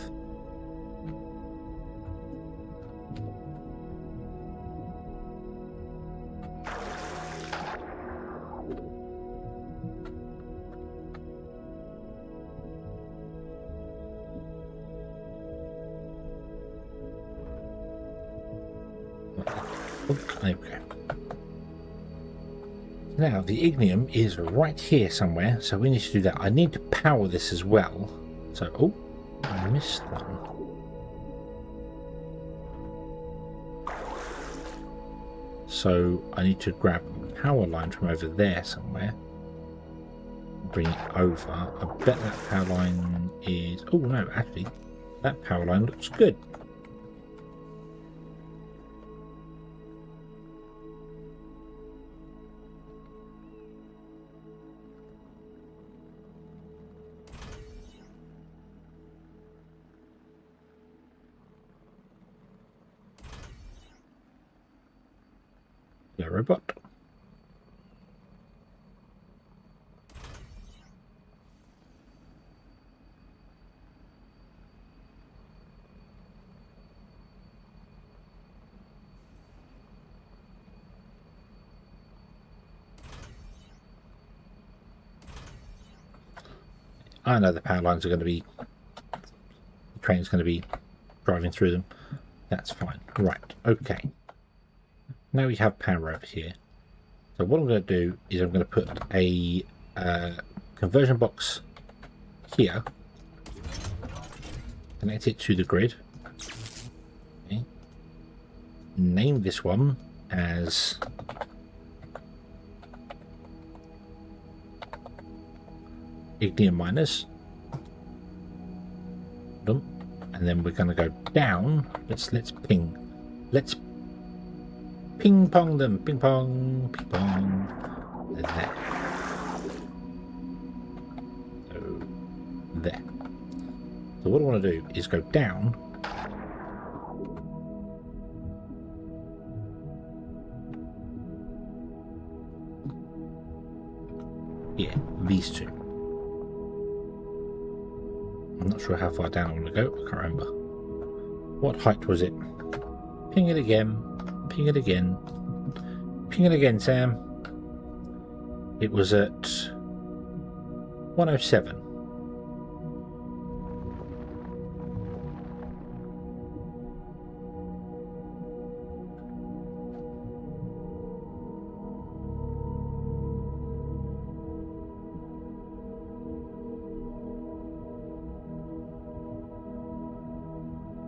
There we go. Now the ignium is right here somewhere, so we need to do that. I need to power this as well. So, oh, I missed one. So I need to grab a power line from over there somewhere. Bring it over. I bet that power line is... Oh no, actually, that power line looks good. The robot. I know the power lines are going to be, the train's going to be driving through them. That's fine. Right, okay. Now we have power over here. So what I'm going to do is I'm going to put a conversion box here, connect it to the grid. Okay. Name this one as Ignium minus, and then we're going to go down. Let's ping. Let's ping pong them. Ping pong, ping pong. There. So there. So what I want to do is go down. Yeah, these two. I'm not sure how far down I want to go. I can't remember. What height was it? Ping it again. Ping it again. Ping it again, Sam. It was at 107.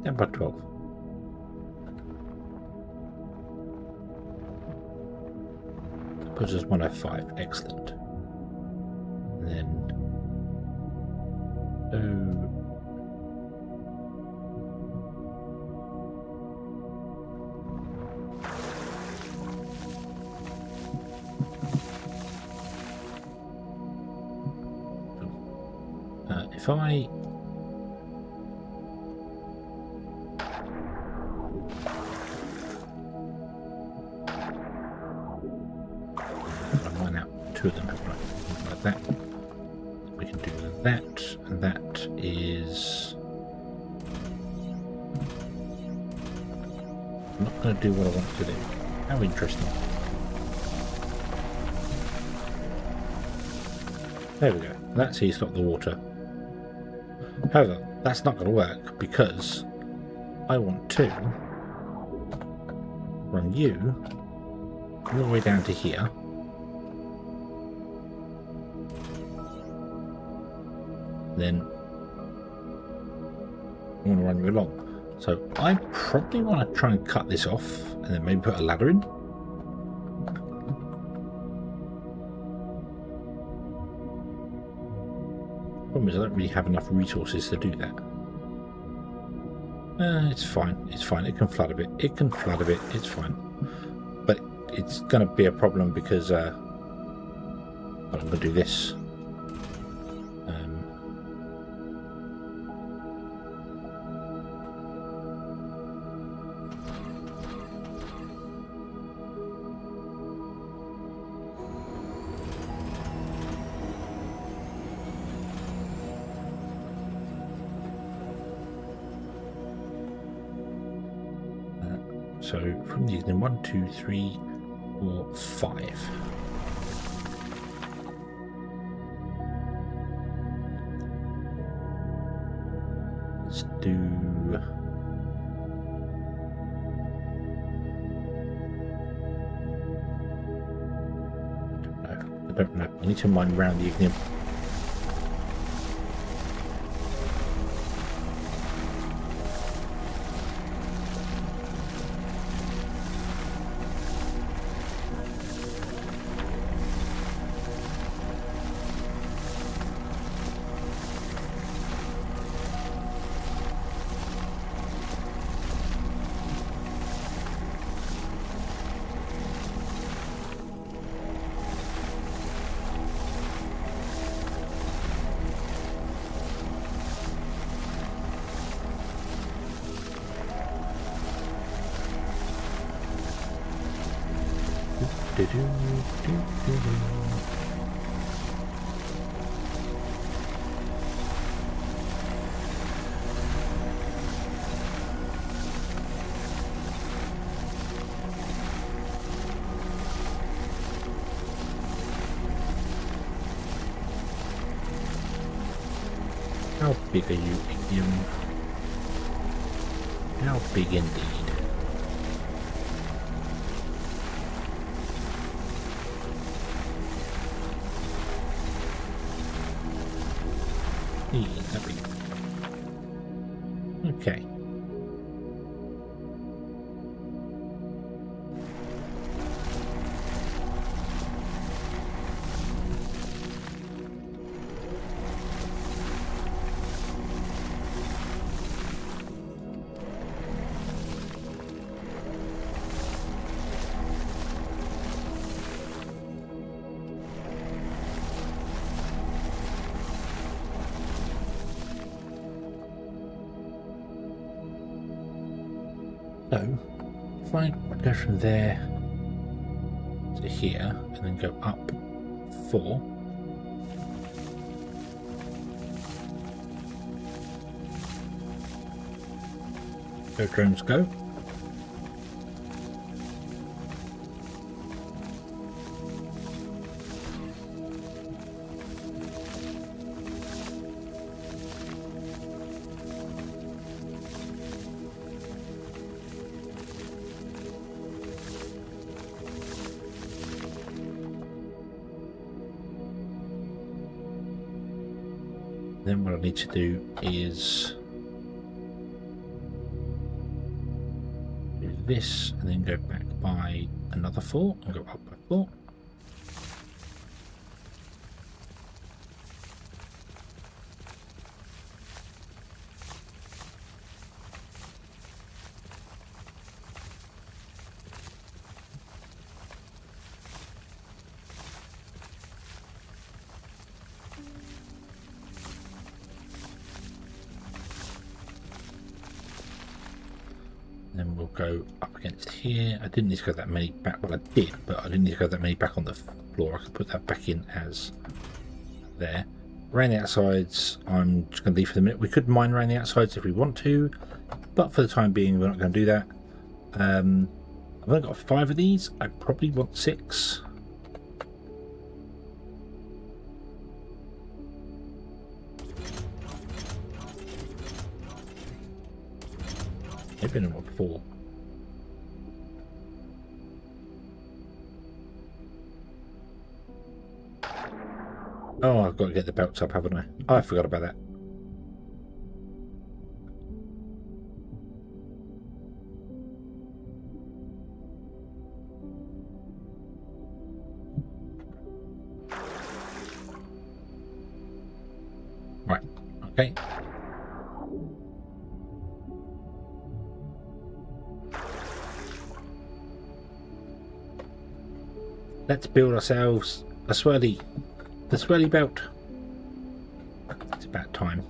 About 12. Puts us 105. Excellent. and then if I line out two of them, like that. We can do that, and that is. I'm not going to do what I want to do. How interesting. There we go. That's how you stop the water. However, that's not going to work because I want to run you all the way down to here. Then I want to run you along. So I probably want to try and cut this off and then maybe put a ladder in. Problem is I don't really have enough resources to do that. It's fine. It's fine. It can flood a bit. It can flood a bit. It's fine. But it's going to be a problem because I'm going to do this. So from these, then 1, 2, 3, 4, 5. Let's do. I don't know. I need to mine around the ignium. How big are you, ignium? How big indeed? Lovely. Okay. So, if I go from there to here and then go up 4, go drones go. Then what I need to do is do this and then go back by another 4 and go up by 4. go up against here. I didn't need to go that many back. Well, I did, but I didn't need to go that many back on the floor. I could put that back in as there. Around the outsides, I'm just going to leave for the minute. We could mine around the outsides if we want to, but for the time being, we're not going to do that. I've only got 5 of these. I probably want 6. Maybe I want 4. Oh, I've got to get the belts up, haven't I? Oh, I forgot about that. Right, okay. Let's build ourselves the swirly belt. It's about time.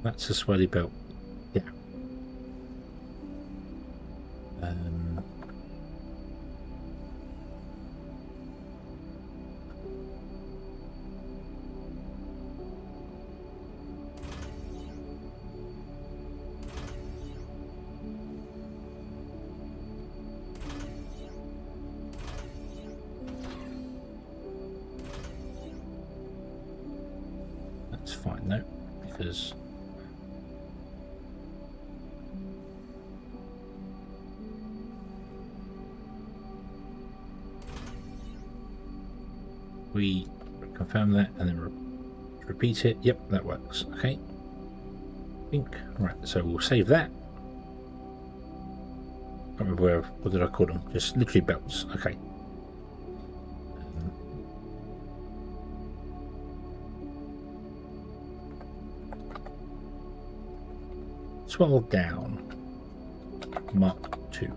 That's a swirly belt. Yeah. That's fine though, because we confirm that and then repeat it. Yep, that works. Okay. Think. Right, so we'll save that. I can't remember what did I call them? Just literally belts. Okay. Swell down. Mark 2.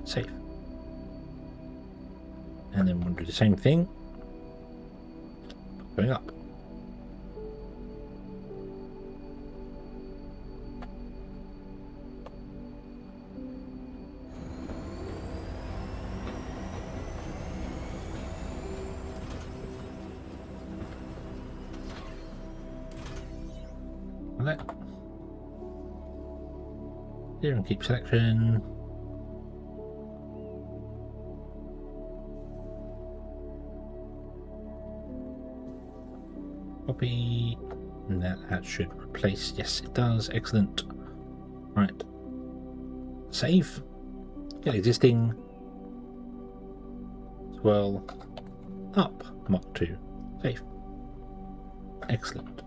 Save. And then we'll do the same thing. Going up. Like that. Here and keep selection. Copy, and that should replace. Yes, it does. Excellent. Right. Save. Get existing. Swirl up. Mark 2. Save. Excellent.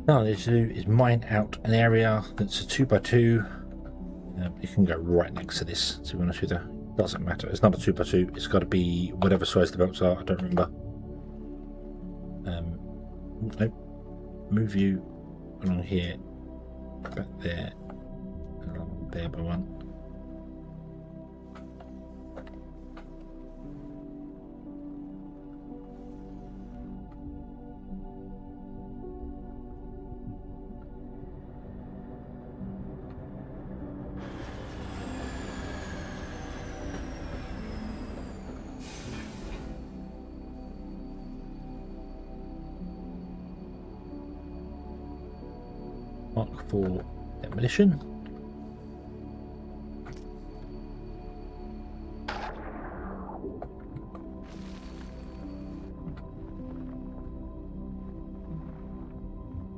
Now what I need to do is mine out an area that's a 2x2. You can go right next to this, to be honest with you. Doesn't matter. It's not a 2x2. It's got to be whatever size the belts are. I don't remember. Nope. Move you along here, back there, and along there by 1. Mark for demolition.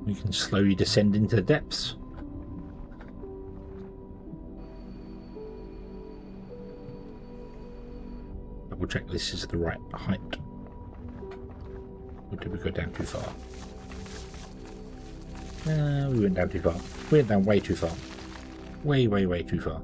We can slowly descend into the depths. Double check this is the right height. Or did we go down too far? We went down too far. We went down way too far. Way, way, way too far.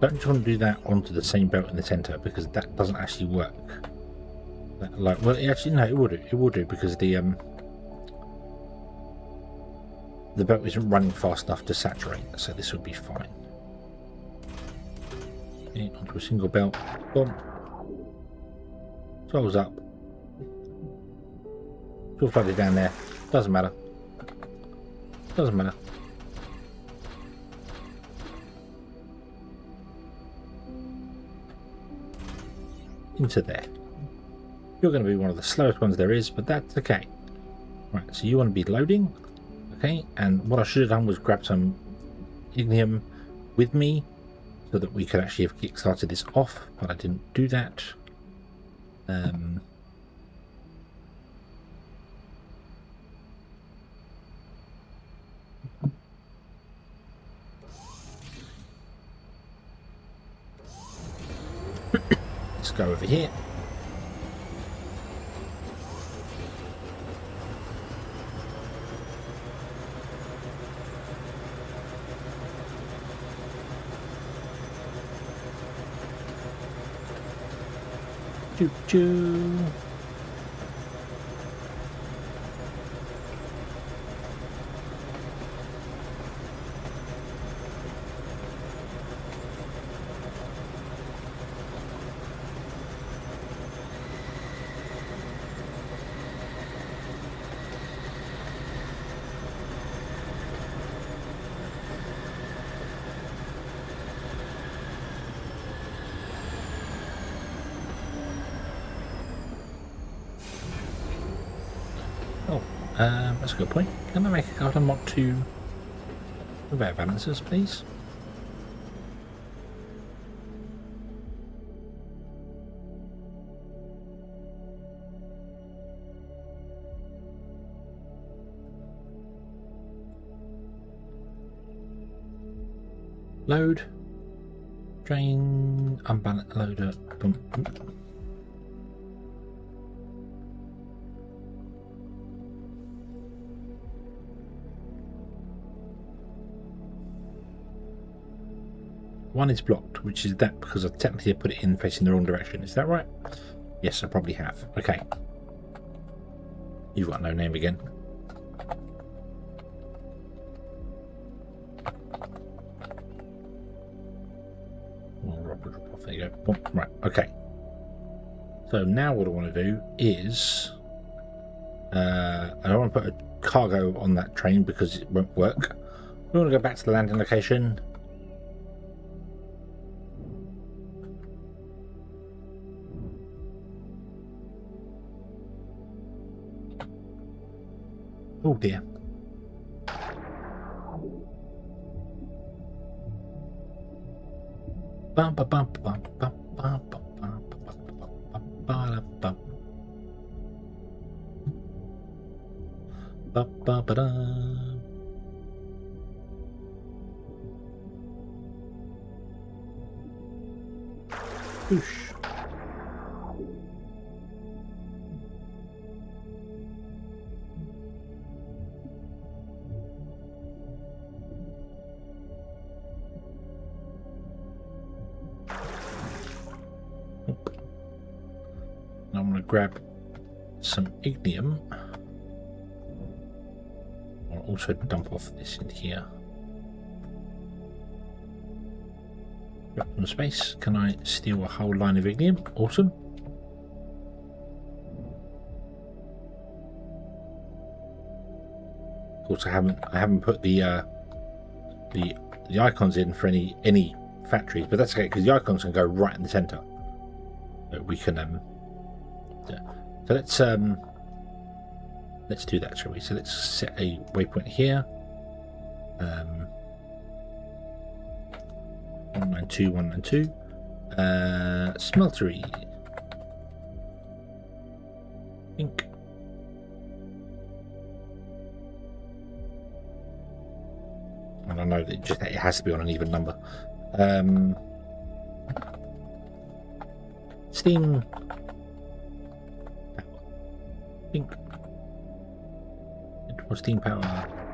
Don't just want to do that onto the same belt in the center because that doesn't actually work. Like, well, actually, no, it will do. It will do because the belt isn't running fast enough to saturate, so this will be fine. Okay, onto a single belt. Boom. Swells up. It's all flooded down there. Doesn't matter. Doesn't matter. Into there. You're going to be one of the slowest ones there is, but that's okay. Right, so you want to be loading. Okay, and what I should have done was grab some ignium with me so that we could actually have kick-started this off, but I didn't do that. Let's go over here. Choo choo. That's a good point. Can I make a card unlock to conveyor balancers, please? Load. Drain. Unbalance. Loader. Boom, boom. One is blocked, which is that because I technically put it in facing the wrong direction. Is that right? Yes, I probably have. Okay. You've got no name again. There you go. Boom. Right, okay. So now what I want to do is I don't want to put a cargo on that train because it won't work. We want to go back to the landing location. Oh dear. Bum ba bum bum bum bum bum bum ba ba ba da. Whoosh. I'm going to grab some ignium. I'll also dump off this in here. Grab some space. Can I steal a whole line of ignium? Awesome. Of course, I haven't put the icons in for any factories, but that's okay because the icons can go right in the center. So we can so let's do that, shall we? So let's set a waypoint here. 192, 192. Smeltery. Ink. And I know that it has to be on an even number. Steam. Ink. It was steam power.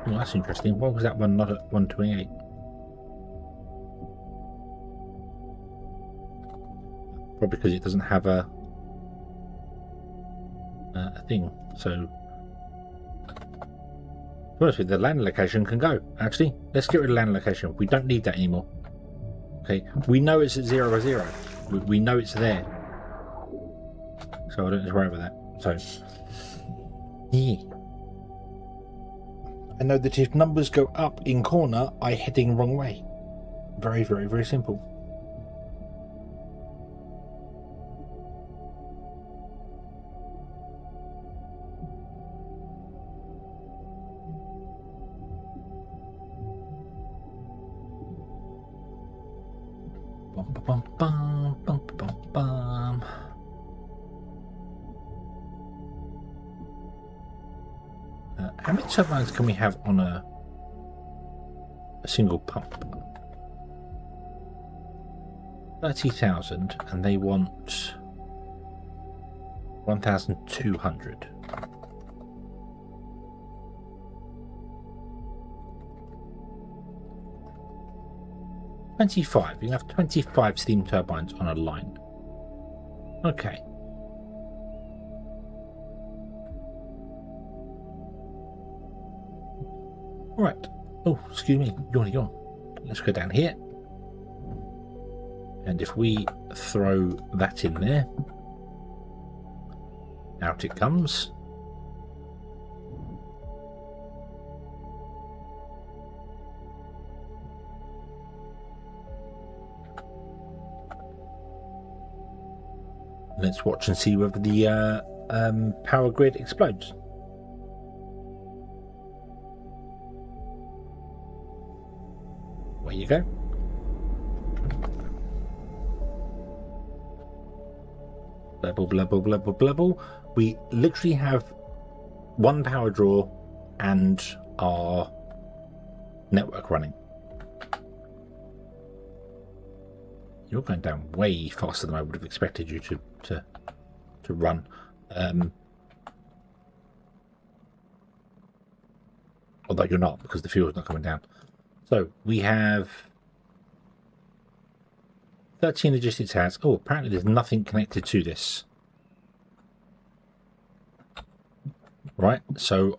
Oh, that's interesting. Why was that one not at 128? Probably because it doesn't have a thing. So, to be honest with you, the land location can go. Actually, let's get rid of land location. We don't need that anymore. Okay, we know it's at 0 by 0. We know it's there. So I don't need to worry about that. So, yeah. I know that if numbers go up in corner, I'm heading wrong way. Very, very, very simple. Bum, bum, bum, bum, bum, bum. How many turbines can we have on a single pump? 30,000, and they want 1,200. You can have 25 steam turbines on a line. Okay. Right. Oh, excuse me. Yawn. Let's go down here. And if we throw that in there, out it comes. Let's watch and see whether the power grid explodes. Where you go. Blubble, blubble, blubble, blubble. We literally have one power draw and our network running. You're going down way faster than I would have expected you to run. Although you're not, because the fuel's not coming down. So we have 13 logistics towers. Oh, apparently there's nothing connected to this. Right, so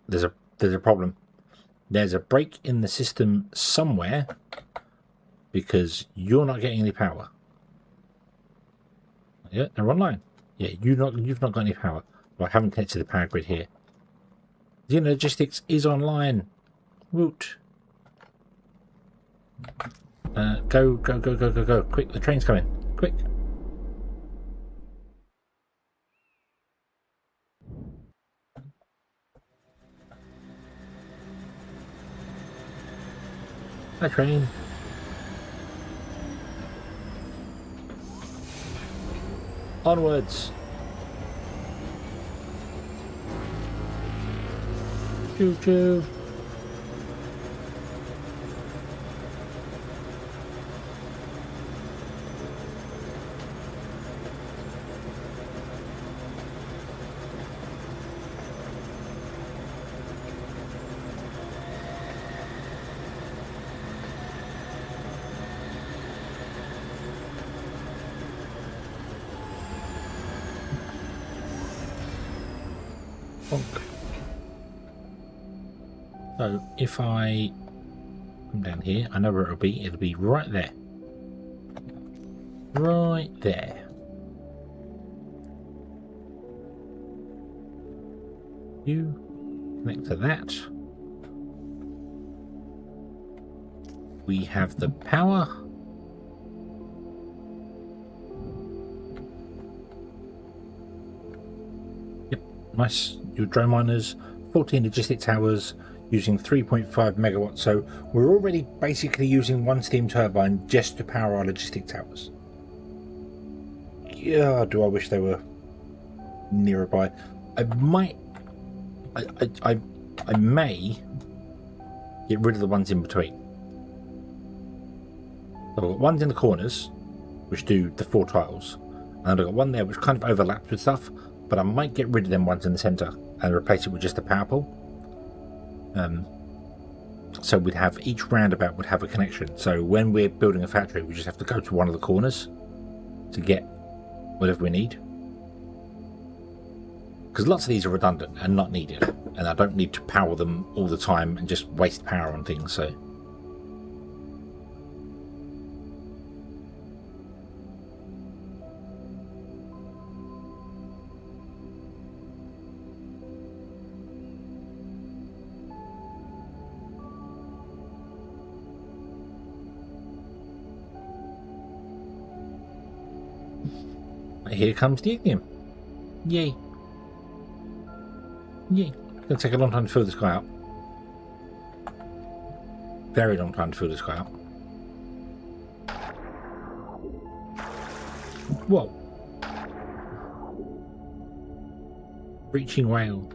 there's a problem. There's a break in the system somewhere because you're not getting any power. Yeah, they're online. Yeah, you've not got any power. Well, I haven't connected to the power grid here. Xeno Logistics is online. Woot. Go. Quick, the train's coming. Quick. Hi, train. Onwards. Choo-choo. So if I come down here, I know where it'll be. It'll be right there. Right there. You connect to that. We have the power. Yep, nice. Your drone miners, 14 logistic towers, using 3.5 megawatts, so we're already basically using one steam turbine just to power our logistic towers. Yeah, do I wish they were nearby? I may get rid of the ones in between. So I've got ones in the corners, which do the 4 tiles, and I've got one there which kind of overlaps with stuff, but I might get rid of them ones in the centre and replace it with just a power pole. So we'd have each roundabout would have a connection. So when we're building a factory, we just have to go to one of the corners to get whatever we need. Because lots of these are redundant and not needed, and I don't need to power them all the time and just waste power on things, so... Here comes the ignium. Yay. Yay. It's going to take a long time to fill this guy up. Very long time to fill this guy up. Whoa. Breaching rail.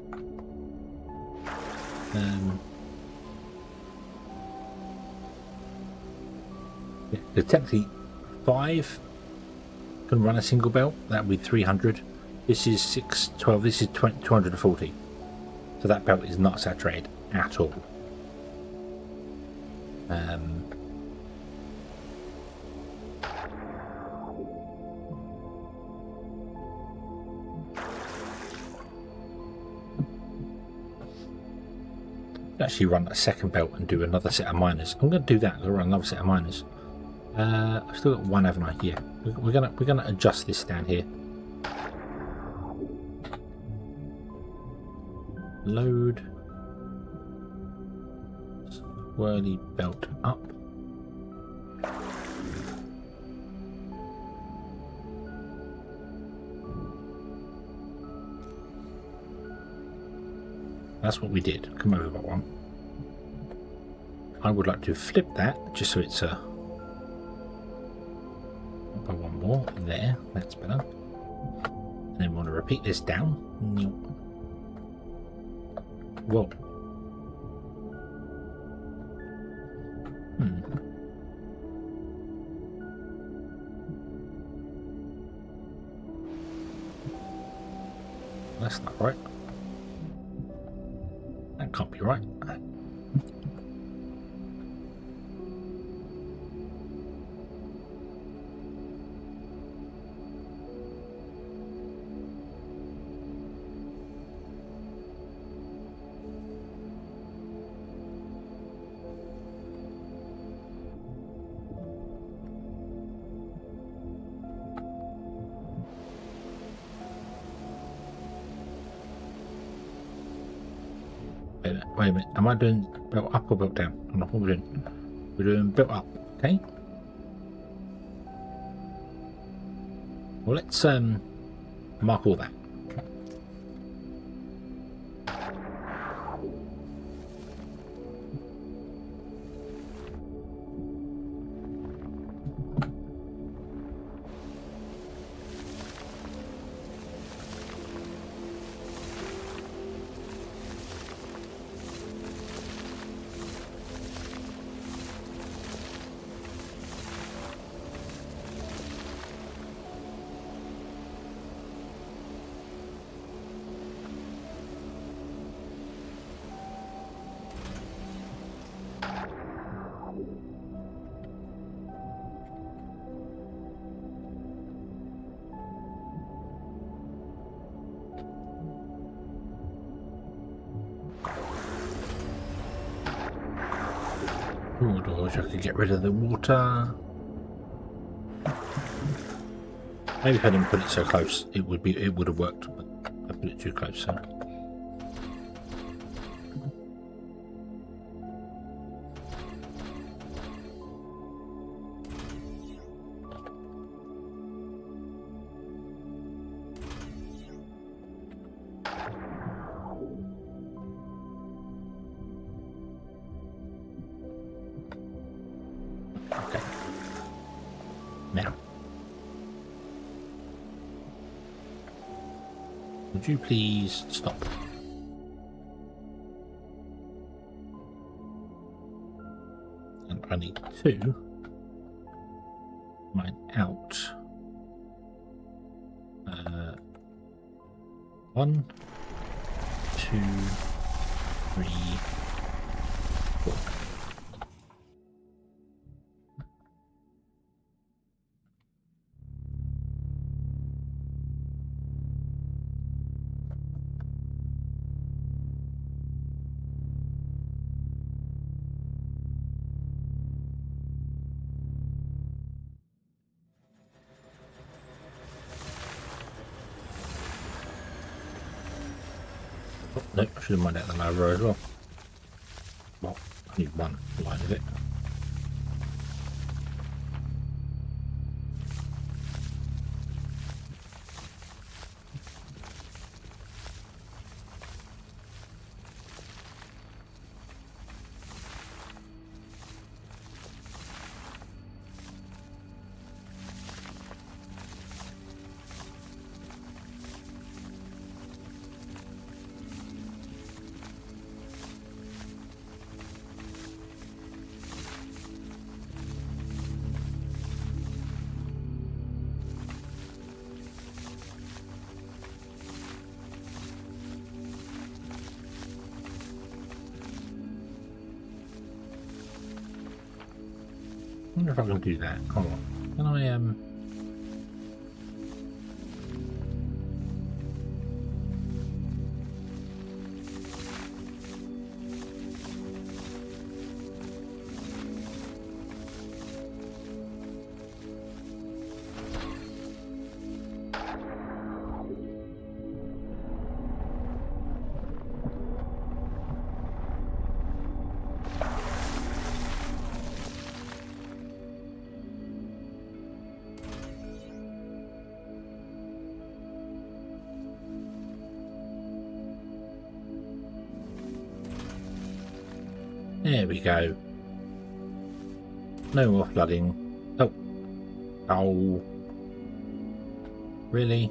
There's technically 5 can run a single belt. That would be 300. This is 612. This is 240. So that belt is not saturated at all. Actually run a second belt and do another set of miners. I'm going to do that. I'll run another set of miners. I've still got one, haven't I? Yeah. We're gonna adjust this down here. Load. Swirly belt up. That's what we did. Come over that one. I would like to flip that just so it's a by one more there. That's better. And then we want to repeat this down. Whoa. That's not right. That can't be right. Wait a minute, am I doing belt up or belt down? I'm not, what we're doing. We're doing belt up, okay? Well, let's mark all that. Oh, I wish I could get rid of the water. Maybe if I didn't put it so close, it would have worked, but I put it too close, so. Now, would you please stop? And I need 2 mine out. 1, 2, 3, 4. Oh, no, I should have mined out the lower row as well. Well, I need one line of it. I wonder if I can do that. Hold on. Can I There we go. No more flooding. Oh. Oh. Really?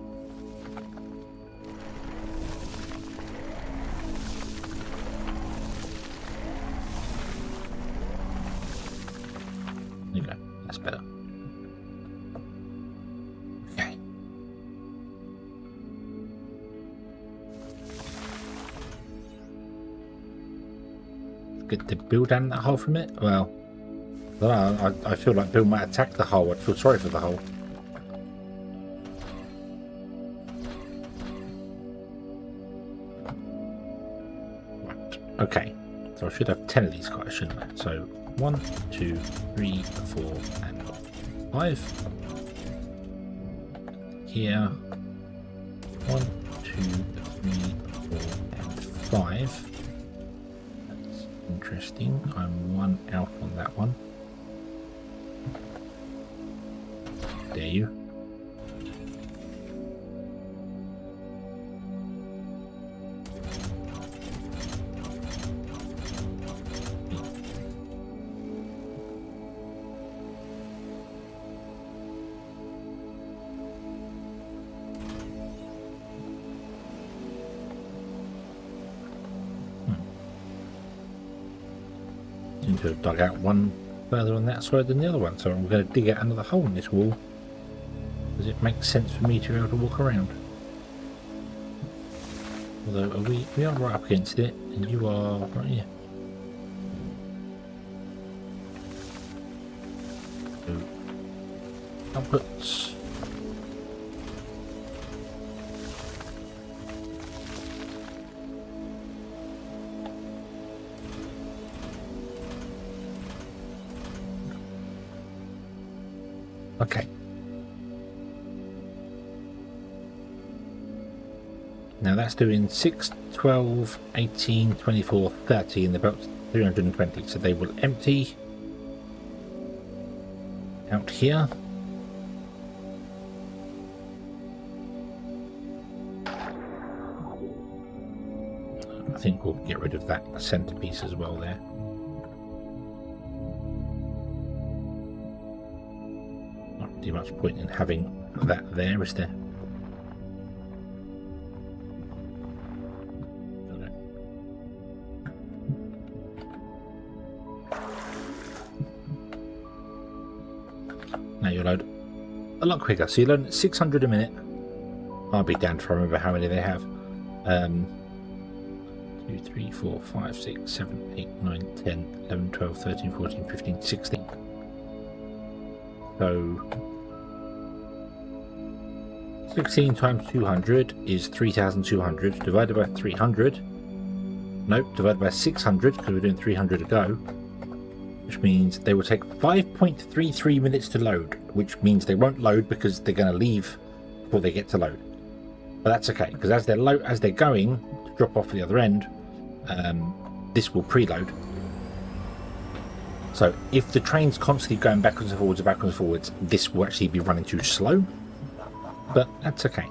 There you go. That's better. Okay. Good to build down that hole from it? Well, I don't know, I feel like Bill might attack the hole. I'd feel sorry for the hole. Right. Okay. So I should have 10 of these guys, shouldn't I? So 1, 2, 3, 4, and 5. Here. 1, 2, 3, 4, and 5. Interesting. I'm 1 out on that one. Dare you? Seem to have dug out one further on that side than the other one, so I'm going to dig out another hole in this wall. Does it make sense for me to be able to walk around? Although we are right up against it, and you are right here. So, outputs. Okay. Now that's doing 6, 12, 18, 24, 30 and about 320. So they will empty out here. I think we'll get rid of that centerpiece as well there. Not really much point in having that there, is there? Now you load a lot quicker. So you load at 600 a minute. I'll be damned if I remember how many they have. 2, 3, 4, 5, 6, 7, 8, 9, 10, 11, 12, 13, 14, 15, 16. So 16 times 200 is 3,200 divided by 300. Nope, divided by 600 because we're doing 300 a go. Which means they will take 5.33 minutes to load, which means they won't load because they're going to leave before they get to load. But that's okay, because as they're going drop off at the other end, this will preload. So if the train's constantly going backwards and forwards, this will actually be running too slow, but that's okay.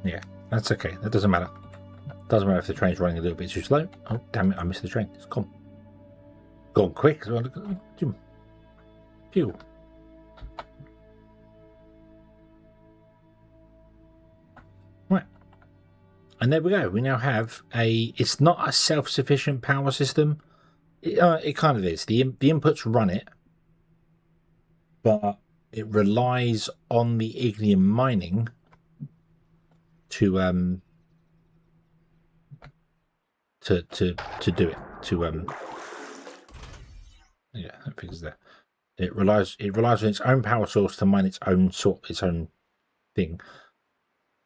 Yeah, that's okay. That doesn't matter. Doesn't matter if the train's running a little bit too slow. Oh, damn it, I missed the train. It's gone. Gone quick as well. Look at that. Phew. Right. And there we go. We now have it's not a self-sufficient power system. It kind of is. The inputs run it, but it relies on the ignium mining to do it. Yeah, that figures there. It relies on its own power source to mine its own thing.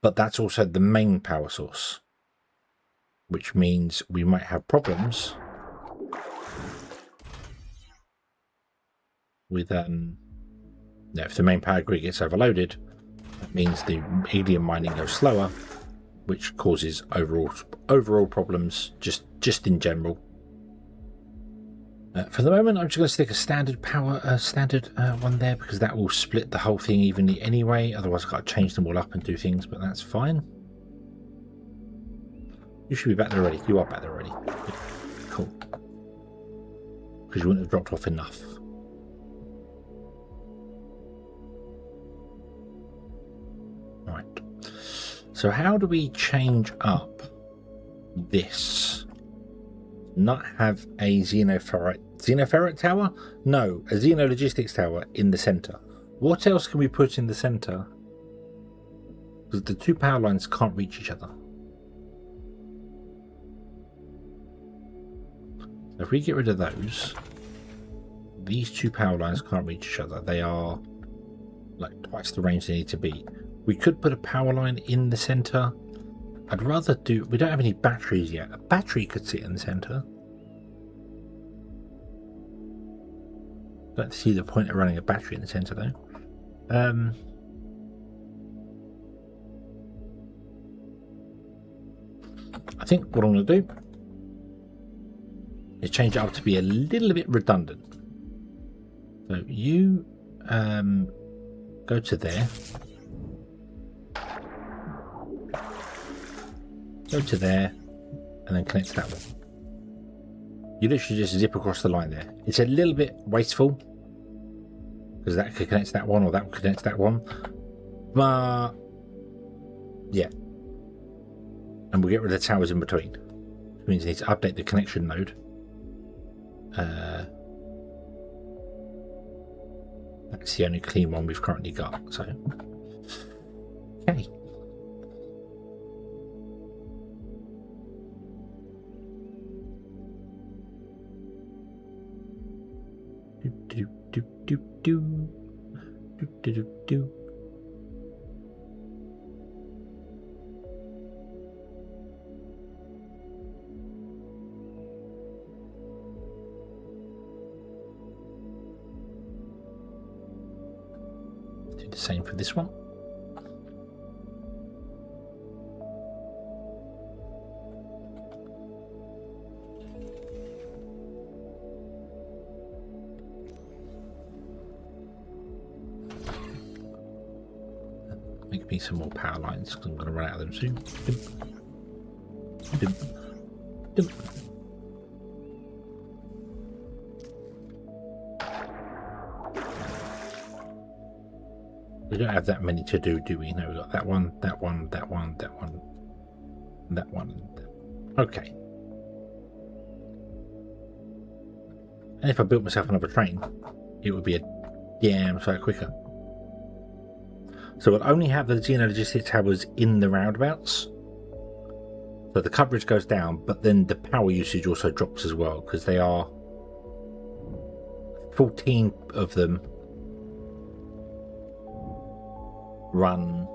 But that's also the main power source, which means we might have problems with if the main power grid gets overloaded, that means the ignium mining goes slower, which causes overall problems just in general. For the moment, I'm just going to stick a standard power one there, because that will split the whole thing evenly anyway. Otherwise, I've got to change them all up and do things, but that's fine. You should be back there already. You are back there already. Good. Cool. Because you wouldn't have dropped off enough. Right. So how do we change up this? Not have a Xenoferret tower? No, a Xeno Logistics tower in the center. What else can we put in the center? Because the two power lines can't reach each other. So if we get rid of those, these two power lines can't reach each other. They are like twice the range they need to be. We could put a power line in the center. I'd rather do... We don't have any batteries yet. A battery could sit in the center. Don't see the point of running a battery in the center though. I think what I'm going to do is change it up to be a little bit redundant. So you go to there. Go to there, and then connect to that one. You literally just zip across the line there. It's a little bit wasteful, because that could connect to that one, or that could connect to that one. But, yeah. And we'll get rid of the towers in between. Which means you need to update the connection node. That's the only clean one we've currently got, so. Okay. Do. Do the same for this one. Make me some more power lines, because I'm going to run out of them soon. Dum. We don't have that many to do we? No, we've got that one, that one, that one, that one, that one. Okay. And if I built myself another train, it would be a damn sight quicker. So we'll only have the Xeno Logistics towers in the roundabouts. So the coverage goes down, but then the power usage also drops as well, because they are 14 of them run.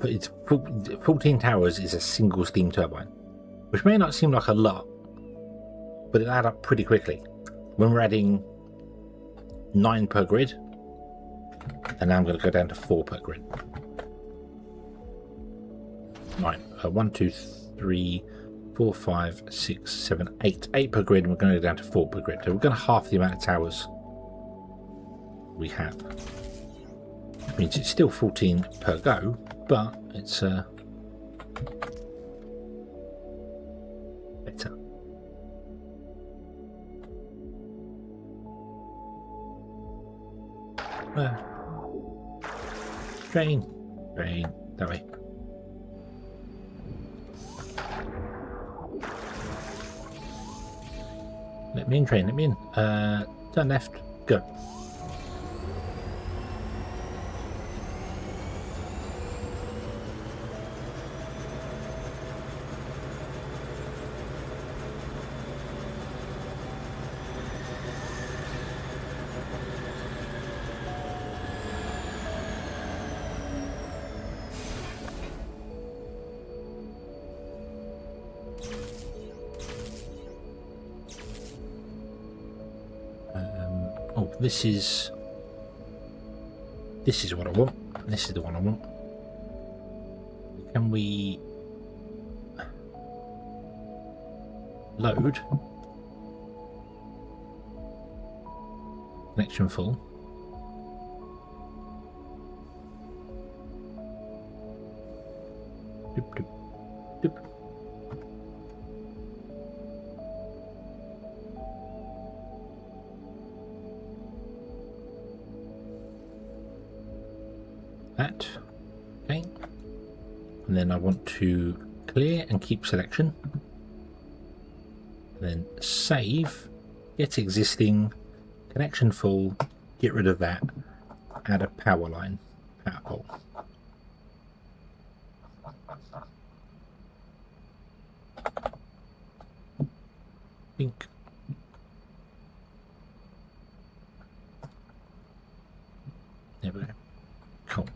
It's 14 towers is a single steam turbine, which may not seem like a lot, but it'll add up pretty quickly. When we're adding 9 per grid, and now I'm going to go down to 4 per grid. Right, 1, 2, 3, 4, 5, 6, 7, 8. 8 per grid, and we're going to go down to 4 per grid. So we're going to half the amount of towers we have. It means it's still 14 per go, but it's better. Train, that way. Let me in, train, let me in. Turn left, go. This is what I want. This is the one I want. Can we load? Connection full. Doop, doop, doop. That, okay, and then I want to clear and keep selection, and then save, get existing, connection full, get rid of that, add a power line, power pole. Think. There we go. Cool.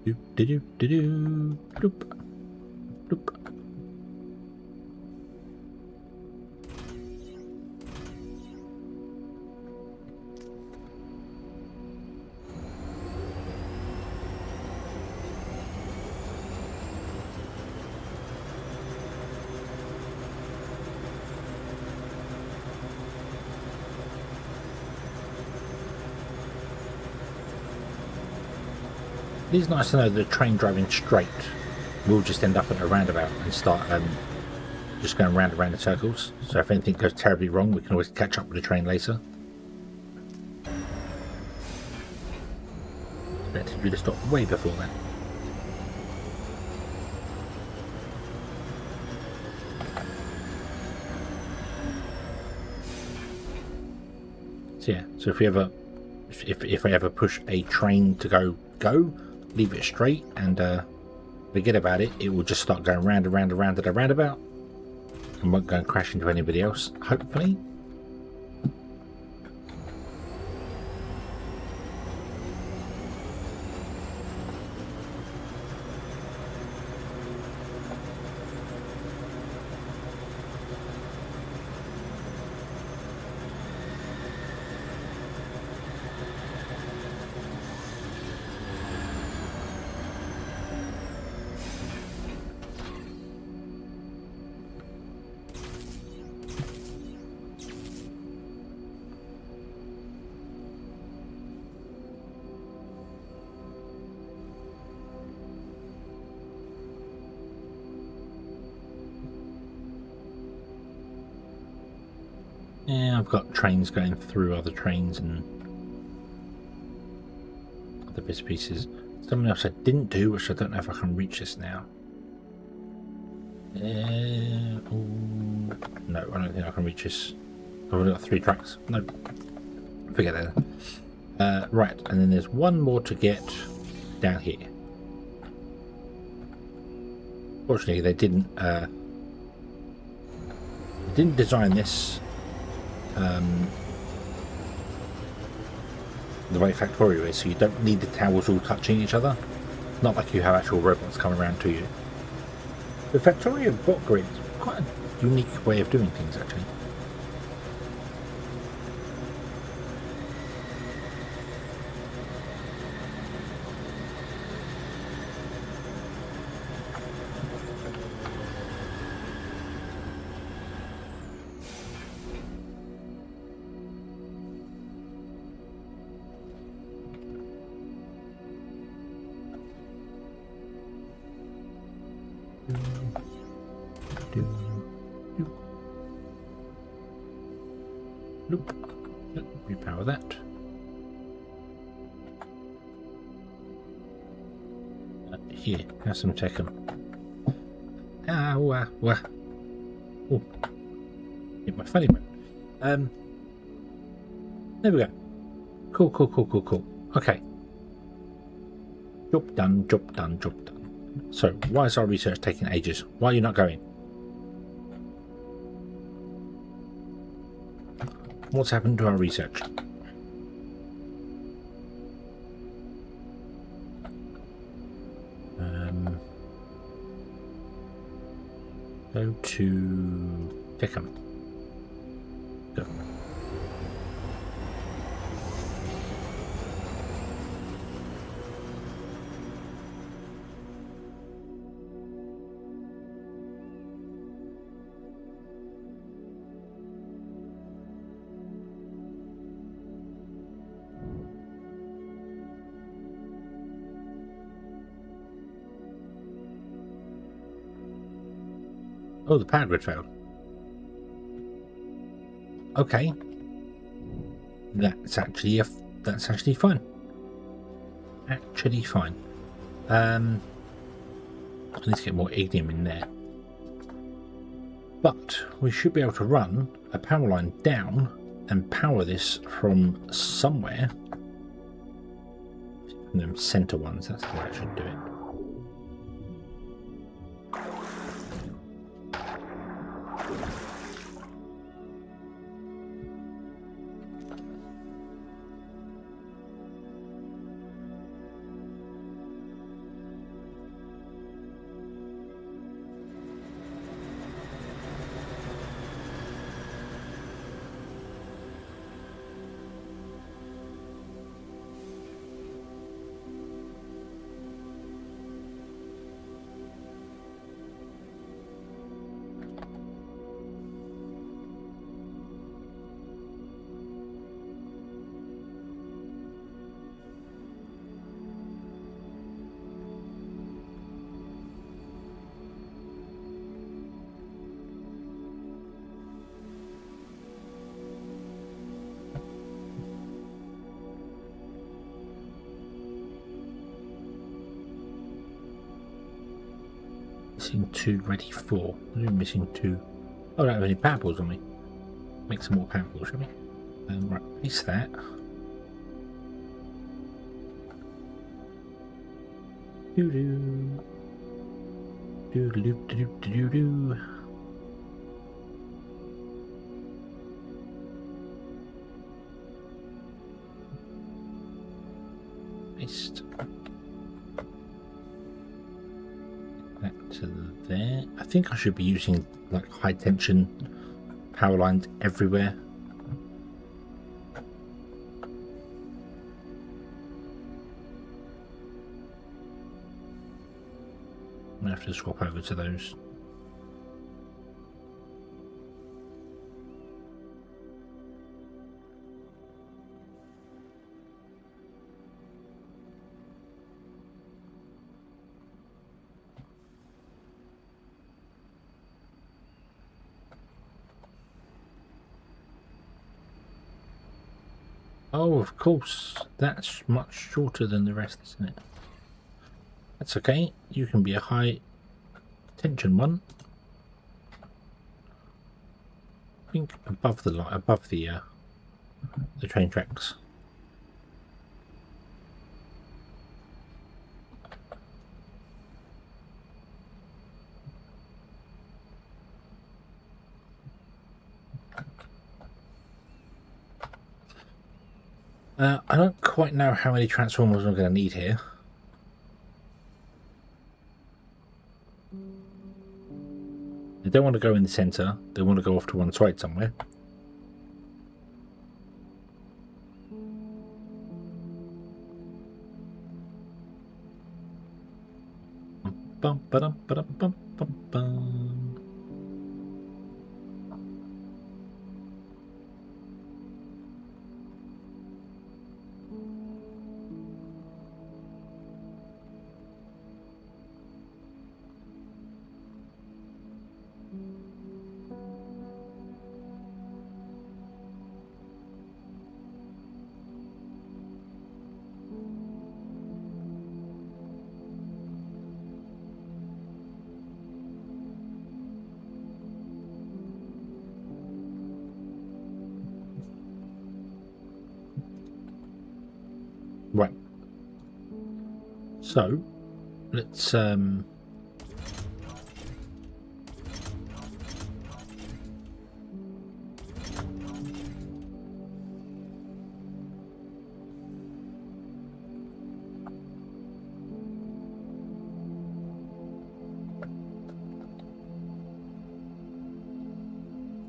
Doop de doop de doo doop. Doop. It is nice to know that the train driving straight will just end up at a roundabout and start just going round and round in circles. So if anything goes terribly wrong, we can always catch up with the train later. Better to stop way before then. So yeah, so if we ever, if I ever push a train to go, leave it straight and forget about it. It will just start going round and round and round at a roundabout and won't go and crash into anybody else, hopefully. Yeah, I've got trains going through other trains and other bits and pieces. Something else I didn't do, which I don't know if I can reach this now. No, I don't think I can reach this. I've only got 3 tracks. No, forget that. Right, and then there's one more to get down here. Fortunately, they didn't design this the way Factorio is, so you don't need the towers all touching each other. Not like you have actual robots coming around to you. The Factorio bot grid is quite a unique way of doing things, actually. Nope. Repower that. Here, have some taken. Oh, hit my funny one. There we go. Cool. Okay. Job done. So, why is our research taking ages? Why are you not going? What's happened to our research? Go to Pickham. Go. Oh, the power grid failed. Okay, that's actually fine. Actually fine. I need to get more ignium in there, but we should be able to run a power line down and power this from somewhere. From them center ones. That's the way I should do it. Missing 2, ready 4. We're missing 2. Oh, I don't have any power balls on me. Make some more power balls, shall we? Right, place that. Doo-doo. Doo-doo-doo-doo-doo-doo. Paste. That to there. I think I should be using like high tension power lines everywhere. I'm gonna have to swap over to those. Oh, of course, that's much shorter than the rest, isn't it? That's okay, you can be a high tension one. I think above the light, above the train tracks. I don't quite know how many transformers I'm going to need here. They don't want to go in the centre. They want to go off to one side somewhere. Bum, ba-dum, ba-dum, bum, bum, bum. Right. So, let's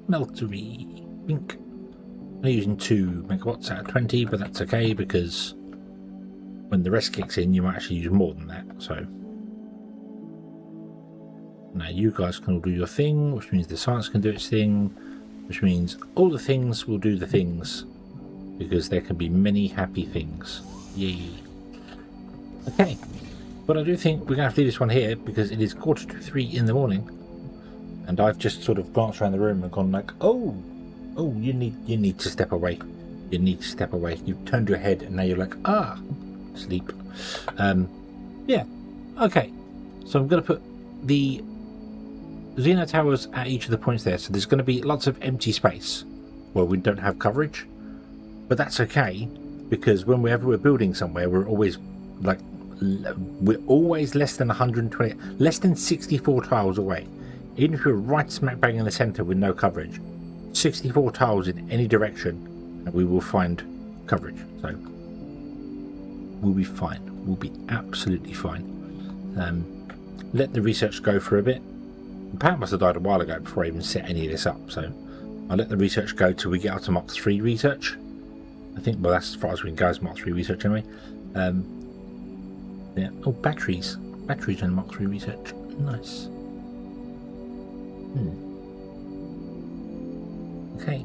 meltery pink. I'm using 2 megawatts out of 20, but that's okay because when the rest kicks in, you might actually use more than that. So now you guys can all do your thing, which means the science can do its thing, which means all the things will do the things, because there can be many happy things. Yay. Okay, but I do think we're going to have to leave this one here because it is 2:45 in the morning, and I've just sort of glanced around the room and gone like, oh, you need to step away. You need to step away. You've turned your head and now you're like, sleep. Yeah, okay, so I'm going to put the Xeno towers at each of the points there, so there's going to be lots of empty space where we don't have coverage, but that's okay because whenever we're building somewhere, we're always less than 120, less than 64 tiles away. Even if you're right smack bang in the center with no coverage, 64 tiles in any direction and we will find coverage. So we'll be fine. We'll be absolutely fine. Let the research go for a bit. The power must have died a while ago before I even set any of this up, so I'll let the research go till we get up to Mark 3 research. I think, well, that's as far as we can go as Mark 3 research anyway. Yeah. Oh, batteries and Mark 3 research. Nice. Okay.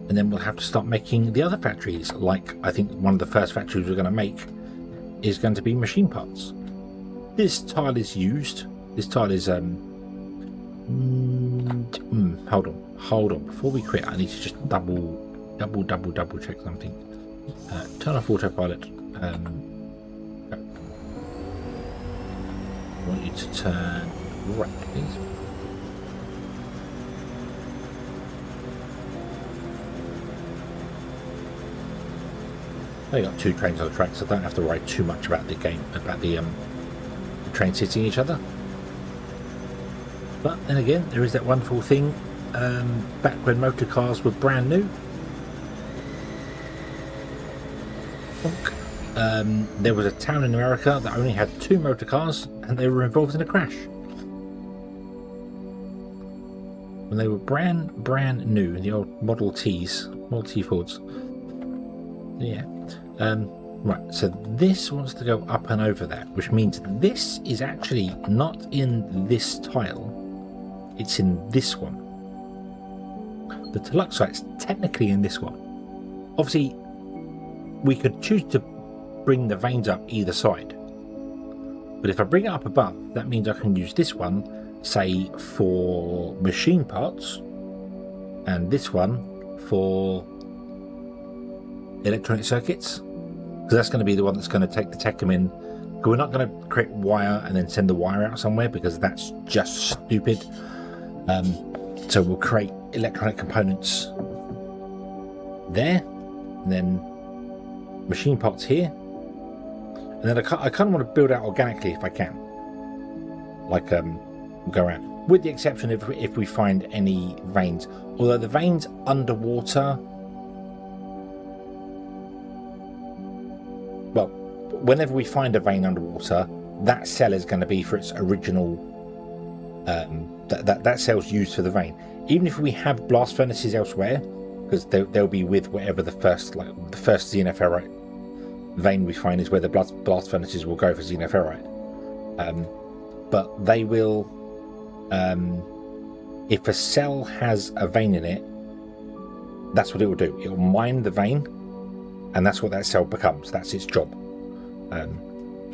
And then we'll have to start making the other factories. Like, I think one of the first factories we're going to make is going to be machine parts. This tile is used. This tile is hold on. Before we quit, I need to just double check something. Turn off autopilot. I want you to turn right, please. I got 2 trains on the track, so I don't have to worry too much about the game, about the trains hitting each other. But then again, there is that wonderful thing, back when motor cars were brand new, there was a town in America that only had 2 motor cars and they were involved in a crash. When they were brand new, the old Model T Fords. Yeah. Right, so this wants to go up and over that, which means this is actually not in this tile, it's in this one. The Toluxite's technically in this one. Obviously, we could choose to bring the veins up either side, but if I bring it up above, that means I can use this one, say, for machine parts, and this one for electronic circuits, because that's going to be the one that's going to take the Techum in. We're not going to create wire and then send the wire out somewhere because that's just stupid. So we'll create electronic components there, and then machine parts here, and then I kind of want to build out organically if I can, like go around, with the exception if we find any veins, although the veins underwater well, whenever we find a vein underwater, that cell is going to be for its original. That cell's used for the vein. Even if we have blast furnaces elsewhere, because they'll be with whatever the first xenoferrite vein we find is where the blast furnaces will go for xenoferrite. But they will. If a cell has a vein in it, that's what it will do. It will mine the vein, and that's what that cell becomes. That's its job.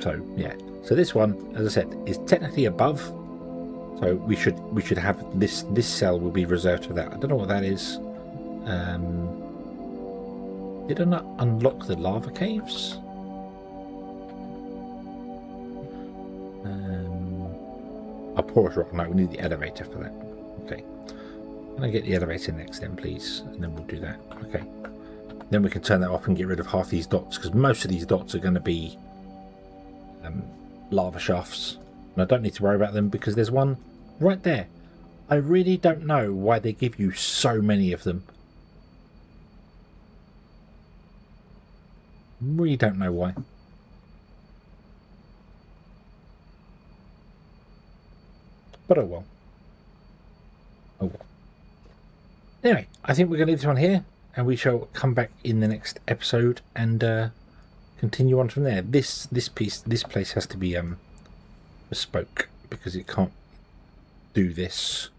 So yeah. So this one, as I said, is technically above. So we should have this cell will be reserved for that. I don't know what that is. Did I not unlock the lava caves? A porous rock. No, we need the elevator for that. Okay. Can I get the elevator next then, please? And then we'll do that. Okay. Then we can turn that off and get rid of half these dots, because most of these dots are going to be lava shafts. And I don't need to worry about them because there's one right there. I really don't know why they give you so many of them. Really don't know why. But oh well. Oh well. Anyway, I think we're going to leave this one here, and we shall come back in the next episode and continue on from there. This place has to be bespoke, because it can't do this.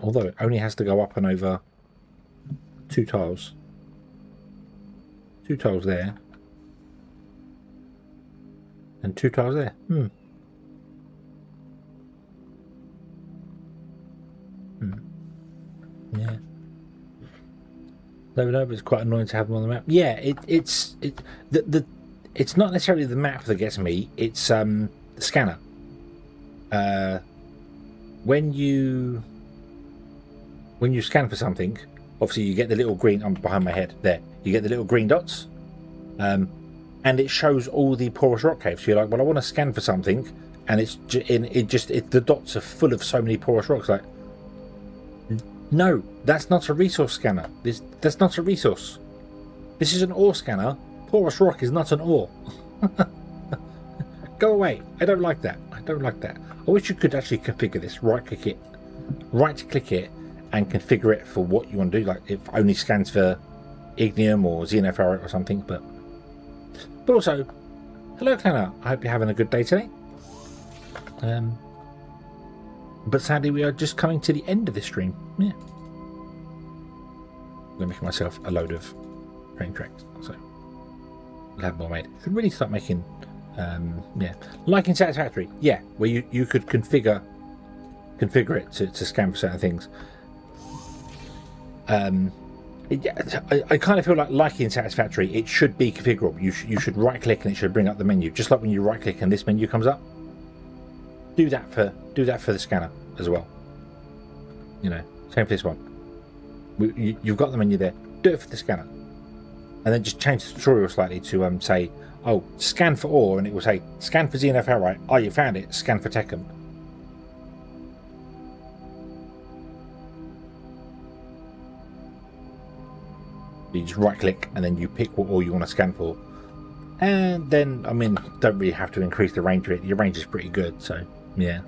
Although it only has to go up and over 2 tiles. 2 tiles there. And 2 tiles there. Yeah. No, but it's quite annoying to have them on the map. Yeah, it's not necessarily the map that gets me. It's the scanner. When you scan for something, obviously you get the little green. I'm behind my head there. You get the little green dots, and it shows all the porous rock caves. So you're like, well, I want to scan for something, and the dots are full of so many porous rocks. Like, no, that's not a resource scanner. That's not a resource. This is an ore scanner. Porous rock is not an ore. Go away. I don't like that. I don't like that. I wish you could actually configure this. Right click it, and configure it for what you want to do. Like, if only scans for ignium or xenoferrite or something. But also, hello, Clanner. I hope you're having a good day today. But sadly, we are just coming to the end of this stream. Yeah. I'm going to make myself a load of train tracks. So I'll have more made. Should really start making, like in Satisfactory. Yeah, where you could configure it to scan for certain things. I kind of feel like in Satisfactory, it should be configurable. You should right click and it should bring up the menu, just like when you right click and this menu comes up. Do that for the scanner as well. You know, same for this one. You've got the menu there. Do it for the scanner, and then just change the tutorial slightly to say, oh, scan for ore, and it will say scan for xenoferrite. Oh, you found it. Scan for techum. You just right click and then you pick what ore you want to scan for, and then don't really have to increase the range of it. Your range is pretty good, so yeah.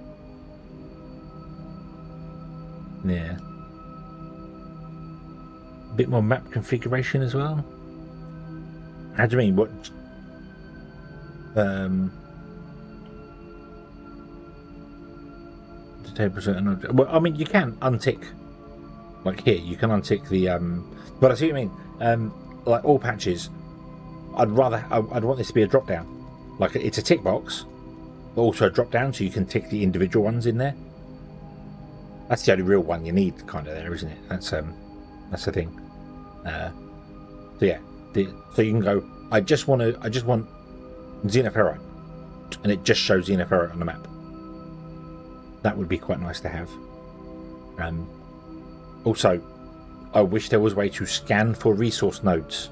A bit more map configuration as well. How do you mean? What? Well, you can untick. Like here, you can untick the. But I see what you mean. Like all patches, I'd want this to be a drop down. Like it's a tick box, but also a drop down, so you can tick the individual ones in there. That's the only real one you need, kind of there, isn't it? That's the thing. So yeah, so you can go. I just want xenoferrite, and it just shows xenoferrite on the map. That would be quite nice to have. Also, I wish there was a way to scan for resource nodes,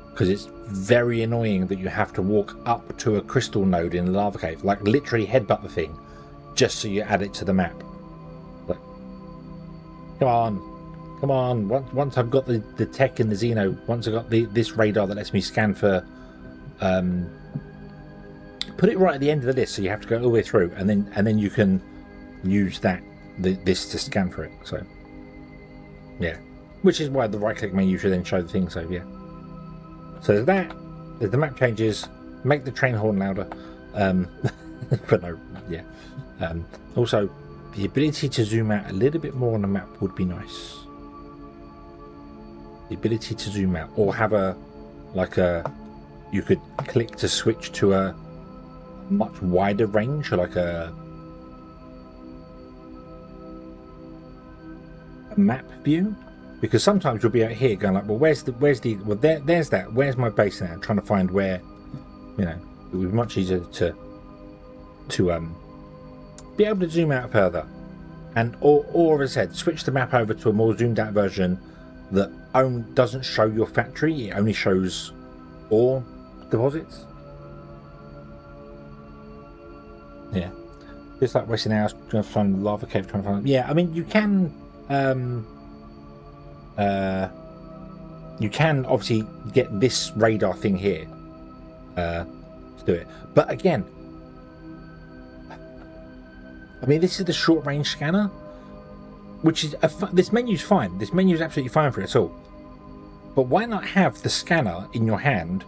because it's very annoying that you have to walk up to a crystal node in a lava cave, like literally headbutt the thing, just so you add it to the map. Like, come on, Come on. Once I've got the tech in the Xeno, once I've got this radar that lets me scan for... put it right at the end of the list, so you have to go all the way through, and then you can use this to scan for it. So, yeah. Which is why the right-click menu should then show the thing, so yeah. So there's that. There's the map changes. Make the train horn louder. But no, yeah. Also, the ability to zoom out a little bit more on the map would be nice. The ability to zoom out, or have you could click to switch to a much wider range, or like a map view, because sometimes you'll be out here going like, well, there's that, where's my base now? I'm trying to find where, you know, it would be much easier to be able to zoom out further, and or as I said, switch the map over to a more zoomed out version that doesn't show your factory, it only shows ore deposits. Yeah, just like Westinghouse trying to find lava cave, trying to find. Yeah, I mean you can obviously get this radar thing here to do it, but again, I mean this is the short range scanner, which is this menu's fine. This menu's absolutely fine for it all. But why not have the scanner in your hand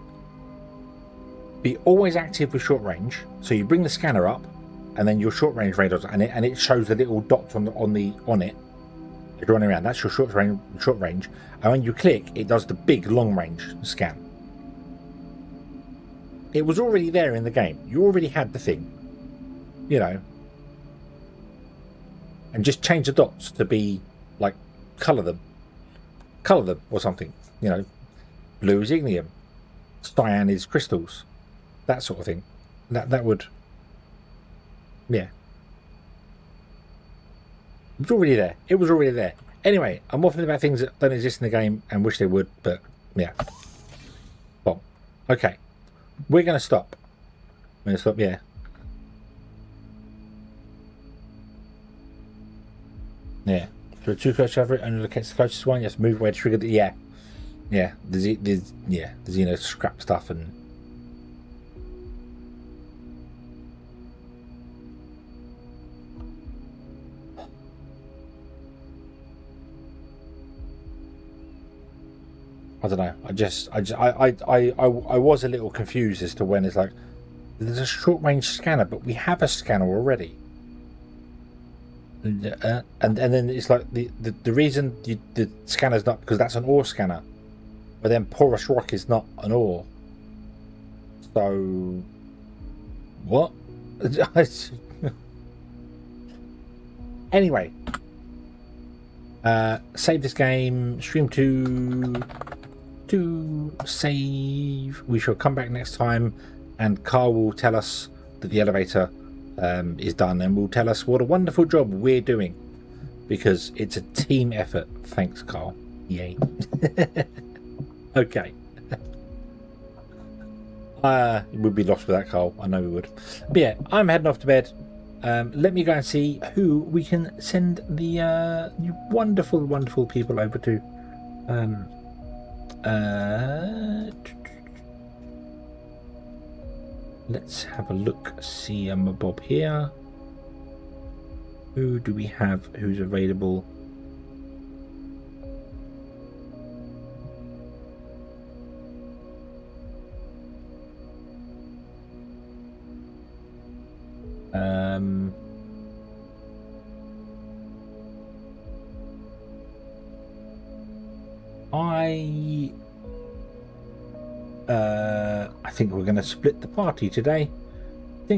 be always active with short range? So you bring the scanner up, and then your short range radars, and it shows the little dots on it. You're running around. That's your short range. And when you click, it does the big long range scan. It was already there in the game. You already had the thing, you know. And just change the dots to be like color them or something. You know, blue is ignium, cyan is crystals, that sort of thing. That would, yeah. It was already there. Anyway, I'm waffling about things that don't exist in the game and wish they would, but yeah. Well, okay, we're gonna stop. Yeah. Yeah. So too close to it, only locates the closest one. You have to move away to trigger the. Yeah. There's scrap stuff and. I don't know. I was a little confused as to when it's like there's a short range scanner, but we have a scanner already. And then it's like the reason the scanner's not, because that's an ore scanner, but then porous rock is not an ore. So what? Anyway, save this game, stream to save. We shall come back next time, and Carl will tell us that the elevator is done, and will tell us what a wonderful job we're doing, because it's a team effort. Thanks, Carl. Yay. Okay. We'd be lost without Carl. I know we would. But yeah, I'm heading off to bed. Let me go and see who we can send the wonderful, wonderful people over to. Let's have a look. See, I'm a Bob here. Who do we have who's available? I think we're going to split the party today. So,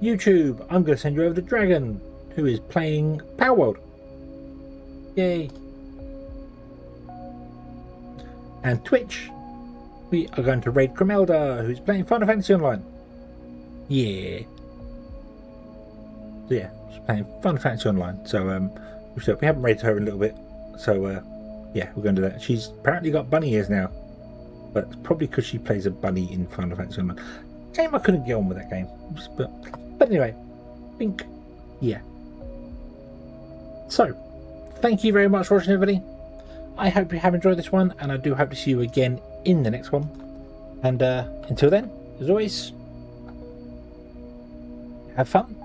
YouTube, I'm going to send you over to Dragon, who is playing Power World. Yay. And Twitch, we are going to raid Cremelda, who's playing Final Fantasy Online. Yeah. So yeah, she's playing Final Fantasy Online. So we haven't raided her in a little bit. So yeah, we're going to do that. She's apparently got bunny ears now, but it's probably because she plays a bunny in Final Fantasy Online. Game I couldn't get on with that game, but anyway, Bink. Yeah. So, thank you very much for watching, everybody. I hope you have enjoyed this one, and I do hope to see you again in the next one. And until then, as always, have fun.